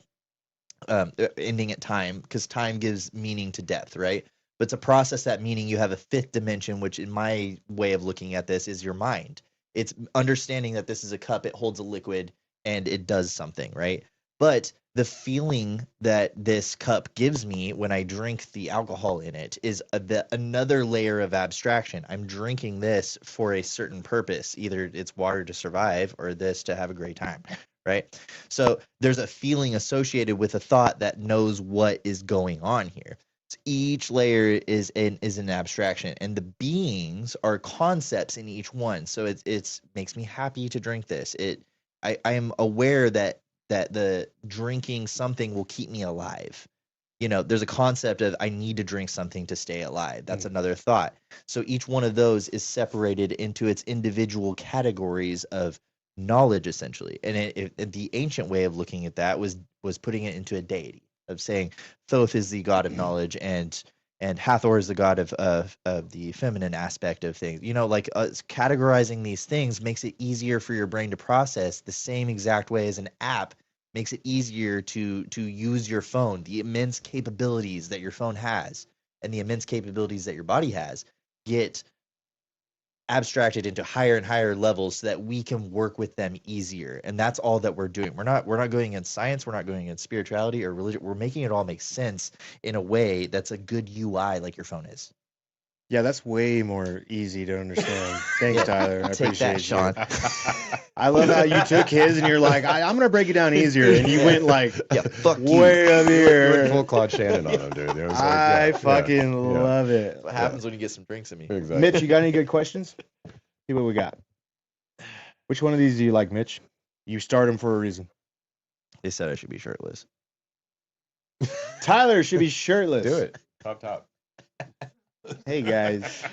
ending at time, because time gives meaning to depth, right? But to process that meaning, you have a 5th dimension, which in my way of looking at this is your mind. It's understanding that this is a cup, it holds a liquid, and it does something, right? But the feeling that this cup gives me when I drink the alcohol in it is another layer of abstraction. I'm drinking this for a certain purpose. Either it's water to survive or this to have a great time, right? So there's a feeling associated with a thought that knows what is going on here. So each layer is an abstraction, and the beings are concepts in each one. So it's makes me happy to drink this. I am aware that the drinking something will keep me alive. There's a concept of I need to drink something to stay alive. That's another thought. So each one of those is separated into its individual categories of knowledge, essentially. And the ancient way of looking at that was putting it into a deity, of saying Thoth is the god of knowledge and Hathor is the god of the feminine aspect of things. Categorizing these things makes it easier for your brain to process, the same exact way as an app makes it easier to use your phone. The immense capabilities that your phone has and the immense capabilities that your body has get abstracted into higher and higher levels so that we can work with them easier. And that's all that we're doing. We're not going against science, we're not going against spirituality or religion. We're making it all make sense in a way that's a good UI like your phone is. Yeah, that's way more easy to understand. Thanks, Tyler. I Take appreciate that, Sean. I love how you took his and you're like, I'm going to break it down easier. And you went like, Yeah, fuck you. way up You here. went full Claude Shannon on him, dude. It was like, I fucking yeah. love it. What happens when you get some drinks in me? Exactly. Mitch, you got any good questions? See what we got. Which one of these do you like, Mitch? You start them for a reason. They said I should be shirtless. Tyler should be shirtless. Do it. Top. Hey, guys.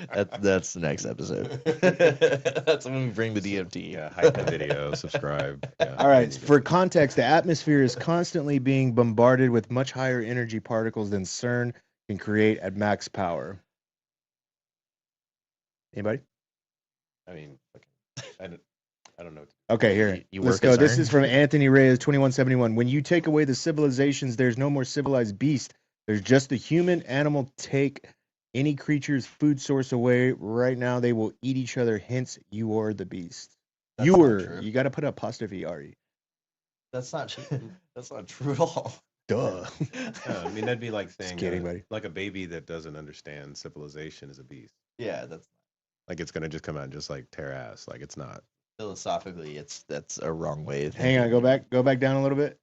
That's the next episode. That's when we bring the DMT. Yeah, hype the video, subscribe. Yeah. All right. For context, the atmosphere is constantly being bombarded with much higher energy particles than CERN can create at max power. Anybody? I mean, I don't know. Okay, here. You Let's work go. at This CERN? is from Anthony Reyes, 2171. When you take away the civilizations, there's no more civilized beast. There's just the human animal. Take any creature's food source away. Right now, they will eat each other. Hence, you are the beast. That's not You true. You got to put apostrophe R-E. That's not true. That's not true at all. Duh. I mean, that'd be like saying, kidding, buddy. like a baby that doesn't understand civilization is a beast. Yeah, that's Like it's gonna just come out and just like tear ass. Like it's not. philosophically, that's a wrong way of Hang on. thinking. Go back down a little bit.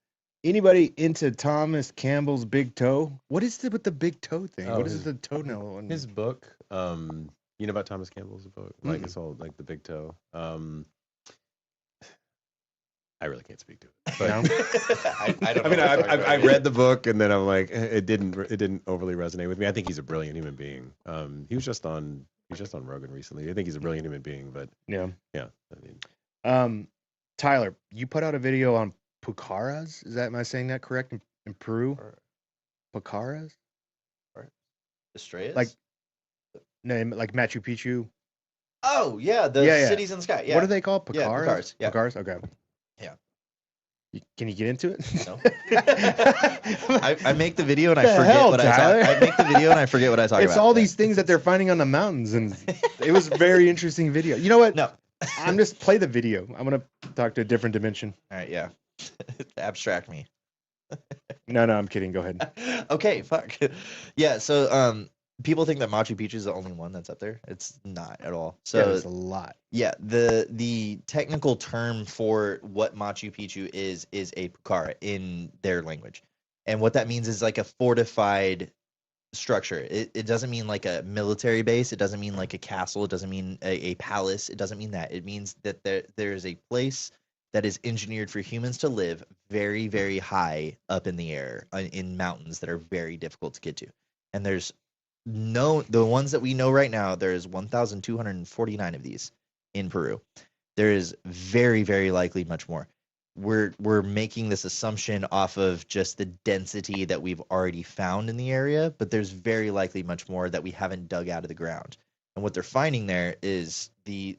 Anybody into Thomas Campbell's Big Toe? What is it with the big toe thing? Oh, What is the toenail one? His book, you know about Thomas Campbell's book? Like it's all like the big toe. I really can't speak to it. But No? I don't I mean, know. I read the book and then I'm like, it didn't overly resonate with me. I think he's a brilliant human being. He was just on Rogan recently. I think he's a brilliant human being, but Yeah. yeah, I mean, Tyler, you put out a video on pucaras. Am I saying that correct? In Peru? Pucaras? Estrellas? Like, no, like Machu Picchu. Oh yeah, the Yeah. cities in the sky. Yeah. What are they called? Yeah, Pucaras? pucaras, yeah. Pucaras? Okay. Yeah. Can you get into it? No. I make the video and I The forget hell, what Tyler? I make the video and I forget what I talk It's about. all these things that they're finding on the mountains, and it was a very interesting video. You know what? No. I'm just play the video. I'm gonna talk to a different dimension. All right, yeah. Abstract me. No, I'm kidding. Go ahead. Okay, fuck. Yeah, so people think that Machu Picchu is the only one that's up there. It's not at all. So Yeah, there's a lot. yeah, the technical term for what Machu Picchu is a pucara in their language. And what that means is like a fortified structure. It doesn't mean like a military base. It doesn't mean like a castle. It doesn't mean a palace. It doesn't mean that. It means that there is a place that is engineered for humans to live very, very high up in the air in mountains that are very difficult to get to. And the ones that we know right now, there's 1,249 of these in Peru. There is very, very likely much more. We're making this assumption off of just the density that we've already found in the area, but there's very likely much more that we haven't dug out of the ground. And what they're finding there is the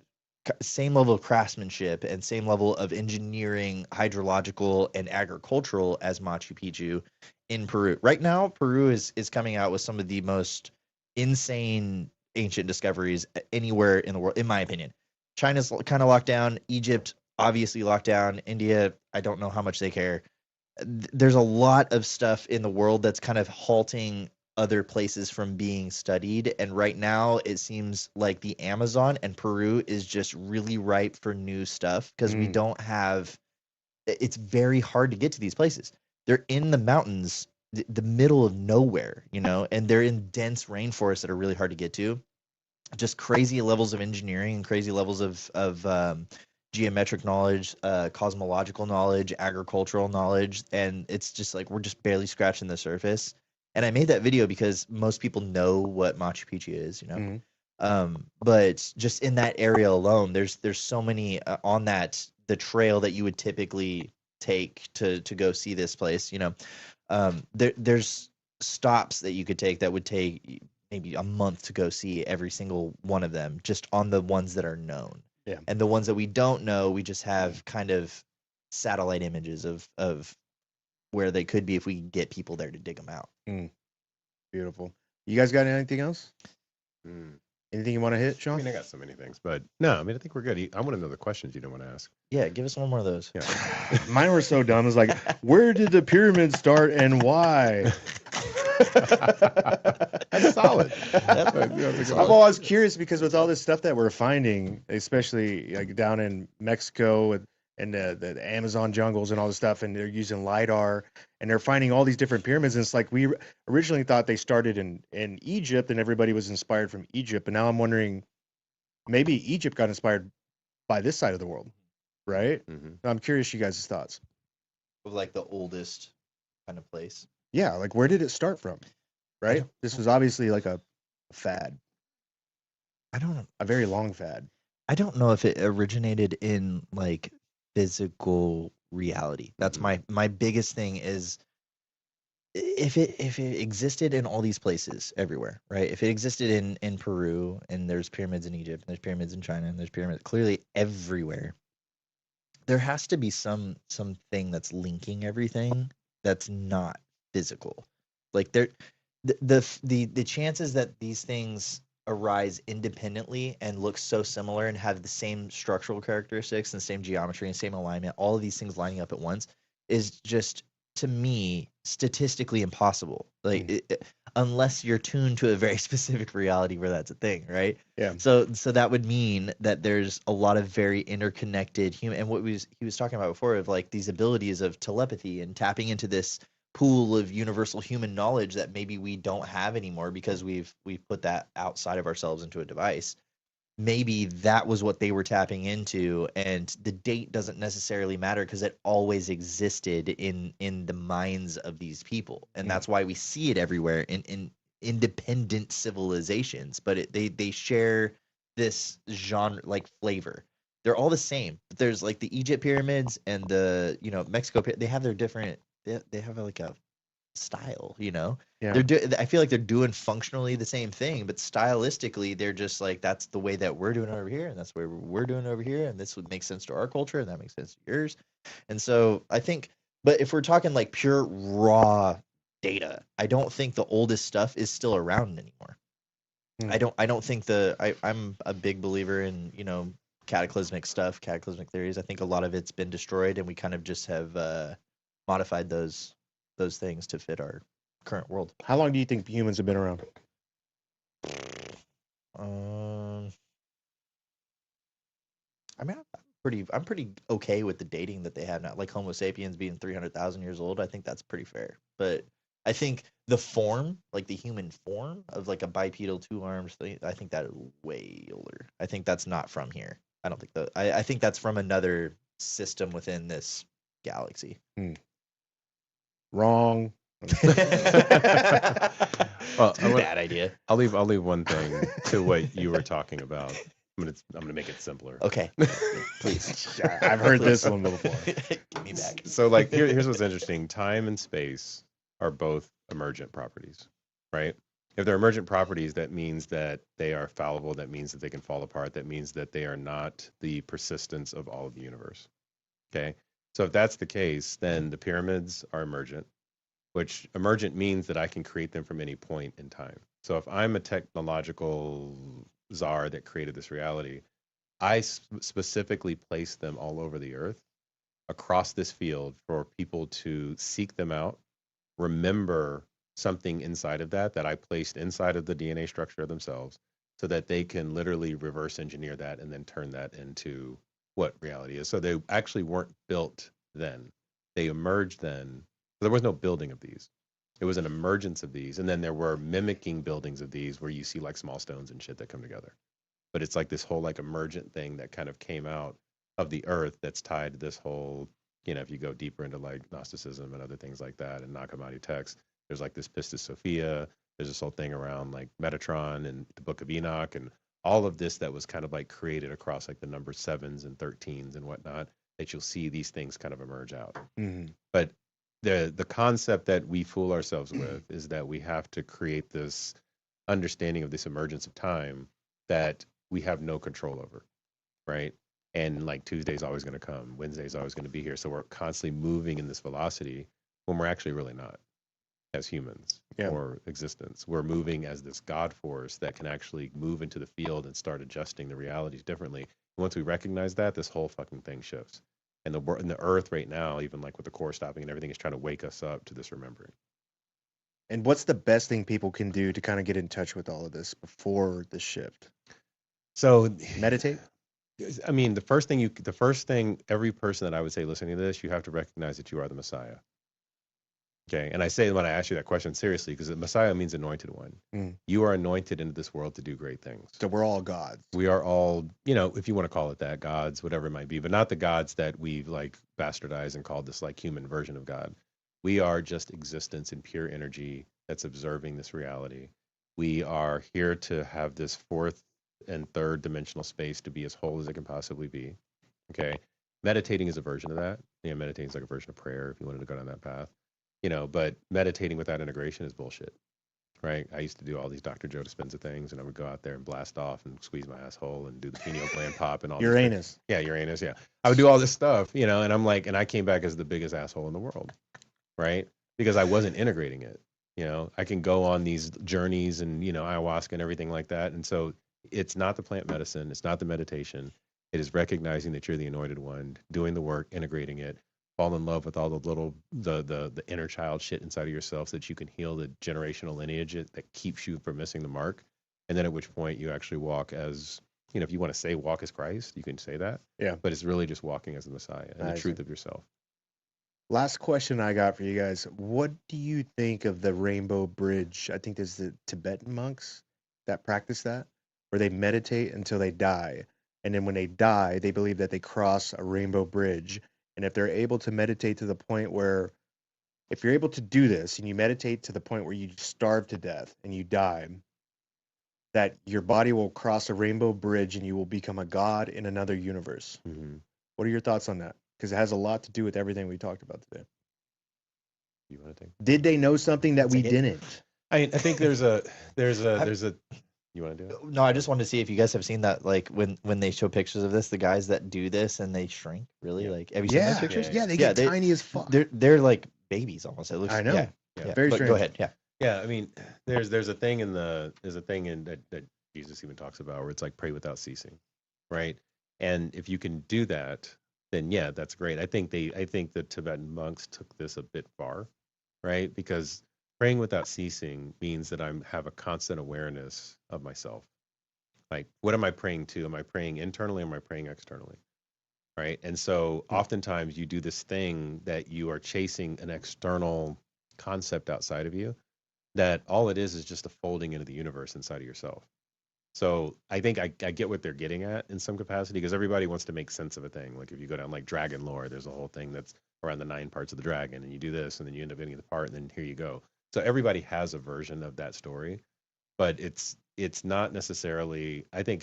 same level of craftsmanship and same level of engineering, hydrological and agricultural as Machu Picchu in Peru. Right now, Peru is coming out with some of the most insane ancient discoveries anywhere in the world, in my opinion. China's kind of locked down. Egypt obviously locked down. India, I don't know how much they care. There's a lot of stuff in the world that's kind of halting other places from being studied. And right now it seems like the Amazon and Peru is just really ripe for new stuff because we don't have, it's very hard to get to these places. They're in the mountains, the middle of nowhere, and they're in dense rainforests that are really hard to get to. Just crazy levels of engineering and crazy levels of geometric knowledge, cosmological knowledge, agricultural knowledge. And it's just like, we're just barely scratching the surface. And I made that video because most people know what Machu Picchu is, but just in that area alone, there's so many on the trail that you would typically take to go see this place. There's stops that you could take that would take maybe a month to go see every single one of them, just on the ones that are known. Yeah. And the ones that we don't know, we just have kind of satellite images of where they could be if we can get people there to dig them out. Beautiful. You guys got anything else? Anything you want to hit, Sean? I mean, I got so many things, but no, I mean, I think we're good. I want to know the questions you don't want to ask. Yeah, give us one more of those. Yeah. Mine were so dumb. It's like, where did the pyramids start and why? That's solid. I'm always curious because with all this stuff that we're finding, especially like down in Mexico and the Amazon jungles and all this stuff, and they're using LiDAR and they're finding all these different pyramids. And it's like we originally thought they started in Egypt and everybody was inspired from Egypt. But now I'm wondering, maybe Egypt got inspired by this side of the world, right? Mm-hmm. I'm curious you guys' thoughts. Of like the oldest kind of place. Yeah, like where did it start from, right? This was obviously like a fad. I don't know. A very long fad. I don't know if it originated in like physical reality. That's my biggest thing is if it existed in all these places everywhere, right? If it existed in Peru and there's pyramids in Egypt, and there's pyramids in China, and there's pyramids clearly everywhere, there has to be something that's linking everything that's not physical. Like the chances that these things arise independently and look so similar and have the same structural characteristics and same geometry and same alignment, all of these things lining up at once, is just, to me, statistically impossible. Like unless you're tuned to a very specific reality where that's a thing, right? Yeah. So that would mean that there's a lot of very interconnected human, and he was talking about before of like these abilities of telepathy and tapping into this pool of universal human knowledge that maybe we don't have anymore because we've put that outside of ourselves into a device. Maybe that was what they were tapping into, and the date doesn't necessarily matter because it always existed in the minds of these people, and that's why we see it everywhere in independent civilizations. But they share this genre like flavor. They're all the same. But there's like the Egypt pyramids and the Mexico. They have their different. They have like a style, Yeah. I feel like they're doing functionally the same thing, but stylistically they're just like, that's the way that we're doing it over here, and that's the way we're doing it over here, and this would make sense to our culture, and that makes sense to yours. And so I think, but if we're talking like pure raw data, I don't think the oldest stuff is still around anymore. I don't think I'm a big believer in cataclysmic theories. I think a lot of it's been destroyed, and we kind of just have modified those things to fit our current world. How long do you think humans have been around? I mean, I'm pretty okay with the dating that they have now. Like Homo sapiens being 300,000 years old, I think that's pretty fair. But I think the form, like the human form of like a bipedal 2 arms thing, I think that is way older. I think that's not from here. I don't think I think that's from another system within this galaxy. Wrong. Well, Bad idea. I'll leave one thing to what you were talking about. I'm gonna make it simpler. Okay, please. I've heard this one before. Give me back. So like here's what's interesting. Time and space are both emergent properties, right? If they're emergent properties, that means that they are fallible. That means that they can fall apart. That means that they are not the persistence of all of the universe. Okay. So if that's the case, then the pyramids are emergent, which emergent means that I can create them from any point in time. So if I'm a technological czar that created this reality, I specifically place them all over the earth across this field for people to seek them out, remember something inside of that I placed inside of the DNA structure of themselves, so that they can literally reverse engineer that and then turn that into what reality is. So they actually weren't built then. They emerged then. There was no building of these. It was an emergence of these. And then there were mimicking buildings of these where you see like small stones and shit that come together. But it's like this whole like emergent thing that kind of came out of the earth that's tied to this whole, if you go deeper into like Gnosticism and other things like that and Nag Hammadi texts, there's like this Pistis Sophia. There's this whole thing around like Metatron and the Book of Enoch and all of this that was kind of like created across like the number 7s and 13s and whatnot, that you'll see these things kind of emerge out. Mm-hmm. But the concept that we fool ourselves with is that we have to create this understanding of this emergence of time that we have no control over, right? And like Tuesday's always going to come, Wednesday's always going to be here. So we're constantly moving in this velocity when we're actually really not as humans or existence. We're moving as this God force that can actually move into the field and start adjusting the realities differently. And once we recognize that, this whole fucking thing shifts. And the earth right now, even like with the core stopping and everything, is trying to wake us up to this remembering. And what's the best thing people can do to kind of get in touch with all of this before the shift? So meditate. I mean, the first thing, every person that I would say listening to this, you have to recognize that you are the Messiah. Okay, and I say when I ask you that question seriously, because the Messiah means anointed one. You are anointed into this world to do great things. So we're all gods. We are all, if you want to call it that, gods, whatever it might be, but not the gods that we've like bastardized and called this like human version of God. We are just existence in pure energy that's observing this reality. We are here to have this fourth and third dimensional space to be as whole as it can possibly be. Okay, meditating is a version of that. Meditating is like a version of prayer if you wanted to go down that path. But meditating without integration is bullshit, right? I used to do all these Dr. Joe Dispenza things, and I would go out there and blast off and squeeze my asshole and do the pineal gland pop and all Uranus. Uranus, yeah. I would do all this stuff, and I'm like, and I came back as the biggest asshole in the world, right? Because I wasn't integrating it. I can go on these journeys and, ayahuasca and everything like that. And so it's not the plant medicine. It's not the meditation. It is recognizing that you're the anointed one, doing the work, integrating it, fall in love with all the little the inner child shit inside of yourself so that you can heal the generational lineage that keeps you from missing the mark. And then at which point you actually walk as, if you want to say walk as Christ, you can say that. Yeah. But it's really just walking as the Messiah and the truth of yourself. Last question I got for you guys. What do you think of the Rainbow Bridge? I think there's the Tibetan monks that practice that, where they meditate until they die. And then when they die, they believe that they cross a rainbow bridge. And if they're able to meditate to the point where, if you're able to do this and you meditate to the point where you starve to death and you die, that your body will cross a rainbow bridge and you will become a god in another universe. Mm-hmm. What are your thoughts on that? Because it has a lot to do with everything we talked about today. You want to take? Did they know something that we didn't? I think there's a you want to do it? No, I just wanted to see if you guys have seen that, like when they show pictures of this, the guys that do this and they shrink really. Yeah. Like, have you seen those pictures? Yeah, they get tiny as fuck. They're like babies almost. It looks. I know. Yeah. Very But strange. go ahead. Yeah. Yeah, I mean, there's a thing in that Jesus even talks about where it's like pray without ceasing, right? And if you can do that, then yeah, that's great. I think the Tibetan monks took this a bit far, right? Because praying without ceasing means that I have a constant awareness of myself. Like, what am I praying to? Am I praying internally or am I praying externally? Right? And so oftentimes you do this thing that you are chasing an external concept outside of you, that all it is just a folding into the universe inside of yourself. So I think I get what they're getting at in some capacity, because everybody wants to make sense of a thing. Like if you go down like dragon lore, there's a whole thing that's around the 9 parts of the dragon, and you do this, and then you end up getting the part, and then here you go. So everybody has a version of that story, but it's not necessarily. I think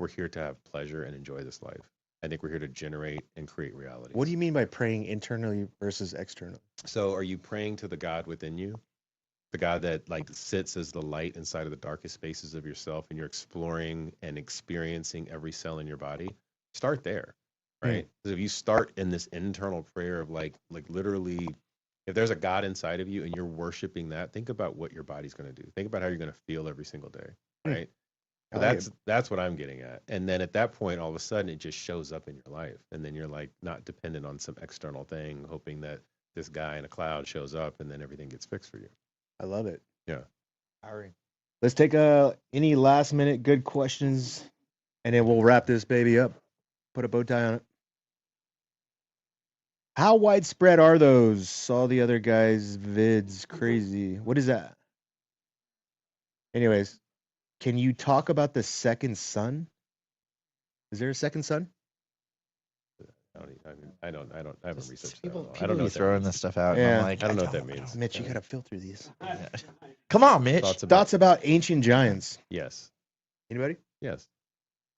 we're here to have pleasure and enjoy this life. I think we're here to generate and create reality. What do you mean by praying internally versus externally? So are you praying to the God within you? The God that like sits as the light inside of the darkest spaces of yourself, and you're exploring and experiencing every cell in your body? Start there, right? Because if you start in this internal prayer of like literally, if there's a God inside of you and you're worshiping that, think about what your body's going to do. Think about how you're going to feel every single day, right? So that's what I'm getting at. And then at that point, all of a sudden, it just shows up in your life, and then you're like not dependent on some external thing, hoping that this guy in a cloud shows up and then everything gets fixed for you. I love it. Yeah. Let's take any last minute good questions, and then we'll wrap this baby up. Put a bow tie on it. How widespread are those? Saw the other guy's vids. Crazy. What is that? Anyways, can you talk about the second son? Is there a second son? I haven't researched that. People I don't know be what throwing that this stuff out. Yeah. And I'm like, I don't know what that means. Mitch, you got to filter these. Come on, Mitch. Thoughts Thoughts about ancient giants. Yes. Anybody? Yes.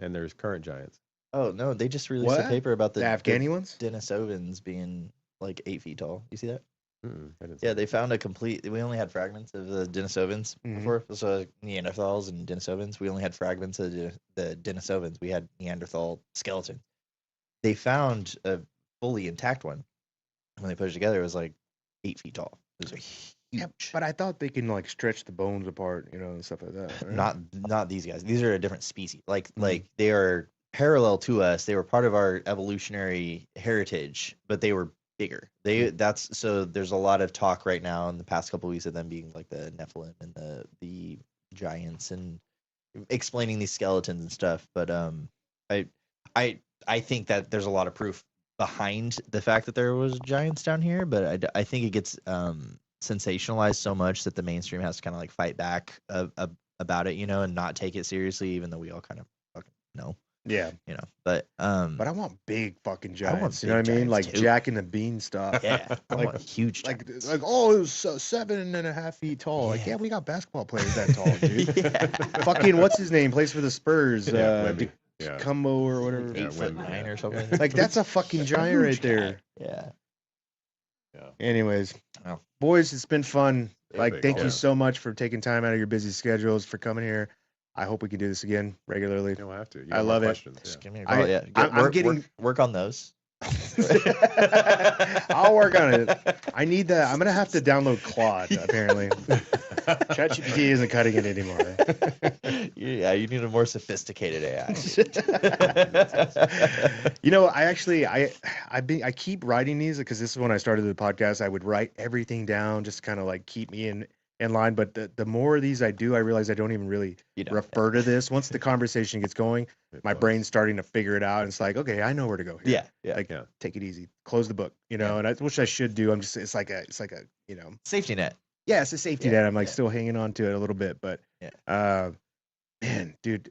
And there's current giants. Oh no, they just released a What? paper about The Afghani ones? Denisovans being like 8 feet tall. You see that? I didn't see Yeah, they found we only had fragments of the Denisovans before. So Neanderthals and Denisovans. We only had fragments of the Denisovans. We had Neanderthal skeleton. They found a fully intact one. When they put it together, it was like 8 feet tall. It was huge. Yeah, but I thought they can like stretch the bones apart, and stuff like that. Right? Not these guys. These are a different species. Like they are parallel to us. They were part of our evolutionary heritage, but they were bigger. So there's a lot of talk right now in the past couple of weeks of them being like the Nephilim and the giants and explaining these skeletons and stuff. But I think that there's a lot of proof behind the fact that there was giants down here, but I think it gets sensationalized so much that the mainstream has to kind of like fight back about it, and not take it seriously, even though we all kind of fucking know. Yeah. But I want big fucking giants. You big know what I mean? giants, Like too. Jack and the Beanstalk. Yeah, I Like- want huge Like, giants. it was 7.5 feet tall. Like, yeah, we got basketball players that tall, dude. Yeah. Fucking, what's his name? Plays for the Spurs. Wemby. Yeah. Cumbo or whatever. Yeah, 8'9" or something. Like, that's a fucking giant right there. Yeah. Anyways, Oh. boys, it's been fun. Like, big, thank yeah. you so much for taking time out of your busy schedules for coming here. I hope we can do this again regularly. You don't have to. You I got more love it. questions, Just yeah. give me a I- call. Yeah. I'm getting- work on those. I'll work on it. I need that. I'm gonna have to download Claude apparently. ChatGPT isn't cutting it anymore. Yeah, you need a more sophisticated AI. You know, I keep writing these because this is when I started the podcast. I would write everything down just to kind of like keep me in line. But the more of these I do, I realize I don't even really refer to this. Once the conversation gets going, my brain's starting to figure it out. And it's like, okay, I know where to go here. Like, take it easy, close the book, you know. And which I should do. It's like a you know, safety net. Yeah, it's a safety net. I'm like still hanging on to it a little bit, but man, dude,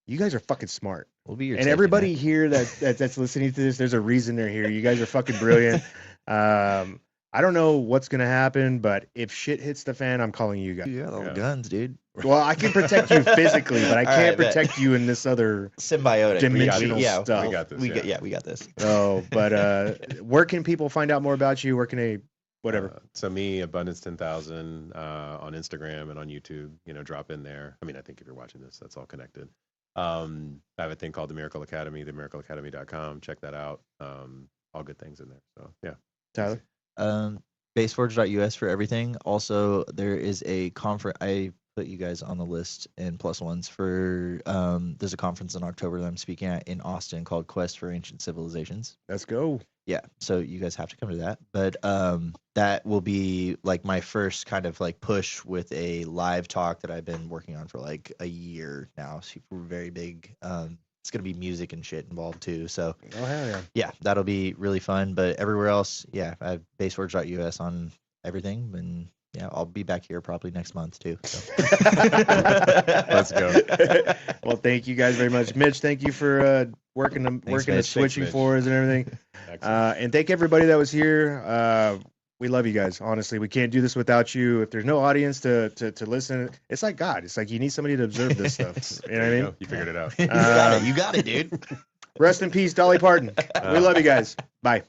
you guys are fucking smart. We'll be your and everybody here that's listening to this, there's a reason they're here. You guys are fucking brilliant. I don't know what's gonna happen, but if shit hits the fan, I'm calling you guys. You got all guns, dude. Well, I can protect you physically, but I can't protect you in this other symbiotic dimensional stuff. We got this. We got this. Oh, but where can people find out more about you? Where can they? Whatever. So me, Abundance 10,000 on Instagram and on YouTube. You know, drop in there. I mean, I think if you're watching this, that's all connected. I have a thing called the Miracle Academy, themiracleacademy.com. Check that out. All good things in there. So yeah. Tyler. Baseforge.us for everything. Also, there is a conference. I put you guys on the list and plus ones for. There's a conference in October that I'm speaking at in Austin called Quest for Ancient Civilizations. Let's go. Yeah, so you guys have to come to that. But that will be like my first kind of like push with a live talk that I've been working on for like a year now. Super very big. It's gonna be music and shit involved too. So oh hell yeah. Yeah, that'll be really fun. But everywhere else, yeah, I have baseforge.us on everything, and yeah, I'll be back here probably next month too. So. Let's go. Well, thank you guys very much, Mitch. Thank you for working the switching for us and everything. And thank everybody that was here. We love you guys. Honestly, we can't do this without you. If there's no audience to listen, it's like God. It's like you need somebody to observe this stuff. You know what I mean? You figured it out. You got it, dude. Rest in peace, Dolly Parton. We love you guys. Bye.